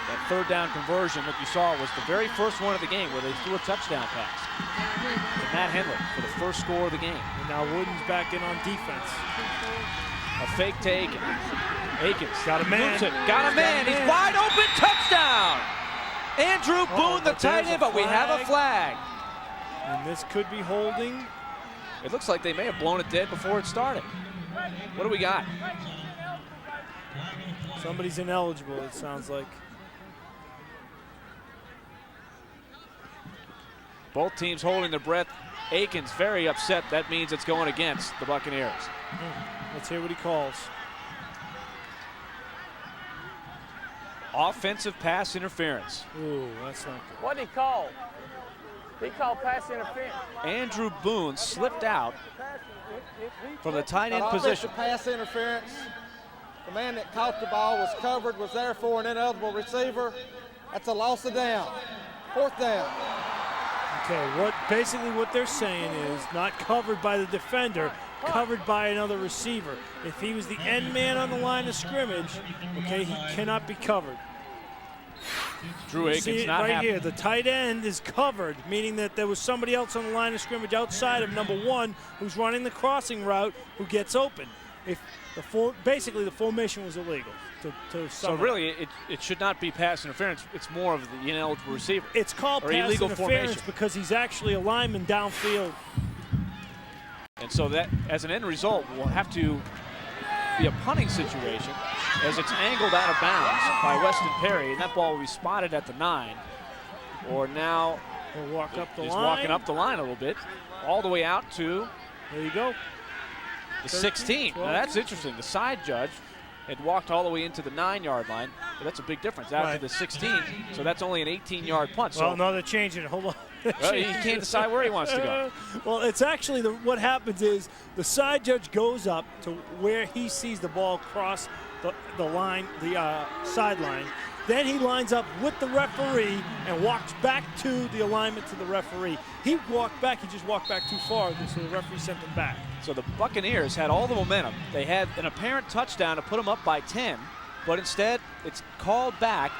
That 3rd down conversion that you saw was the very first one of the game where they threw a touchdown pass to Matt Henley for the first score of the game. And now Wooden's back in on defense. A fake take. Aikens got a man. Got a man. He's wide open. Touchdown. Andrew Boone, the tight end, but we have a flag. And this could be holding. It looks like they may have blown it dead before it started. What do we got? Somebody's ineligible, it sounds like. Both teams holding their breath. Aikens very upset. That means it's going against the Buccaneers. Let's hear what he calls. Offensive pass interference. Ooh, that's not good. What did he call? He called pass interference. Andrew Boone slipped out from the tight end position. Pass interference. The man that caught the ball was covered, was there for an ineligible receiver. That's a loss of down. 4th down. Okay, basically what they're saying is not covered by the defender, covered by another receiver. If he was the end man on the line of scrimmage, okay, he cannot be covered. Drew Aikens see it not right happy. here. The tight end is covered, meaning that there was somebody else on the line of scrimmage outside of number 1 who's running the crossing route who gets open. If basically the formation was illegal. So really, it should not be pass interference. It's more of the ineligible receiver. It's called or pass illegal interference formation because he's actually a lineman downfield. And so that, as an end result, will have to be a punting situation as it's angled out of bounds by Weston Perry, and that ball will be spotted at the 9. Or now he'll walk up the he's line. walking up the line a little bit, all the way out to there you go. The 16. Now that's interesting. The side judge had walked all the way into the 9-yard line, but that's a big difference out to the 16. So that's only an 18-yard punt. Well, so no, they're changing it. Hold on. Well, he can't decide where he wants to go. Well, it's actually what happens is the side judge goes up to where he sees the ball cross the line, the sideline. Then he lines up with the referee and walks back to the alignment to the referee. He walked back. He just walked back too far, so the referee sent him back. So the Buccaneers had all the momentum. They had an apparent touchdown to put them up by 10, but instead it's called back.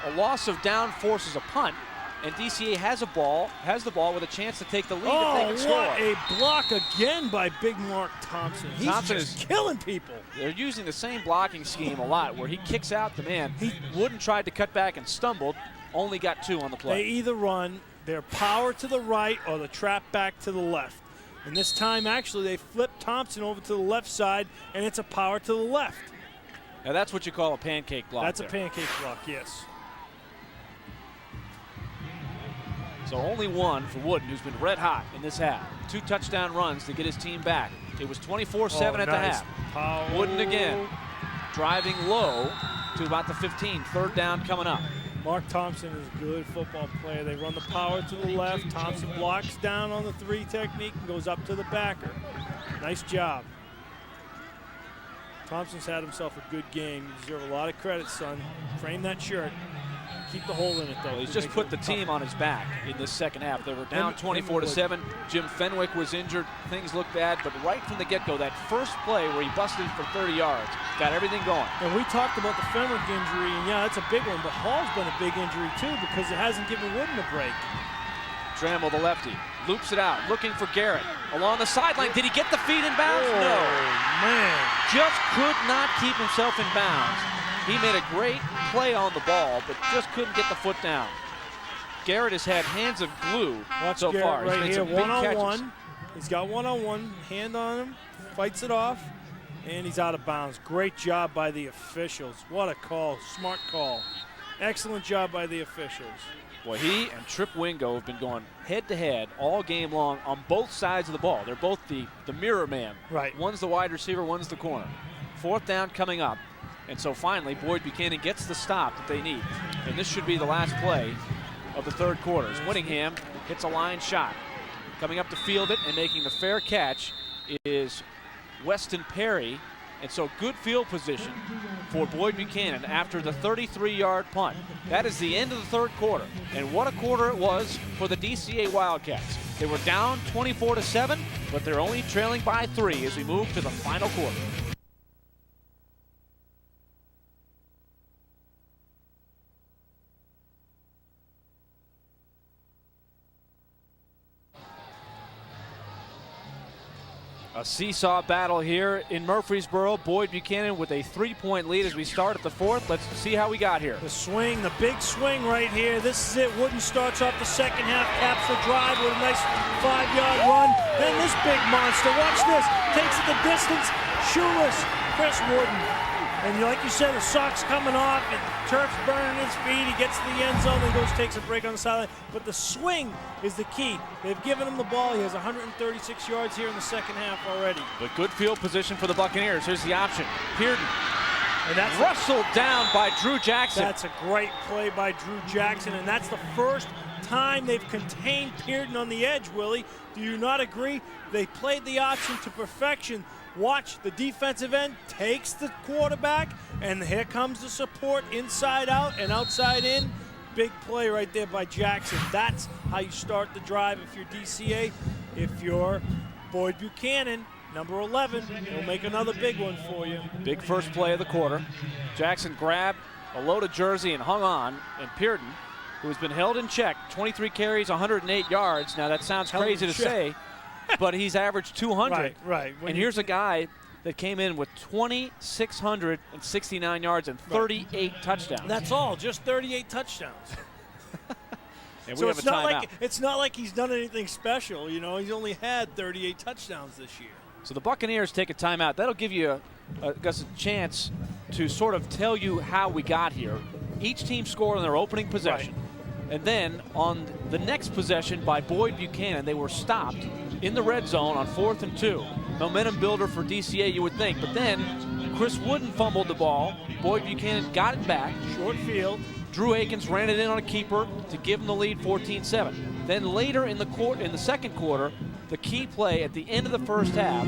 A loss of down forces a punt, and DCA has the ball with a chance to take the lead if they can score. What a block again by Big Mark Thompson. He's Thompson just is killing people. They're using the same blocking scheme a lot, where he kicks out the man. Wooden tried to cut back and stumbled, only got 2 on the play. They either run their power to the right or the trap back to the left. And this time, actually, they flipped Thompson over to the left side, and it's a power to the left. Now that's what you call a pancake block. That's a pancake block, yes. So only 1 for Wooden, who's been red hot in this half. 2 touchdown runs to get his team back. It was 24-7 at the half. Power. Wooden again, driving low to about the 15. 3rd down coming up. Mark Thompson is a good football player. They run the power to the left. Thompson blocks down on the 3 technique and goes up to the backer. Nice job. Thompson's had himself a good game. You deserve a lot of credit, son. Frame that shirt. Keep the hole in it, though. Well, he's just put the team on his back in this second half. They were down 24-7. Jim Fenwick was injured. Things looked bad, but right from the get-go, that first play where he busted for 30 yards, got everything going. And we talked about the Fenwick injury, and yeah, that's a big one, but Hall's been a big injury, too, because it hasn't given Wooden a break. Trammell, the lefty, loops it out, looking for Garrett. Along the sideline, did he get the feet in bounds? No. Man. Just could not keep himself in bounds. He made a great play on the ball, but just couldn't get the foot down. Garrett has had hands of glue so Garrett far. right He's here, made some big catches. one-on-one. He's got one-on-one, hand on him, fights it off, and he's out of bounds. Great job by the officials. What a call, smart call. Excellent job by the officials. Boy, he and Trip Wingo have been going head-to-head all game long on both sides of the ball. They're both the mirror man. Right. One's the wide receiver, one's the corner. 4th down coming up. And so finally, Boyd Buchanan gets the stop that they need. And this should be the last play of the 3rd quarter. Whittingham hits a line shot. Coming up to field it and making the fair catch is Weston Perry. And so good field position for Boyd Buchanan after the 33-yard punt. That is the end of the 3rd quarter. And what a quarter it was for the DCA Wildcats. They were down 24-7, but they're only trailing by 3 as we move to the final quarter. A seesaw battle here in Murfreesboro. Boyd Buchanan with a 3-point lead as we start at the 4th. Let's see how we got here. The swing, the big swing right here. This is it. Wooden starts off the second half, caps the drive with a nice 5-yard run. Then this big monster, watch this, takes it the distance. Shoeless, Chris Wooden. And like you said, the sock's coming off, and turf's burning his feet. He gets to the end zone, and goes takes a break on the sideline. But the swing is the key. They've given him the ball. He has 136 yards here in the second half already. But good field position for the Buccaneers. Here's the option. Pearden. And that's wrestled down by Drew Jackson. That's a great play by Drew Jackson, and that's the first time they've contained Pearden on the edge, Willie. Do you not agree? They played the option to perfection. Watch, the defensive end takes the quarterback, and here comes the support inside out and outside in. Big play right there by Jackson. That's how you start the drive if you're DCA. If you're Boyd Buchanan, number 11, he'll make another big one for you. Big first play of the quarter. Jackson grabbed a loaded jersey and hung on, and Pearden, who has been held in check, 23 carries, 108 yards. Now that sounds crazy to say, but he's averaged 200. Right. And here's a guy that came in with 2,669 yards and 38 touchdowns. That's all, just 38 touchdowns. And so we have it's not like he's done anything special. You know, he's only had 38 touchdowns this year. So the Buccaneers take a timeout. That'll give you a chance to sort of tell you how we got here. Each team scored on their opening possession. Right. And then on the next possession by Boyd Buchanan, they were stopped in the red zone on 4th and 2. Momentum builder for DCA, you would think. But then Chris Wooden fumbled the ball. Boyd Buchanan got it back. Short field. Drew Akins ran it in on a keeper to give him the lead 14-7. Then later in the second quarter, the key play at the end of the first half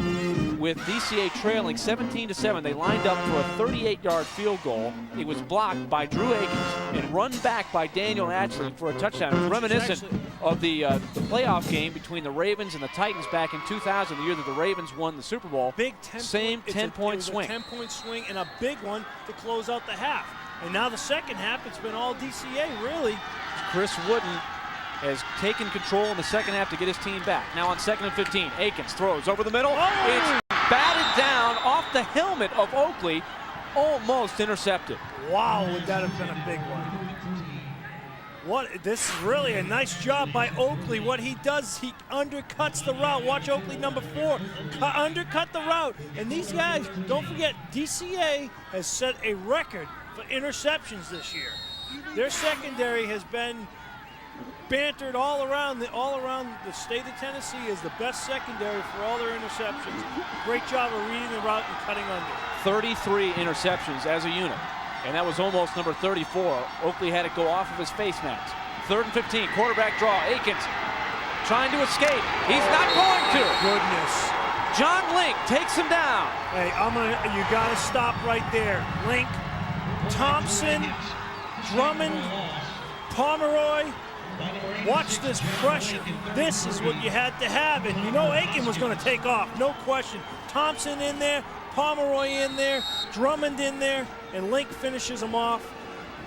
with DCA trailing 17-7. They lined up for a 38-yard field goal. It was blocked by Drew Akins and run back by Daniel Atchley for a touchdown. It was reminiscent of the playoff game between the Ravens and the Titans back in 2000, the year that the Ravens won the Super Bowl. Same 10-point swing. A 10-point swing and a big one to close out the half. And now the second half, it's been all DCA, really. Chris Wooden has taken control in the second half to get his team back. Now on 2nd and 15, Akins throws over the middle. It's batted down off the helmet of Oakley, almost intercepted. Wow, would that have been a big one. This is really a nice job by Oakley. What he does, he undercuts the route. Watch Oakley number 4, undercut the route. And these guys, don't forget, DCA has set a record for interceptions this year. Their secondary has been bantered all around the state of Tennessee as the best secondary for all their interceptions. Great job of reading the route and cutting under. 33 interceptions as a unit. And that was almost number 34. Oakley had it go off of his face mask. 3rd and 15, quarterback draw. Akins trying to escape. He's not going to. Goodness. John Link takes him down. Hey, you gotta stop right there. Link, Thompson, Drummond, Pomeroy. Watch this pressure. This is what you had to have. And you know Aiken was going to take off, no question. Thompson in there, Pomeroy in there, Drummond in there, and Link finishes him off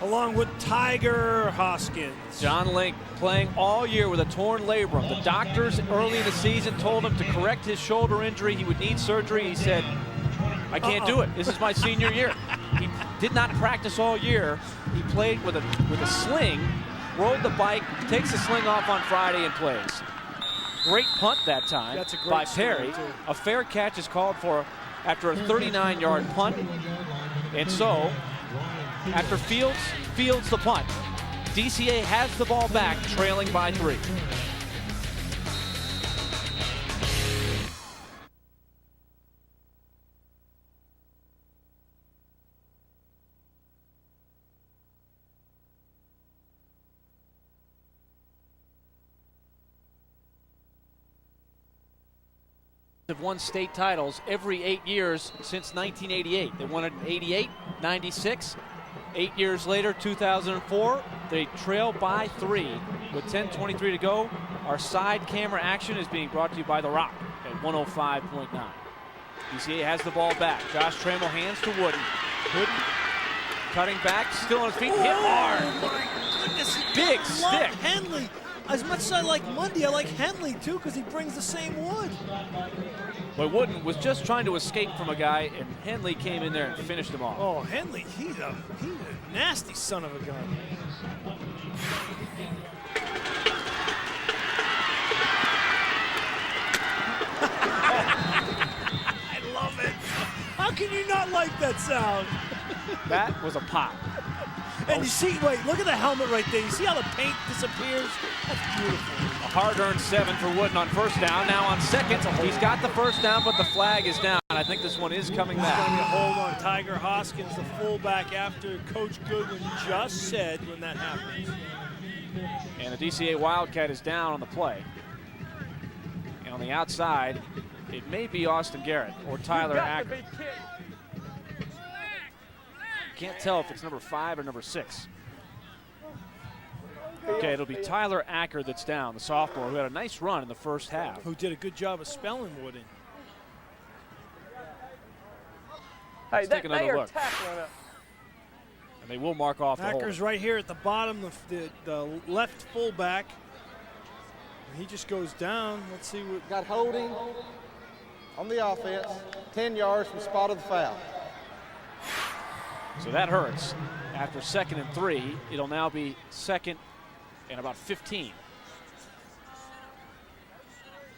along with Tiger Hoskins. John Link playing all year with a torn labrum. The doctors early in the season told him to correct his shoulder injury. He would need surgery. He said, I can't do it. This is my senior year. He did not practice all year. He played with a sling, rode the bike, takes the sling off on Friday and plays. Great punt that time. That's a great by Perry. too. A fair catch is called for after a 39-yard punt. And so, after Fields the punt, DCA has the ball back, trailing by 3. Have won state titles every 8 years since 1988. They won it in 88, 96. 8 years later, 2004, they trail by 3 with 10:23 to go. Our side camera action is being brought to you by The Rock at 105.9. DCA has the ball back. Josh Trammell hands to Wooden. Wooden cutting back, still on his feet, hit hard. My goodness, Big I stick. love Henley. As much as I like Mundy, I like Henley too because he brings the same wood. But Wooden was just trying to escape from a guy, and Henley came in there and finished him off. Oh, Henley, he's a nasty son of a gun. I love it. How can you not like that sound? That was a pop. And you see, wait, look at the helmet right there. You see how the paint disappears? That's beautiful. A hard-earned 7 for Wooden on first down. Now on second, he's got the first down, but the flag is down. I think this one is coming back. Going to hold on Tiger Hoskins, the fullback, after Coach Goodwin just said when that happens. And the DCA Wildcat is down on the play. And on the outside, it may be Austin Garrett or Tyler Acker. Can't tell if it's number 5 or number 6. Okay, it'll be Tyler Acker that's down, the sophomore, who had a nice run in the first half. Who did a good job of spelling Wooden. Let's take another look. And they will mark off the hole. Acker's right here at the bottom, the left fullback. And he just goes down. Let's see what. Got holding on the offense, 10 yards from spot of the foul. So that hurts. After 2nd and 3, it'll now be 2nd and about 15.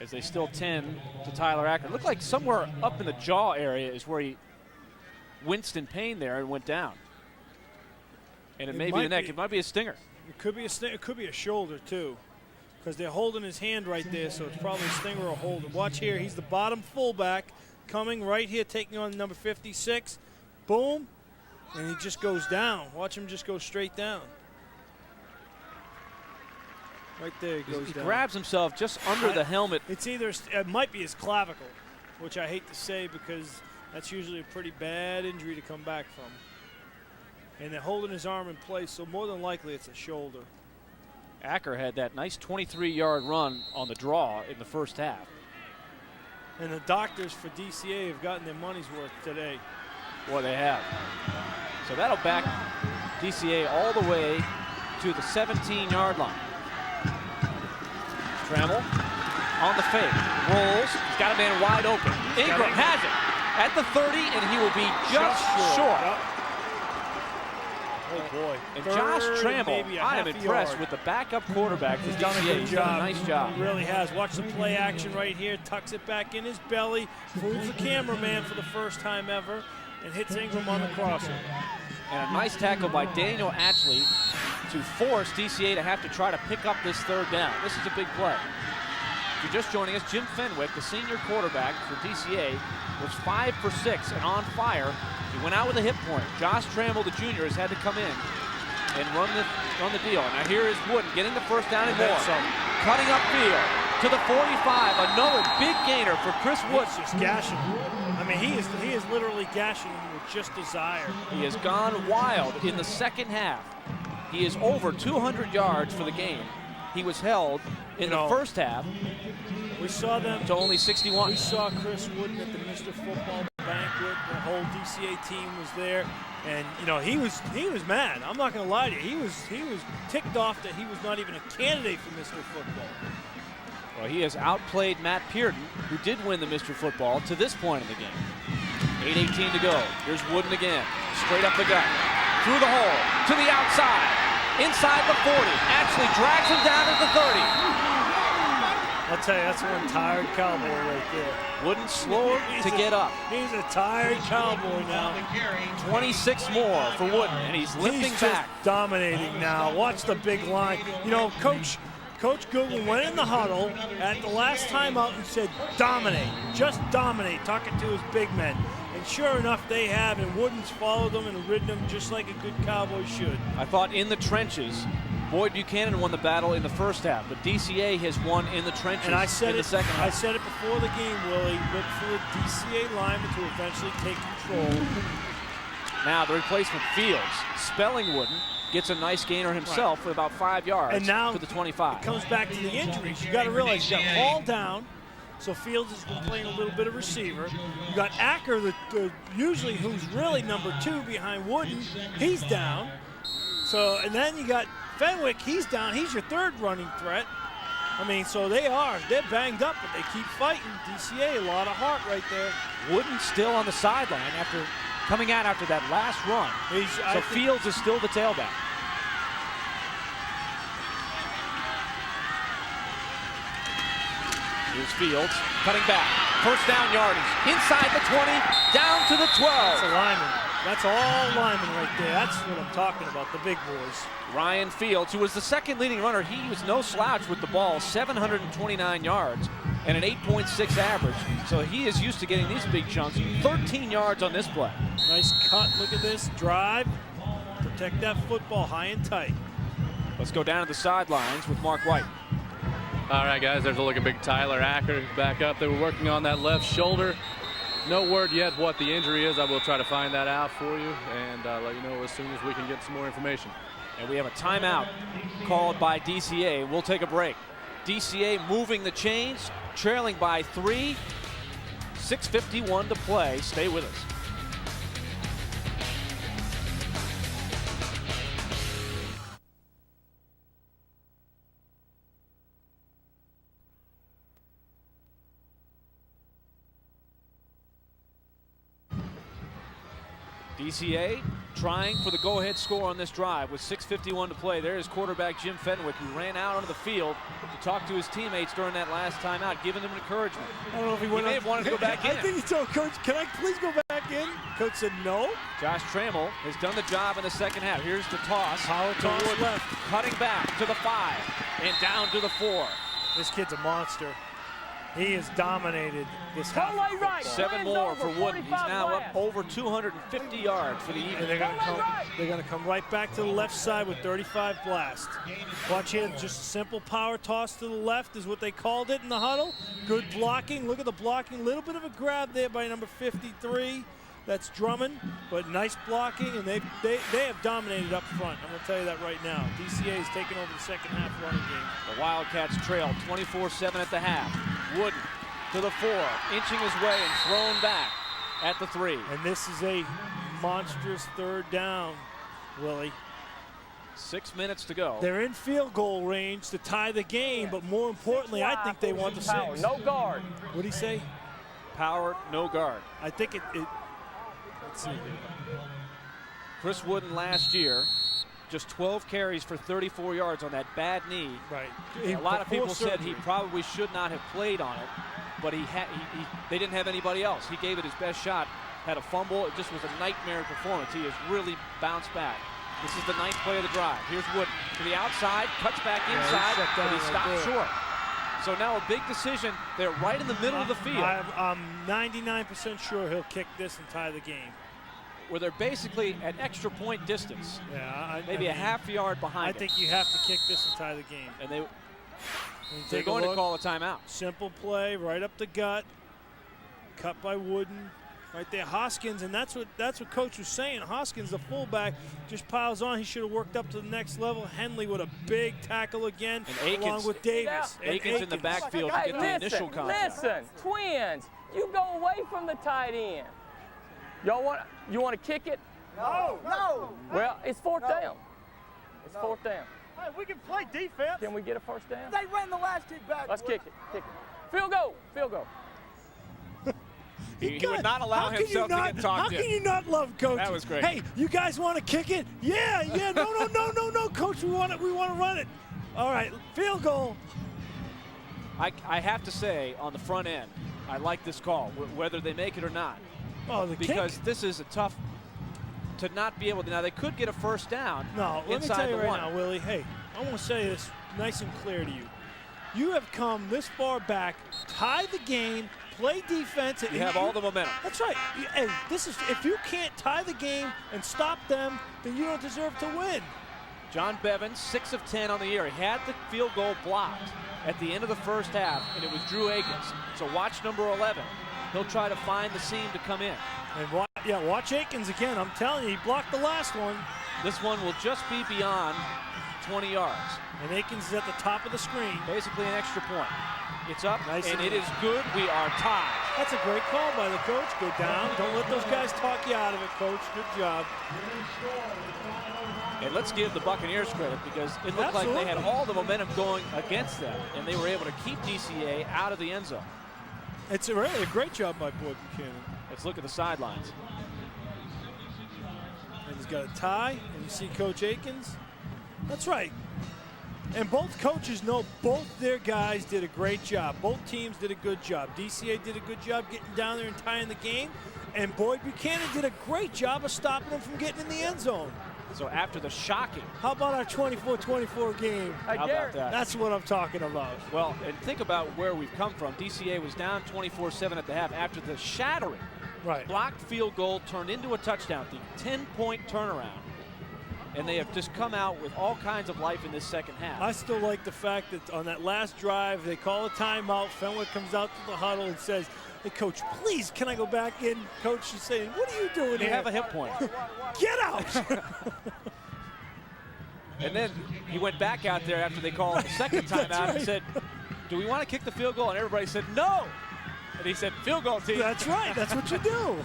As they still tend to Tyler Acker. It looked like somewhere up in the jaw area is where he winced in pain there and went down. And it may be the neck. It might be a stinger. It could be a stinger. It could be a shoulder too, because they're holding his hand right there, so it's probably a stinger or a holder. Watch here. He's the bottom fullback coming right here, taking on number 56. Boom. And he just goes down. Watch him just go straight down. Right there he goes down. He grabs himself just under the helmet. It's either, it might be his clavicle, which I hate to say because that's usually a pretty bad injury to come back from. And they're holding his arm in place, so more than likely it's a shoulder. Acker had that nice 23-yard run on the draw in the first half. And the doctors for DCA have gotten their money's worth today. Boy, they have. So that'll back DCA all the way to the 17-yard line. Trammell on the fake, rolls, he's got a man wide open. Ingram has it at the 30, and he will be just short. Yep. Oh boy. And Josh Trammell, I am impressed with the backup quarterback for DCA. He's done a nice job. He really has. Watch the play action right here. Tucks it back in his belly. Fools the cameraman for the first time ever. And hits Ingram on the crosser. And a nice tackle by Daniel Atchley to force DCA to have to try to pick up this third down. This is a big play. If you're just joining us, Jim Fenwick, the senior quarterback for DCA, was 5 for 6 and on fire. He went out with a hip point. Josh Trammell, the junior, has had to come in and run the deal. Now here is Wooden getting the first down and more. Cutting upfield to the 45. Another big gainer for Chris Wooden. He's just gashing him. I mean, he is literally gashing him with just desire. He has gone wild in the second half. He is over 200 yards for the game. He was held in the first half. We saw them to only 61. We saw Chris Wooden at the Mr. Football banquet. The whole DCA team was there, and he was mad. I'm not going to lie to you. He was ticked off that he was not even a candidate for Mr. Football. Well, he has outplayed Matt Pearden, who did win the Mr. Football to this point in the game. 8:18 to go. Here's Wooden again, straight up the gut, through the hole, to the outside, inside the 40. Actually drags him down at the 30. I'll tell you, that's one tired cowboy right there. Wooden slower to get up. He's a tired cowboy now. 26 more for Wooden, and he's limping just back. Dominating now. Watch the big line. Coach Goodwin went in the huddle at the last time out and said, dominate, just dominate, talking to his big men. And sure enough, they have, and Wooden's followed them and ridden them just like a good cowboy should. I thought in the trenches, Boyd Buchanan won the battle in the first half, but DCA has won in the trenches in the second half. I said it before the game, Willie. Look for the DCA lineman to eventually take control. Now the replacement, Fields, spelling Wooden, gets a nice gainer himself with about 5 yards and now to the 25. It comes back to the injuries. You got to realize you got Hall down, so Fields has been playing a little bit of receiver. You got Acker, usually who's really number 2 behind Wooden. He's down. So, and then you got Fenwick, he's down. He's your third running threat. I mean, so they're banged up, but they keep fighting. DCA, a lot of heart right there. Wooden still on the sideline after coming out after that last run. So Fields is still the tailback. Here's Fields cutting back. First down yardage. Inside the 20, down to the 12. That's a lineman. That's all linemen right there. That's what I'm talking about, the big boys. Ryan Fields, who was the second leading runner, he was no slouch with the ball, 729 yards and an 8.6 average. So he is used to getting these big chunks. 13 yards on this play. Nice cut, look at this, drive. Protect that football high and tight. Let's go down to the sidelines with Mark White. All right, guys, there's a look at big Tyler Acker back up. They were working on that left shoulder. No word yet what the injury is. I will try to find that out for you and let you know as soon as we can get some more information. And we have a timeout called by DCA. We'll take a break. DCA moving the chains, trailing by 3. 6:51 to play. Stay with us. DCA trying for the go-ahead score on this drive with 6:51 to play. There's quarterback Jim Fenwick, who ran out onto the field to talk to his teammates during that last timeout, giving them encouragement. I don't know if he may have wanted to go back in. I think he told Coach, can I please go back in? Coach said no. Josh Trammell has done the job in the second half. Here's the toss. Power toss Wood, left. Cutting back to the 5 and down to the 4. This kid's a monster. He has dominated this half. Right. 7 more for Wooden. He's now up over 250 yards for the evening. And they're going to come right back to the left side with 35 blast. Watch here, just a simple power toss to the left is what they called it in the huddle. Good blocking. Look at the blocking. Little bit of a grab there by number 53. That's Drummond, but nice blocking, and they have dominated up front. I'm going to tell you that right now. DCA has taken over the second half running game. The Wildcats trail 24-7 at the half. Wooden to the 4, inching his way and thrown back at the 3. And this is a monstrous third down, Willie. 6 minutes to go. They're in field goal range to tie the game, but more importantly, I think they want the 6. No guard. What did he say? Power, no guard. I think it let's see. Chris Wooden last year, just 12 carries for 34 yards on that bad knee. Right. A lot of people said he probably should not have played on it, but they didn't have anybody else. He gave it his best shot, had a fumble. It just was a nightmare performance. He has really bounced back. This is the 9th play of the drive. Here's Wooden to the outside, cuts back inside, but he stopped short. So now a big decision. They're right in the middle of the field. I'm 99% sure he'll kick this and tie the game. Where they're basically at extra point distance. Yeah, maybe a half yard behind. I think you have to kick this and tie the game. And they're going to call a timeout. Simple play, right up the gut, cut by Wooden, right there. Hoskins, and that's what Coach was saying. Hoskins, the fullback, just piles on. He should have worked up to the next level. Henley with a big tackle again, and Akins, along with Davis. Akins in the backfield to get the initial contact. Listen, Twins, you go away from the tight end. You want to kick it? No. Well, it's 4th down. It's 4th down. Hey, we can play defense. Can we get a 1st down? They ran the last kick back. Let's kick it. Field goal. He would not allow himself to get talked in. How can you not love Coach? That was great. Hey, you guys want to kick it? Yeah. No, Coach, we want to run it. All right, field goal. I have to say, on the front end, I like this call, whether they make it or not. Oh, because this is a tough to not be able to. Now, they could get a 1st down. No, let me inside tell you the right one. now, Willie. Hey, I want to say this nice and clear to you. You have come this far back, tie the game, play defense. You have all the momentum. That's right. Hey, this is if you can't tie the game and stop them, then you don't deserve to win. John Bevins, 6 of 10 on the year. He had the field goal blocked at the end of the first half, and it was Drew Akins. So watch number 11. He'll try to find the seam to come in. And watch Akins again. I'm telling you, he blocked the last one. This one will just be beyond 20 yards. And Akins is at the top of the screen. Basically an extra point. It's up, nice and it is good. We are tied. That's a great call by the coach. Go down. Don't let those guys talk you out of it, Coach. Good job. And let's give the Buccaneers credit because it looked like they had all the momentum going against them, and they were able to keep DCA out of the end zone. It's really a great job by Boyd Buchanan. Let's look at the sidelines. And he's got a tie, and you see Coach Akins. That's right. And both coaches know both their guys did a great job. Both teams did a good job. DCA did a good job getting down there and tying the game, and Boyd Buchanan did a great job of stopping them from getting in the end zone. So after the shocking. How about our 24-24 game? How about that? That's what I'm talking about. Well, and think about where we've come from. DCA was down 24-7 at the half after the shattering. Right. Blocked field goal turned into a touchdown. The 10-point turnaround. And they have just come out with all kinds of life in this second half. I still like the fact that on that last drive, they call a timeout. Fenwick comes out to the huddle and says, hey, Coach, please, can I go back in? Coach is saying, what are you doing here? You have a hit point. Get out! And then he went back out there after they called the second timeout and said, do we want to kick the field goal? And everybody said, no. And he said, field goal team. That's right. That's what you do.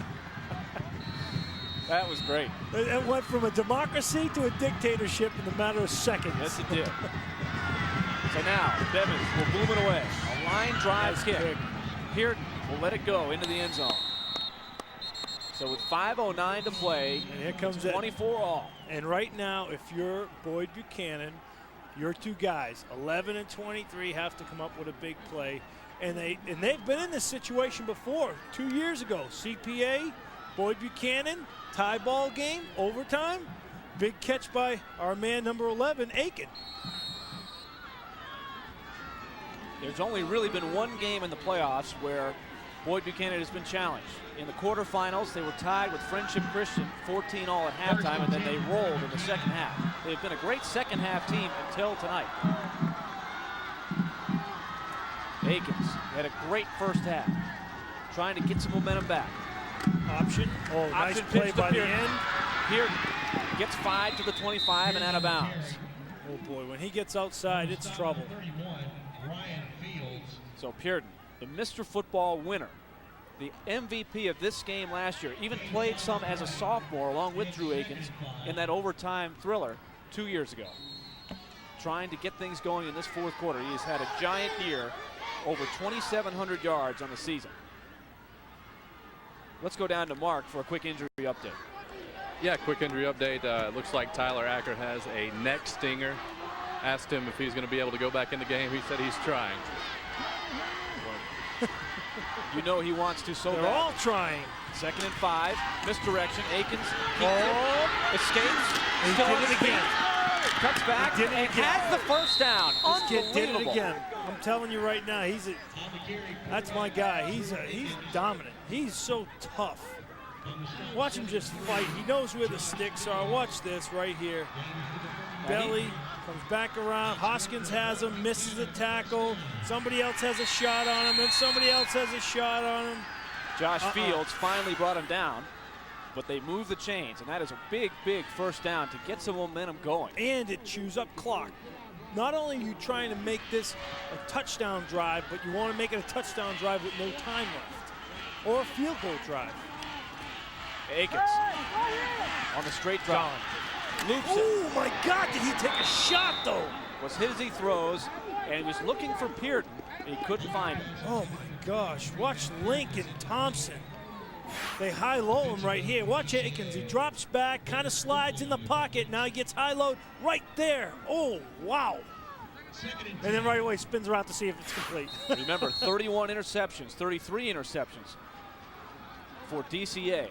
That was great. It went from a democracy to a dictatorship in a matter of seconds. Yes, it did. So now, Bevins will boom it away. A line drive kick. Pearton will let it go into the end zone. So with 5:09 to play, and here comes 24 all. And right now, if you're Boyd Buchanan, your two guys, 11 and 23, have to come up with a big play. And they've been in this situation before. 2 years ago, CPA, Boyd Buchanan, tie ball game, overtime, big catch by our man number 11, Aiken. There's only really been one game in the playoffs where Boyd Buchanan has been challenged. In the quarterfinals, they were tied with Friendship Christian, 14 all at halftime, and then they rolled in the second half. They've been a great second half team until tonight. Akins had a great first half, trying to get some momentum back. Option. Oh, nice play by the end. Pearton gets 5 to the 25 and out of bounds. Oh boy, when he gets outside, it's trouble. So Pearton, the Mr. Football winner, the MVP of this game last year, even played some as a sophomore along with Drew Akins in that overtime thriller. 2 years ago, trying to get things going in this fourth quarter. He has had a giant year, over 2,700 yards on the season. Let's go down to Mark for a quick injury update. Yeah, quick injury update. Looks like Tyler Acker has a neck stinger. Asked him if he's going to be able to go back in the game. He said he's trying. You know he wants to so They're bad. all trying. 2nd and 5. Misdirection. Akins escapes. He Still did on it his again. feet, Cuts back He did it and again. has the first down. This kid did it Unbelievable. again. I'm telling you right now, that's my guy. He's dominant. He's so tough. Watch him just fight. He knows where the sticks are. Watch this right here. Belly comes back around. Hoskins has him, misses a tackle. Somebody else has a shot on him, and somebody else has a shot on him. Josh Fields finally brought him down, but they move the chains, and that is a big, big first down to get some momentum going. And it chews up clock. Not only are you trying to make this a touchdown drive, but you want to make it a touchdown drive with no time left, or a field goal drive. Akins on the straight drop. Loops it. Oh my God, did he take a shot though? Was hit as he throws, and he was looking for Pearden, and he couldn't find him. Oh my gosh, watch Link and Thompson. They high-low him right here. Watch Akins, he drops back, kind of slides in the pocket. Now he gets high-low right there. Oh, wow. And then right away spins around to see if it's complete. Remember, 31 interceptions, 33 interceptions for DCA.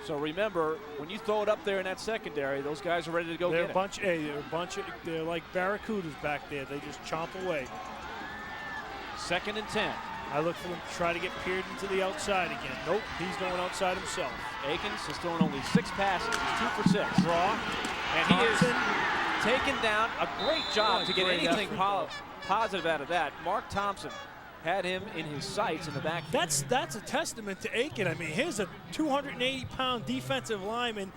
So remember, when you throw it up there in that secondary, those guys are ready to go They're get a bunch. Hey, they're like barracudas back there. They just chomp away. 2nd and 10. I look for them to try to get Pearden to the outside again. Nope, he's going outside himself. Akins has thrown only 6 passes. He's 2 for 6. Draw. And he is taken down. A great job to get great anything effort. positive out of that. Mark Thompson had him in his sights in the backfield. That's a testament to Aiken. I mean, here's a 280-pound defensive lineman,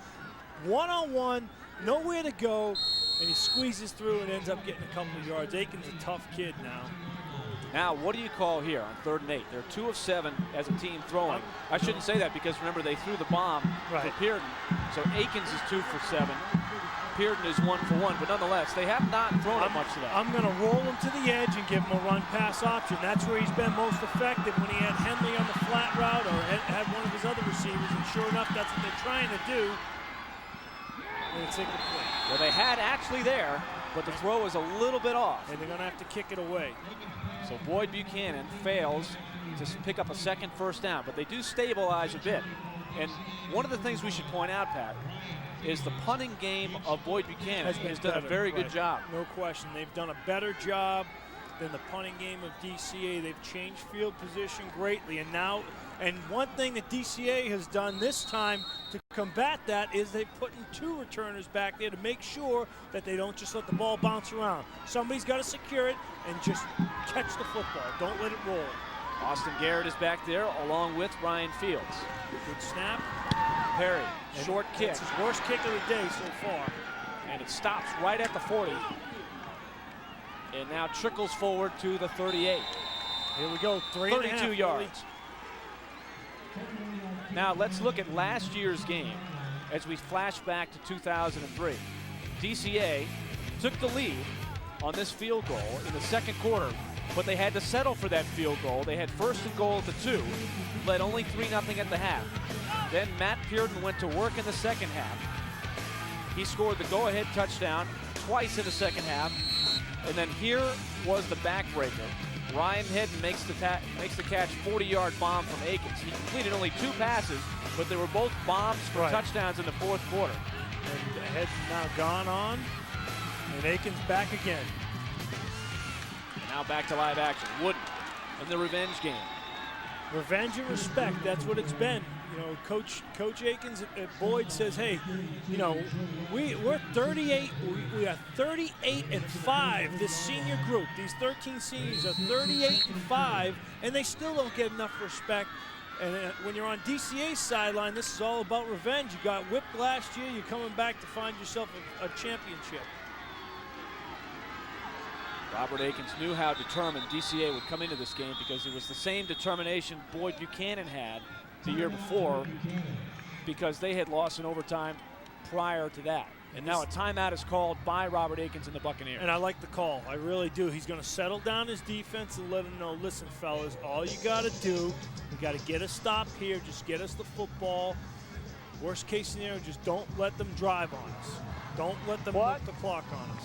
one-on-one, nowhere to go, and he squeezes through and ends up getting a couple of yards. Aiken's a tough kid now. Now, what do you call here on 3rd and 8? They're 2 of 7 as a team throwing. I shouldn't say that because, remember, they threw the bomb for Pearden. So Akins is 2 for 7. Pearden is 1 for 1. But nonetheless, they have not thrown it much today. I'm going to roll him to the edge and give him a run-pass option. That's where he's been most effective, when he had Henley on the flat route or had one of his other receivers. And sure enough, that's what they're trying to do. And it's incomplete. Well, they had actually there, but the throw is a little bit off. And they're going to have to kick it away. So Boyd Buchanan fails to pick up a second first down, but they do stabilize a bit. And one of the things we should point out, Pat, is the punting game of Boyd Buchanan has done a very good job. No question. They've done a better job than the punting game of DCA. They've changed field position greatly. And one thing that DCA has done this time to combat that is they've put in 2 returners back there to make sure that they don't just let the ball bounce around. Somebody's got to secure it and just catch the football. Don't let it roll. Austin Garrett is back there along with Ryan Fields. Good snap. Perry, short kick. It's his worst kick of the day so far. And it stops right at the 40. And now trickles forward to the 38. Here we go, 32 yards. Now let's look at last year's game as we flash back to 2003. DCA took the lead on this field goal in the second quarter, but they had to settle for that field goal. They had 1st and goal at the 2, led only 3-0 at the half. Then Matt Pearden went to work in the second half. He scored the go-ahead touchdown twice in the second half. And then here was the backbreaker. Ryan Hedden makes the catch, 40-yard bomb from Akins. He completed only 2 passes, but they were both bombs for touchdowns in the fourth quarter. And Hedden now gone on, and Akins back again. Now back to live action. Wooden in the revenge game. Revenge and respect, that's what it's been. You know, Coach Akins at Boyd says, hey, you know, we're 38, we are 38-5, this senior group. These 13 seniors are 38-5, and they still don't get enough respect. And when you're on DCA's sideline, this is all about revenge. You got whipped last year, you're coming back to find yourself a championship. Robert Akins knew how determined DCA would come into this game because it was the same determination Boyd Buchanan had the year before, because they had lost in overtime prior to that. And now a timeout is called by Robert Akins and the Buccaneers. And I like the call. I really do. He's going to settle down his defense and let them know, listen, fellas, all you got to do, you got to get a stop here. Just get us the football. Worst case scenario, just don't let them drive on us. Don't let them put the clock on us.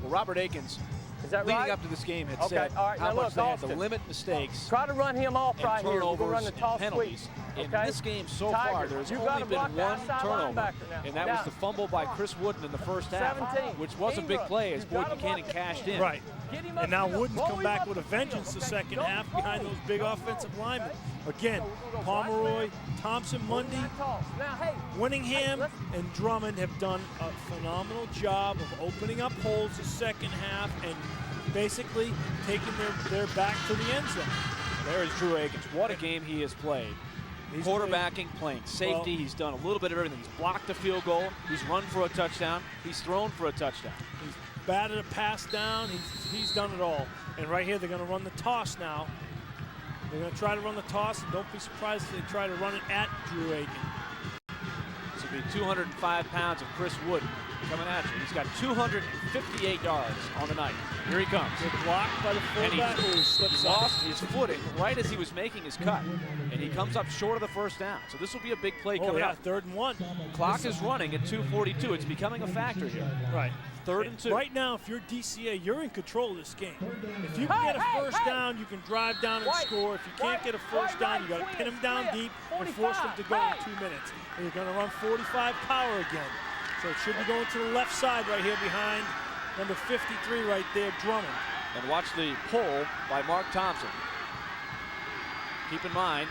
Well, Robert Akins, Is that leading right? up to this game, had Okay, said all right, how now much look, they had to Austin. limit mistakes. Try to run him off and right here. We're turnovers going to run the and toss penalties. sweep. In Okay? this game so Tiger, far, there's you only gotta been block the one outside turnover, linebacker now. and that Now, was the fumble by Chris Wooden in the first half, 17. which was a big Ingram, play as you Boyd gotta Buchanan block the cashed field. in. Right. Get him up And now the field. Wooden's Roll come him back up with a the field, vengeance the okay? second Don't half roll. behind those big offensive linemen. Again, So we'll go Pomeroy, right Thompson, Mundy, toss. Now, hey, Winningham, let's- and Drummond have done a phenomenal job of opening up holes the second half and basically taking their back to the end zone. There is Drew Akins. What a game he has played. He's Quarterbacking, playing safety. Well- He's done a little bit of everything. He's blocked a field goal. He's run for a touchdown. He's thrown for a touchdown. He's batted a pass down. He's done it all. And right here, they're going to run the toss now. They're going to try to run the toss, and don't be surprised if they try to run it at Drew Aiken. This will be 205 pounds of Chris Wooden coming at you. He's got 258 yards on the night. Here he comes. Good block by the And fullback who he slips lost his footing right as he was making his cut. And he comes up short of the first down. So this will be a big play coming up. 3rd and 1. Clock is running at 2:42. It's becoming a factor here. Right. 3rd and 2. Right now, if you're DCA, you're in control of this game. If you can get a first down, you can drive down and score. If you can't get a first down, you got to pin them down deep and force them to go in 2 minutes. And you're going to run 45 power again. So it should be going to the left side right here behind number 53 right there, Drummond. And watch the pull by Mark Thompson. Keep in mind,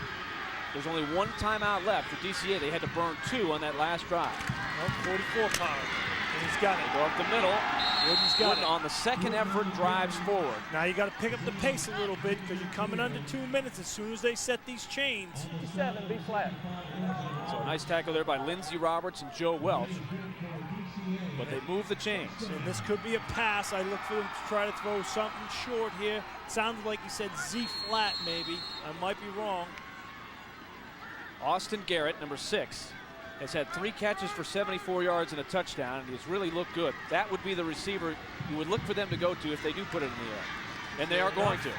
there's only one timeout left for DCA. They had to burn 2 on that last drive. 44 power. And he's got it. Go up the middle. Wooden's got it. On the second effort, drives forward. Now you got to pick up the pace a little bit because you're coming under 2 minutes as soon as they set these chains. 57, be flat. So a nice tackle there by Lindsey Roberts and Joe Welch. But they move the chains. And this could be a pass. I look for them to try to throw something short here. Sounds like he said Z flat maybe. I might be wrong. Austin Garrett, number 6, has had 3 catches for 74 yards and a touchdown, and he's really looked good. That would be the receiver you would look for them to go to if they do put it in the air. And they are going to.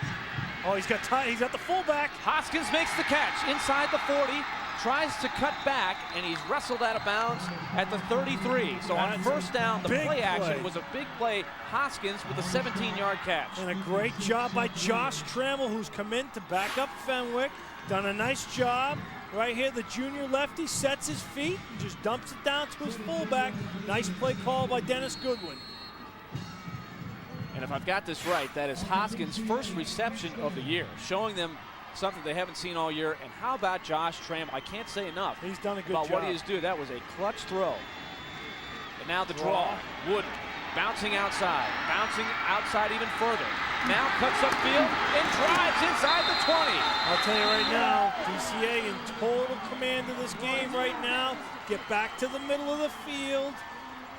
Oh, he's got the fullback. Hoskins makes the catch inside the 40, tries to cut back, and he's wrestled out of bounds at the 33. So on first down, the play action was a big play. Hoskins with a 17-yard catch. And a great job by Josh Trammell, who's come in to back up Fenwick. Done a nice job. Right here, the junior lefty sets his feet and just dumps it down to his fullback. Nice play call by Dennis Goodwin. And if I've got this right, that is Hoskins' first reception of the year, showing them something they haven't seen all year. And how about Josh Trammell? I can't say enough. He's done a good about job. what he is doing. That was a clutch throw. And now the draw. Wooden bouncing outside even further. Now cuts upfield and drives inside the 20. I'll tell you right now, DCA in total command of this game right now. Get back to the middle of the field,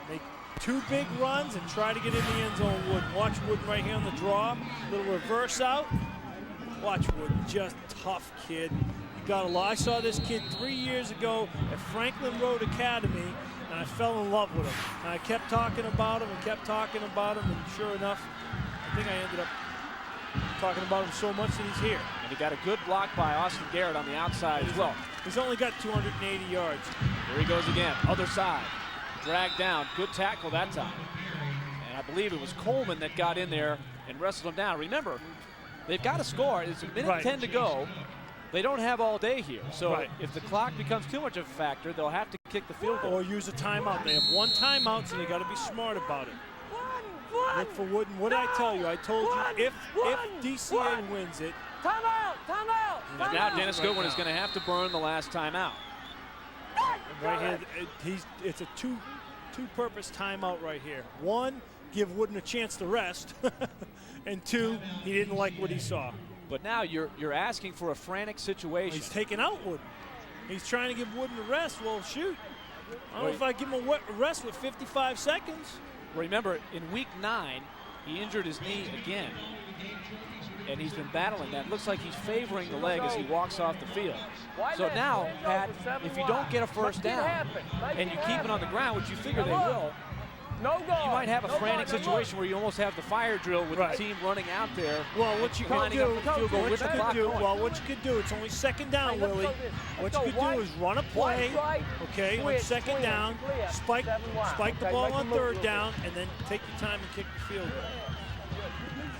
make 2 big runs, and try to get in the end zone. Wooden. Watch Wooden right here on the draw. Little reverse out. Watch Wooden, just tough kid. You got a lot. I saw this kid 3 years ago at Franklin Road Academy, and I fell in love with him. And I kept talking about him and sure enough, I think I ended up talking about him so much that he's here. And he got a good block by Austin Garrett on the outside as well. He's only got 280 yards. Here he goes again, other side. Dragged down, good tackle that time. And I believe it was Coleman that got in there and wrestled him down. Remember, they've got to score. It's a minute 10 to go. They don't have all day here. So if the clock becomes too much of a factor, they'll have to kick the field goal. Or use a timeout. They have 1 timeout, so they got to be smart about it. Look for Wooden. What did I tell you? I told you if DCA wins it. Timeout! And now Dennis Goodwin is going to have to burn the last timeout. Right here, it's a two-purpose timeout right here. 1, give Wooden a chance to rest, and 2, he didn't like what he saw. But now you're asking for a frantic situation. He's taking out Wooden. He's trying to give Wooden a rest. Well, shoot. I don't know if I give him a rest with 55 seconds. Remember, in week 9, He injured his knee again, and he's been battling that. Looks like he's favoring the leg as he walks off the field. So now, Pat, if you don't get a first down and you keep it on the ground, which you figure they will, you might have a frantic situation where you almost have the fire drill with the team running out there. Well, what you can do, what you could do, it's only second down, Willie. What you could do is run a play, okay, on second down, spike the ball on third down, and then take your time and kick the field goal.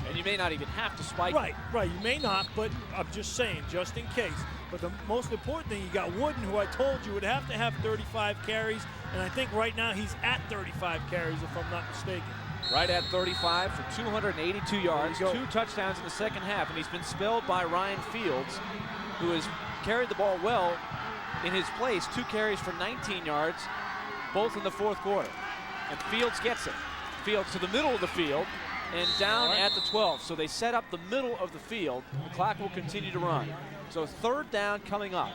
And you may not even have to spike. Right, you may not, but I'm just saying, just in case. But the most important thing, you got Wooden, who I told you would have to have 35 carries, and I think right now he's at 35 carries, if I'm not mistaken. Right at 35 for 282 yards, 2 touchdowns in the second half, and he's been spelled by Ryan Fields, who has carried the ball well in his place. 2 carries for 19 yards, both in the fourth quarter. And Fields gets it. Fields to the middle of the field and down at the 12. So they set up the middle of the field. The clock will continue to run. So third down coming up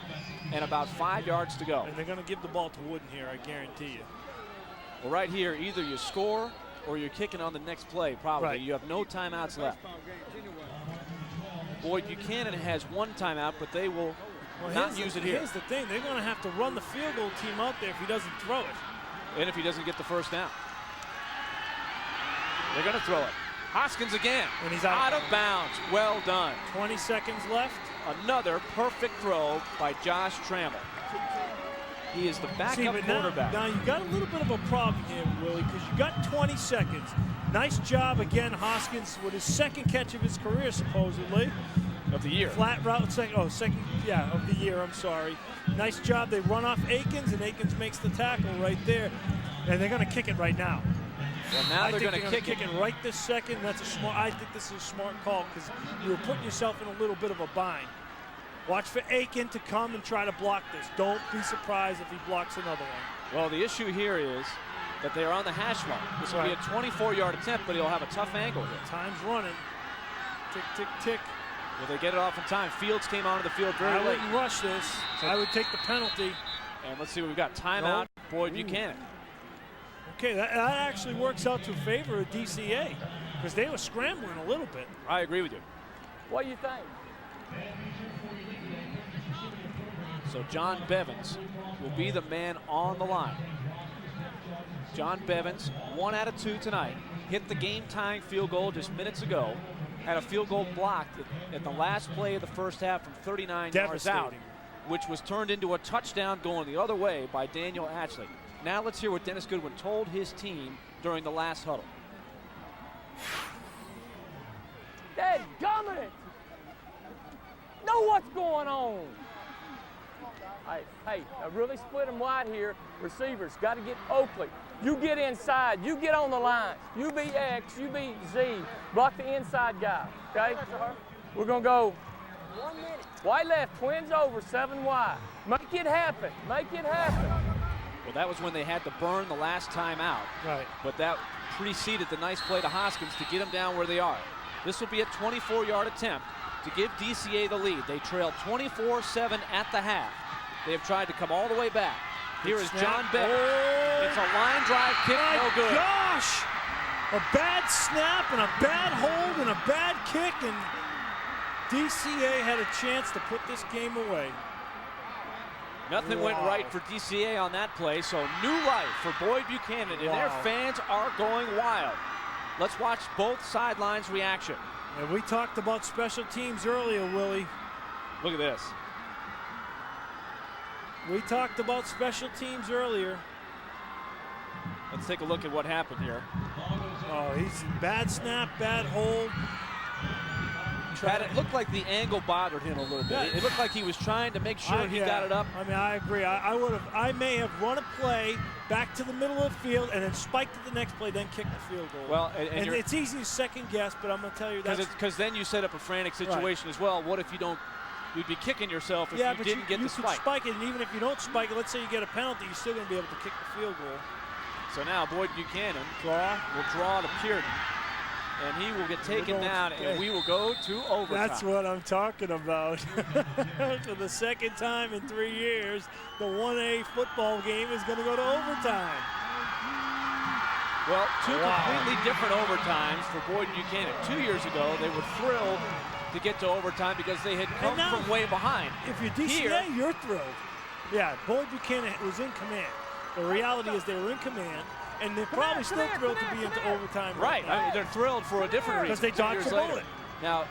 and about 5 yards to go. And they're going to give the ball to Wooden here, I guarantee you. Well, right here, either you score or you're kicking on the next play, probably. Right. You have no timeouts left. Boyd Buchanan has 1 timeout, but they will not use it here. Here's the thing. They're going to have to run the field goal team out there if he doesn't throw it. And if he doesn't get the first down. They're going to throw it. Hoskins again. And he's out of bounds. Well done. 20 seconds left. Another perfect throw by Josh Trammell. He is the backup quarterback. Now you got a little bit of a problem here, Willie, because you got 20 seconds. Nice job again, Hoskins, with his second catch of his career, supposedly. Of the year. Flat route, second, of the year, I'm sorry. Nice job. They run off Akins, and Akins makes the tackle right there. And they're going to kick it right now. Well, now they're going to kick it right this second. I think this is a smart call because you were putting yourself in a little bit of a bind. Watch for Aiken to come and try to block this. Don't be surprised if he blocks another one. Well, the issue here is that they are on the hash mark. This will be a 24-yard attempt, but he'll have a tough angle here. Time's running. Tick, tick, tick. Will they get it off in time? Fields came onto the field very late. I wouldn't rush this. I would take the penalty. And let's see what we've got. Timeout, Boyd Buchanan. Okay, that actually works out to favor of DCA because they were scrambling a little bit. I agree with you. What do you think? So John Bevins will be the man on the line. John Bevins, 1 out of 2 tonight. Hit the game-tying field goal just minutes ago. Had a field goal blocked at the last play of the first half from 39 yards out, which was turned into a touchdown going the other way by Daniel Ashley. Now let's hear what Dennis Goodwin told his team during the last huddle. Dadgummit! Know what's going on. Hey, I really split them wide here. Receivers got to get Oakley. You get inside. You get on the line. You be X. You be Z. Block the inside guy. Okay? We're gonna go. 1 minute. Wide left, twins over, 7 wide. Make it happen. Make it happen. Well, that was when they had to burn the last time out. Right. But that preceded the nice play to Hoskins to get them down where they are. This will be a 24-yard attempt to give DCA the lead. They trail 24-7 at the half. They have tried to come all the way back. Here is John Beck. It's a line drive kick, no good. Gosh! A bad snap and a bad hold and a bad kick, and DCA had a chance to put this game away. Nothing went right for DCA on that play, so new life for Boyd Buchanan, and their fans are going wild. Let's watch both sidelines' reaction. And we talked about special teams earlier, Willie. Look at this. We talked about special teams earlier. Let's take a look at what happened here. Oh, he's bad snap, bad hold. Pat, it looked like the angle bothered him a little bit. Yeah. It looked like he was trying to make sure he got it up. I mean, I agree. I may have run a play back to the middle of the field and then spiked at the next play, then kicked the field goal. Well, and it's easy to second guess, but I'm going to tell you that because then you set up a frantic situation as well. What if you don't? You'd be kicking yourself if you didn't get the spike. You could spike it, and even if you don't spike it, let's say you get a penalty, you're still going to be able to kick the field goal. So now Boyd Buchanan will draw to Pearden, and he will get taken down, and we will go to overtime. That's what I'm talking about. For the second time in 3 years, the 1A football game is going to go to overtime. Well, two completely different overtimes for Boyd Buchanan. 2 years ago, they were thrilled to get to overtime because they had come from way behind. If you're DCA, you're thrilled. Yeah, Boyd Buchanan was in command. The reality is they were in command, and they're probably still thrilled to be into overtime. Right, I mean, they're thrilled for a different reason. Because they dodged the bullet. Now,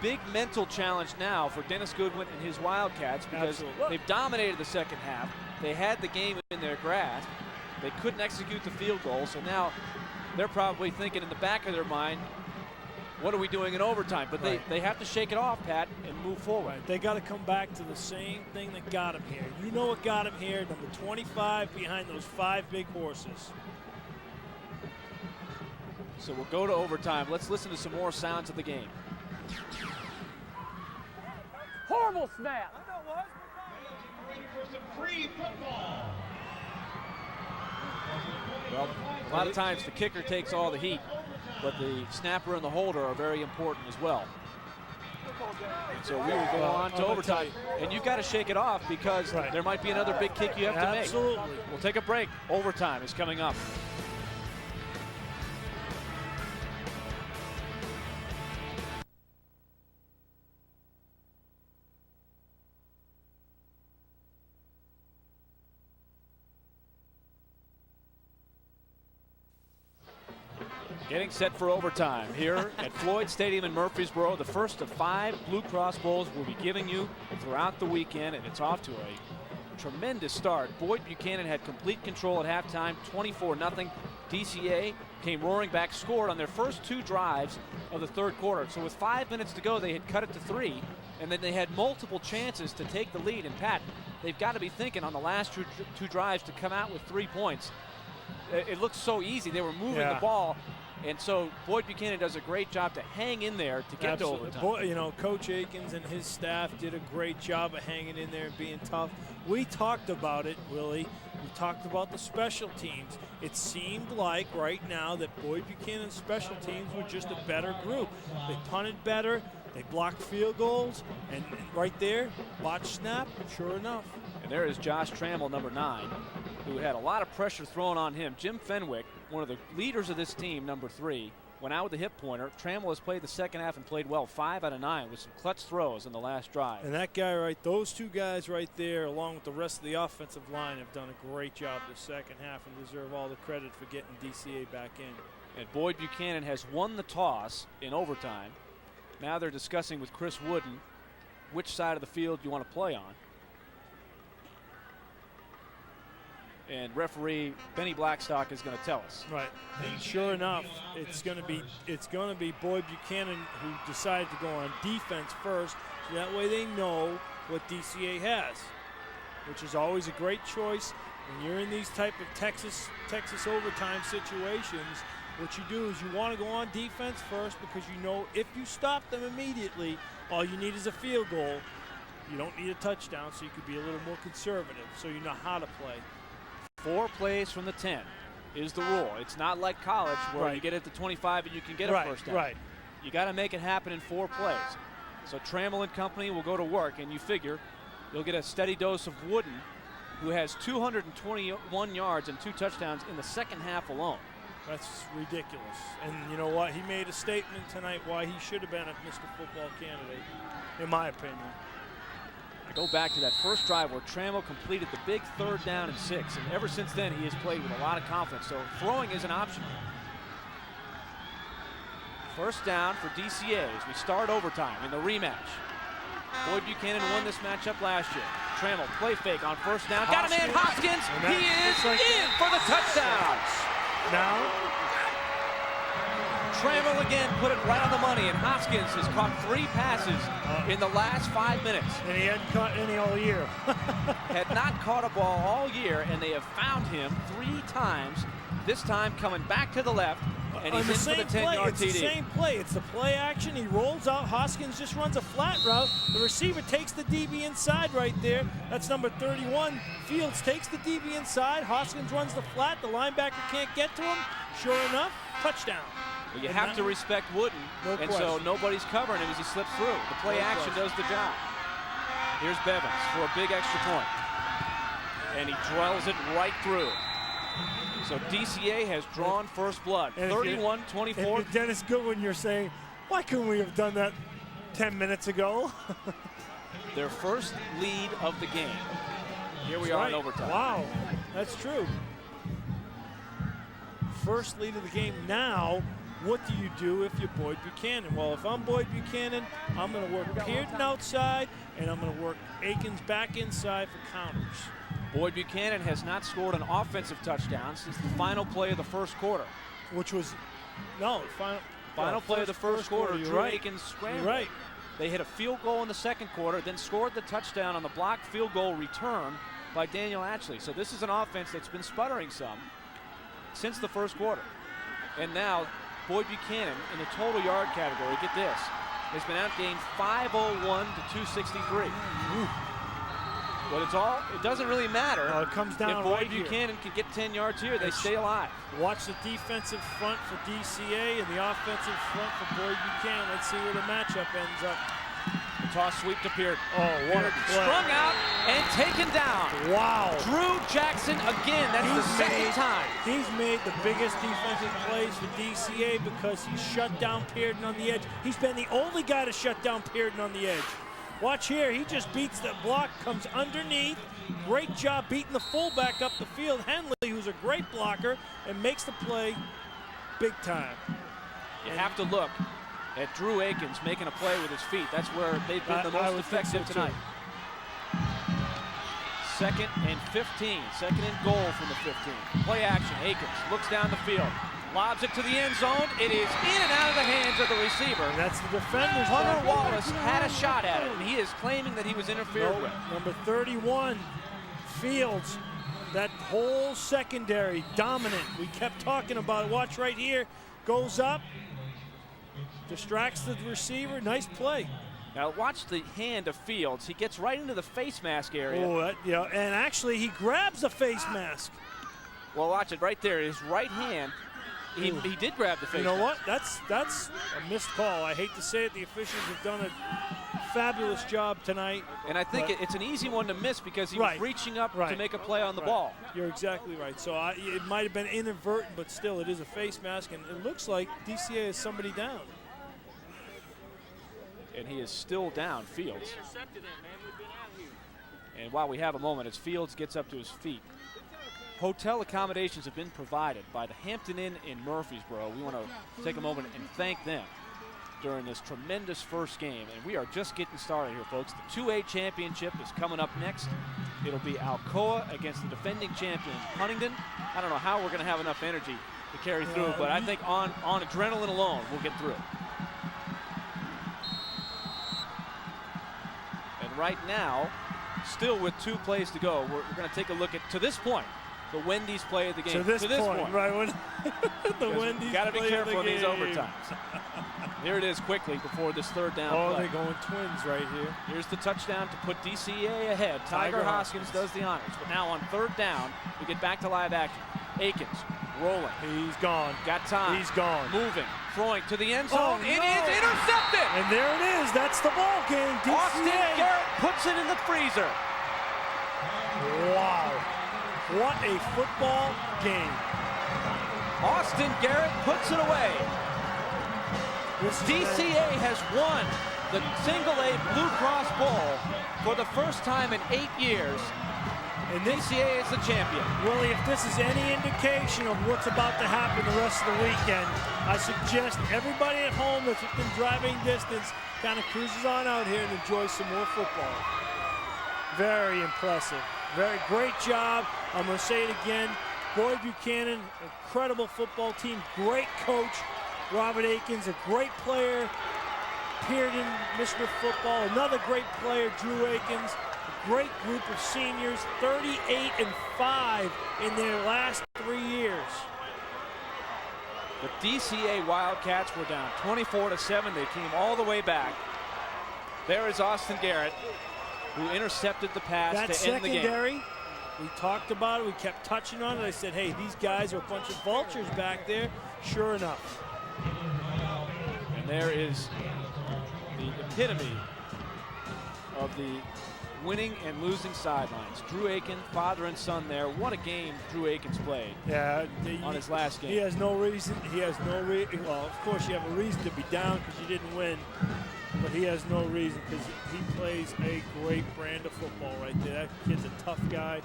big mental challenge now for Dennis Goodwin and his Wildcats because they've dominated the second half. They had the game in their grasp. They couldn't execute the field goal, so now they're probably thinking in the back of their mind, what are we doing in overtime? But they have to shake it off, Pat, and move forward. Right. They got to come back to the same thing that got them here. You know what got them here? Number 25 behind those 5 big horses. So we'll go to overtime. Let's listen to some more sounds of the game. Horrible snap. Well, a lot of times the kicker takes all the heat, but the snapper and the holder are very important as well. And so we will go on to overtime. And you've got to shake it off because there might be another big kick you have to make. Absolutely. We'll take a break. Overtime is coming up. Getting set for overtime here at Floyd Stadium in Murfreesboro. The first of 5 Blue Cross Bowls we'll be giving you throughout the weekend, and it's off to a tremendous start. Boyd Buchanan had complete control at halftime, 24-0. DCA came roaring back, scored on their first 2 drives of the third quarter. So with 5 minutes to go, they had cut it to 3, and then they had multiple chances to take the lead. And Pat, they've got to be thinking on the last two drives to come out with 3 points. It looks so easy. They were moving the ball. And so Boyd Buchanan does a great job to hang in there to get to overtime. You know, Coach Akins and his staff did a great job of hanging in there and being tough. We talked about it, Willie. We talked about the special teams. It seemed like right now that Boyd Buchanan's special teams were just a better group. They punted better. They blocked field goals. And right there, botch snap, sure enough. And there is Josh Trammell, number 9, who had a lot of pressure thrown on him. Jim Fenwick, one of the leaders of this team, number 3, went out with the hip pointer. Trammell has played the second half and played well, 5 out of 9 with some clutch throws in the last drive. And that guy those 2 guys right there, along with the rest of the offensive line, have done a great job the second half and deserve all the credit for getting DCA back in. And Boyd Buchanan has won the toss in overtime. Now they're discussing with Chris Wooden which side of the field you want to play on. And referee Benny Blackstock is going to tell us. Right. And sure enough, it's going to be Boyd Buchanan who decided to go on defense first, so that way they know what DCA has, which is always a great choice when you're in these type of Texas overtime situations. What you do is you want to go on defense first because you know if you stop them immediately, all you need is a field goal. You don't need a touchdown, so you could be a little more conservative, so you know how to play. 4 plays from the 10 is the rule. It's not like college where you get it to 25 and you can get a first down. Right. You got to make it happen in 4 plays. So Trammell and company will go to work, and you figure you'll get a steady dose of Wooden, who has 221 yards and 2 touchdowns in the second half alone. That's ridiculous. And you know what? He made a statement tonight why he should have been a Mr. Football candidate, in my opinion. I go back to that first drive where Trammell completed the big 3rd down and 6, and ever since then he has played with a lot of confidence, so throwing is an option. First down for DCA as we start overtime in the rematch. Boyd Buchanan won this matchup last year. Trammell, play fake on first down. Got a man, Hoskins. He is in for the touchdown. Now, Trammell again put it right on the money, and Hoskins has caught 3 passes in the last 5 minutes. And he hadn't caught any all year. Had not caught a ball all year, and they have found him 3 times, this time coming back to the left, and he's in for the 10-yard TD. It's the same play. It's the play action. He rolls out. Hoskins just runs a flat route. The receiver takes the DB inside right there. That's number 31. Fields takes the DB inside. Hoskins runs the flat. The linebacker can't get to him. Sure enough, touchdown. Well, you have to respect Wooden, so nobody's covering him as he slips through. The play action does the job. Here's Bevins for a big extra point. And he drills it right through. So DCA has drawn first blood, 31-24. If you're Dennis Goodwin, you're saying, why couldn't we have done that 10 minutes ago? Their first lead of the game. Here we That's are right. in overtime. Wow, that's true. First lead of the game. Now, what do you do if you're Boyd Buchanan? Well, if I'm Boyd Buchanan, I'm going to work Pearden outside, and I'm going to work Akins back inside for counters. Boyd Buchanan has not scored an offensive touchdown since the final play of the first quarter. Which was, no, final play of the first quarter. You're Drew right. Akins scrambled. You're right. They hit a field goal in the second quarter, then scored the touchdown on the blocked field goal return by Daniel Atchley. So this is an offense that's been sputtering some since the first quarter. And now Boyd Buchanan in the total yard category, get this, has been outgained 501 to 263. But it doesn't really matter. It comes down if Boyd right Buchanan can get 10 yards here, they stay alive. Watch the defensive front for DCA and the offensive front for Boyd Buchanan. Let's see where the matchup ends up. The toss sweep to Pearden. Oh, what a play. Strung out and taken down. Wow. Drew Jackson again. That's the second time. He's made the biggest defensive plays for DCA because he shut down Pearden on the edge. He's been the only guy to shut down Pearden on the edge. Watch here, he just beats the block, comes underneath. Great job beating the fullback up the field. Henley, who's a great blocker, and makes the play big time. You have to look at Drew Akins making a play with his feet. That's where they've been the most effective tonight. 2nd and 15. 2nd and goal from the 15. Play action. Akins looks down the field. Lobs it to the end zone. It is in and out of the hands of the receiver. And that's the defender's Hunter Wallace had a shot at it, and he is claiming that he was interfered with. Number 31, Fields. That whole secondary, dominant. We kept talking about it. Watch right here. Goes up, distracts the receiver. Nice play. Now watch the hand of Fields. He gets right into the face mask area. Oh, yeah, and actually he grabs the face mask. Well, watch it right there. His right hand. He did grab the face. You know mask. what? That's a missed call. I hate to say it. The officials have done a fabulous job tonight. And I think it's an easy one to miss because he was reaching up to make a play on the ball. You're exactly right. So it might have been inadvertent, but still it is a face mask, and it looks like DCA has somebody down. And he is still down, Fields. And while we have a moment, as Fields gets up to his feet, hotel accommodations have been provided by the Hampton Inn in Murfreesboro. We want to take a moment and thank them during this tremendous first game. And we are just getting started here, folks. The 2A championship is coming up next. It'll be Alcoa against the defending champion, Huntington. I don't know how we're going to have enough energy to carry through, but I think on adrenaline alone, we'll get through. And right now, still with 2 plays to go, we're going to take a look at, to this point, the Wendy's play of the game. To this point. Right, when the Wendy's got to be play of careful the of these game. overtimes. Here it is quickly before this 3rd down Oh, play. they're going twins right here. Here's the touchdown to put DCA ahead. Tiger Hoskins does the honors. But now on 3rd down, we get back to live action. Akins rolling. He's gone. Got time. He's gone. Moving. Throwing to the end zone. Oh, It no. is intercepted. And there it is. That's the ball game. DCA. Austin Garrett puts it in the freezer. Wow. What a football game. Austin Garrett puts it away. DCA has won the single-A Blue Cross Bowl for the first time in 8 years. And DCA is the champion. Willie, if this is any indication of what's about to happen the rest of the weekend, I suggest everybody at home that's within driving distance kind of cruises on out here and enjoys some more football. Very impressive. Very great job. I'm going to say it again. Boyd Buchanan, incredible football team, great coach. Robert Akins, a great player. Pearden, Mr. Football, another great player, Drew Akins. A great group of seniors, 38-5 in their last 3 years. The DCA Wildcats were down 24-7. They came all the way back. There is Austin Garrett, who intercepted the pass to end the game. Secondary, we talked about it. We kept touching on it. I said, hey, these guys are a bunch of vultures back there. Sure enough. And there is the epitome of the winning and losing sidelines. Drew Aiken, father and son there. What a game Drew Aiken's played. Yeah, on his last game. He has no reason. Well, of course you have a reason to be down because you didn't win, but he has no reason because he plays a great brand of football right there. That kid's a tough guy.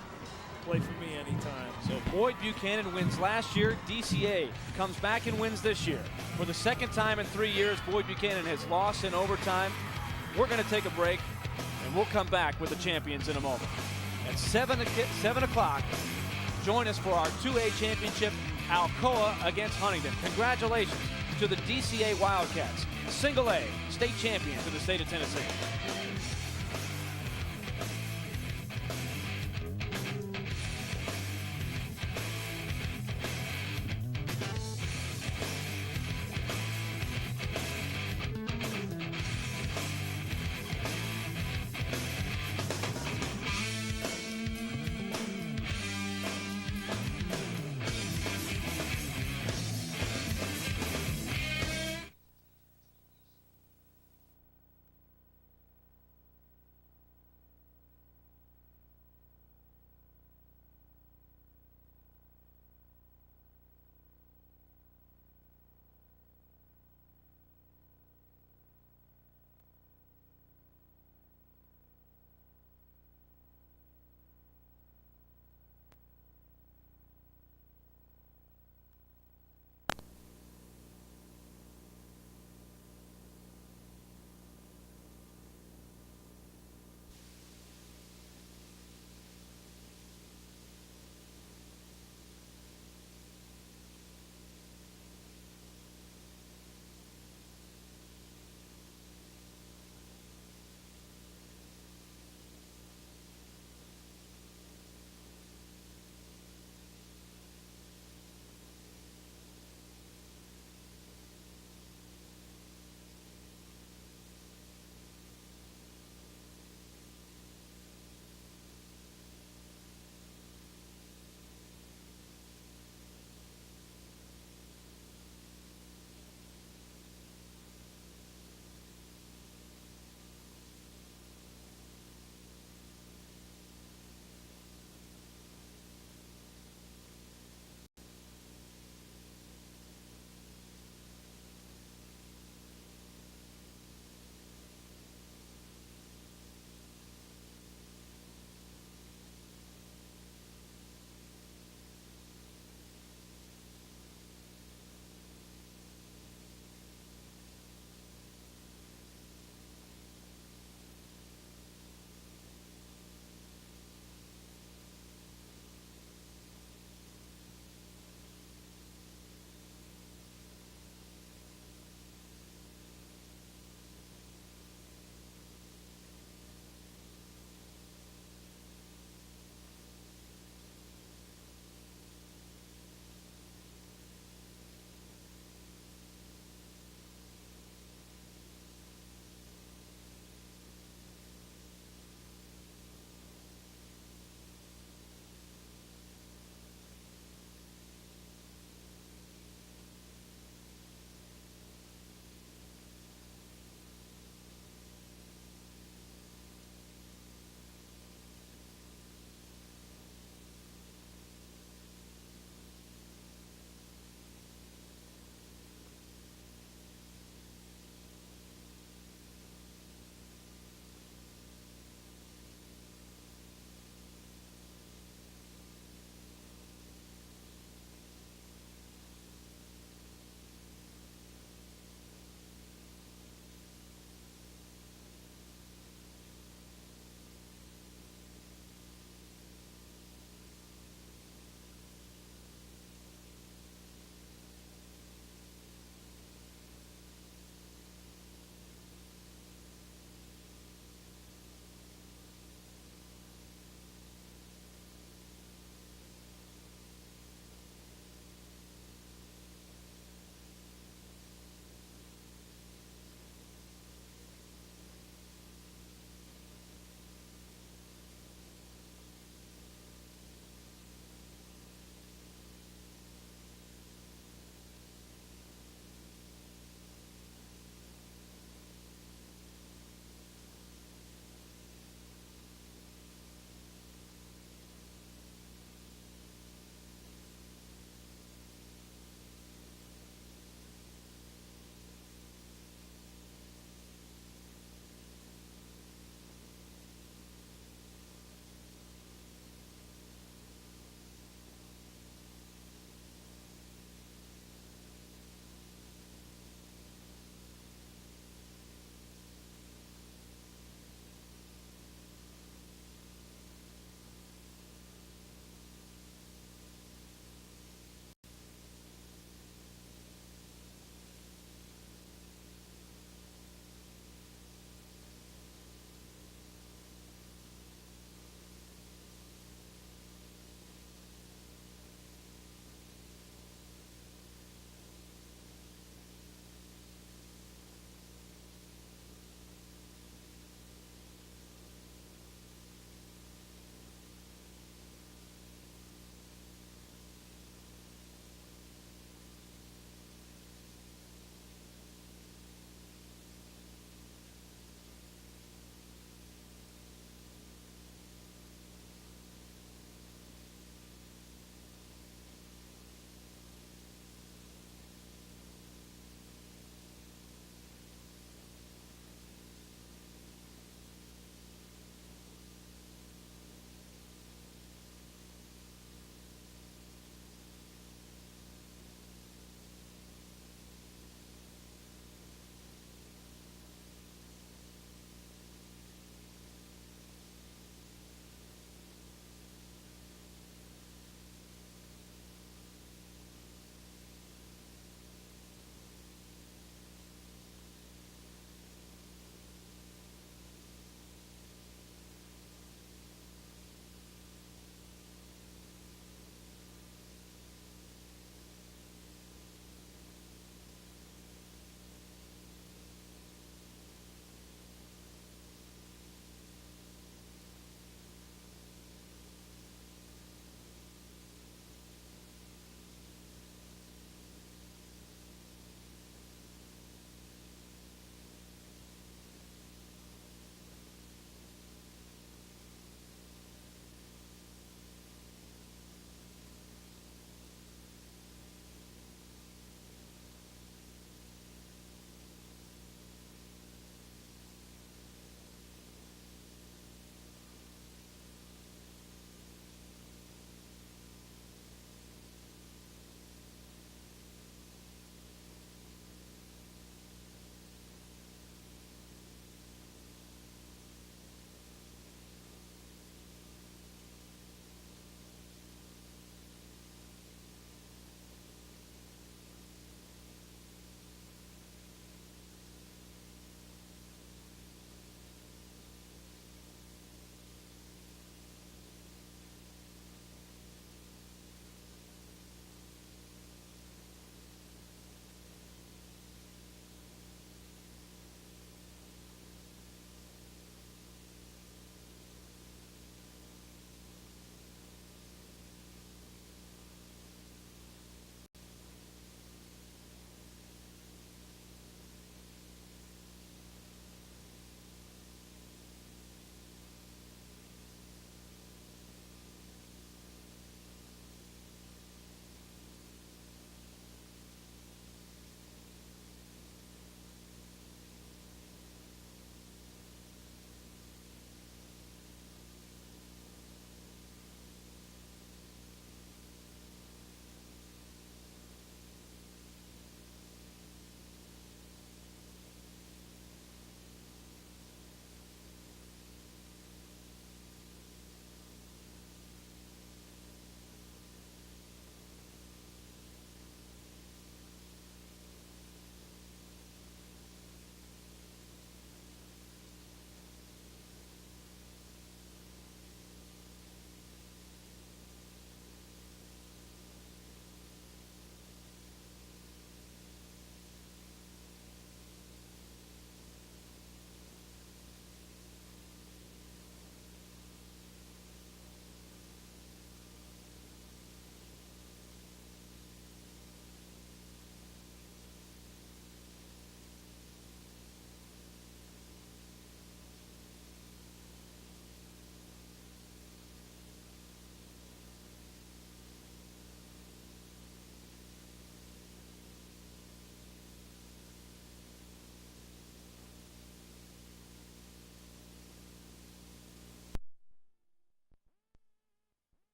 Play for me anytime. So Boyd Buchanan wins last year. DCA comes back and wins this year. For the second time in 3 years, Boyd Buchanan has lost in overtime. We're going to take a break, and we'll come back with the champions in a moment. At 7 o'clock, join us for our 2A championship, Alcoa against Huntington. Congratulations to the DCA Wildcats, single A state champions in the state of Tennessee.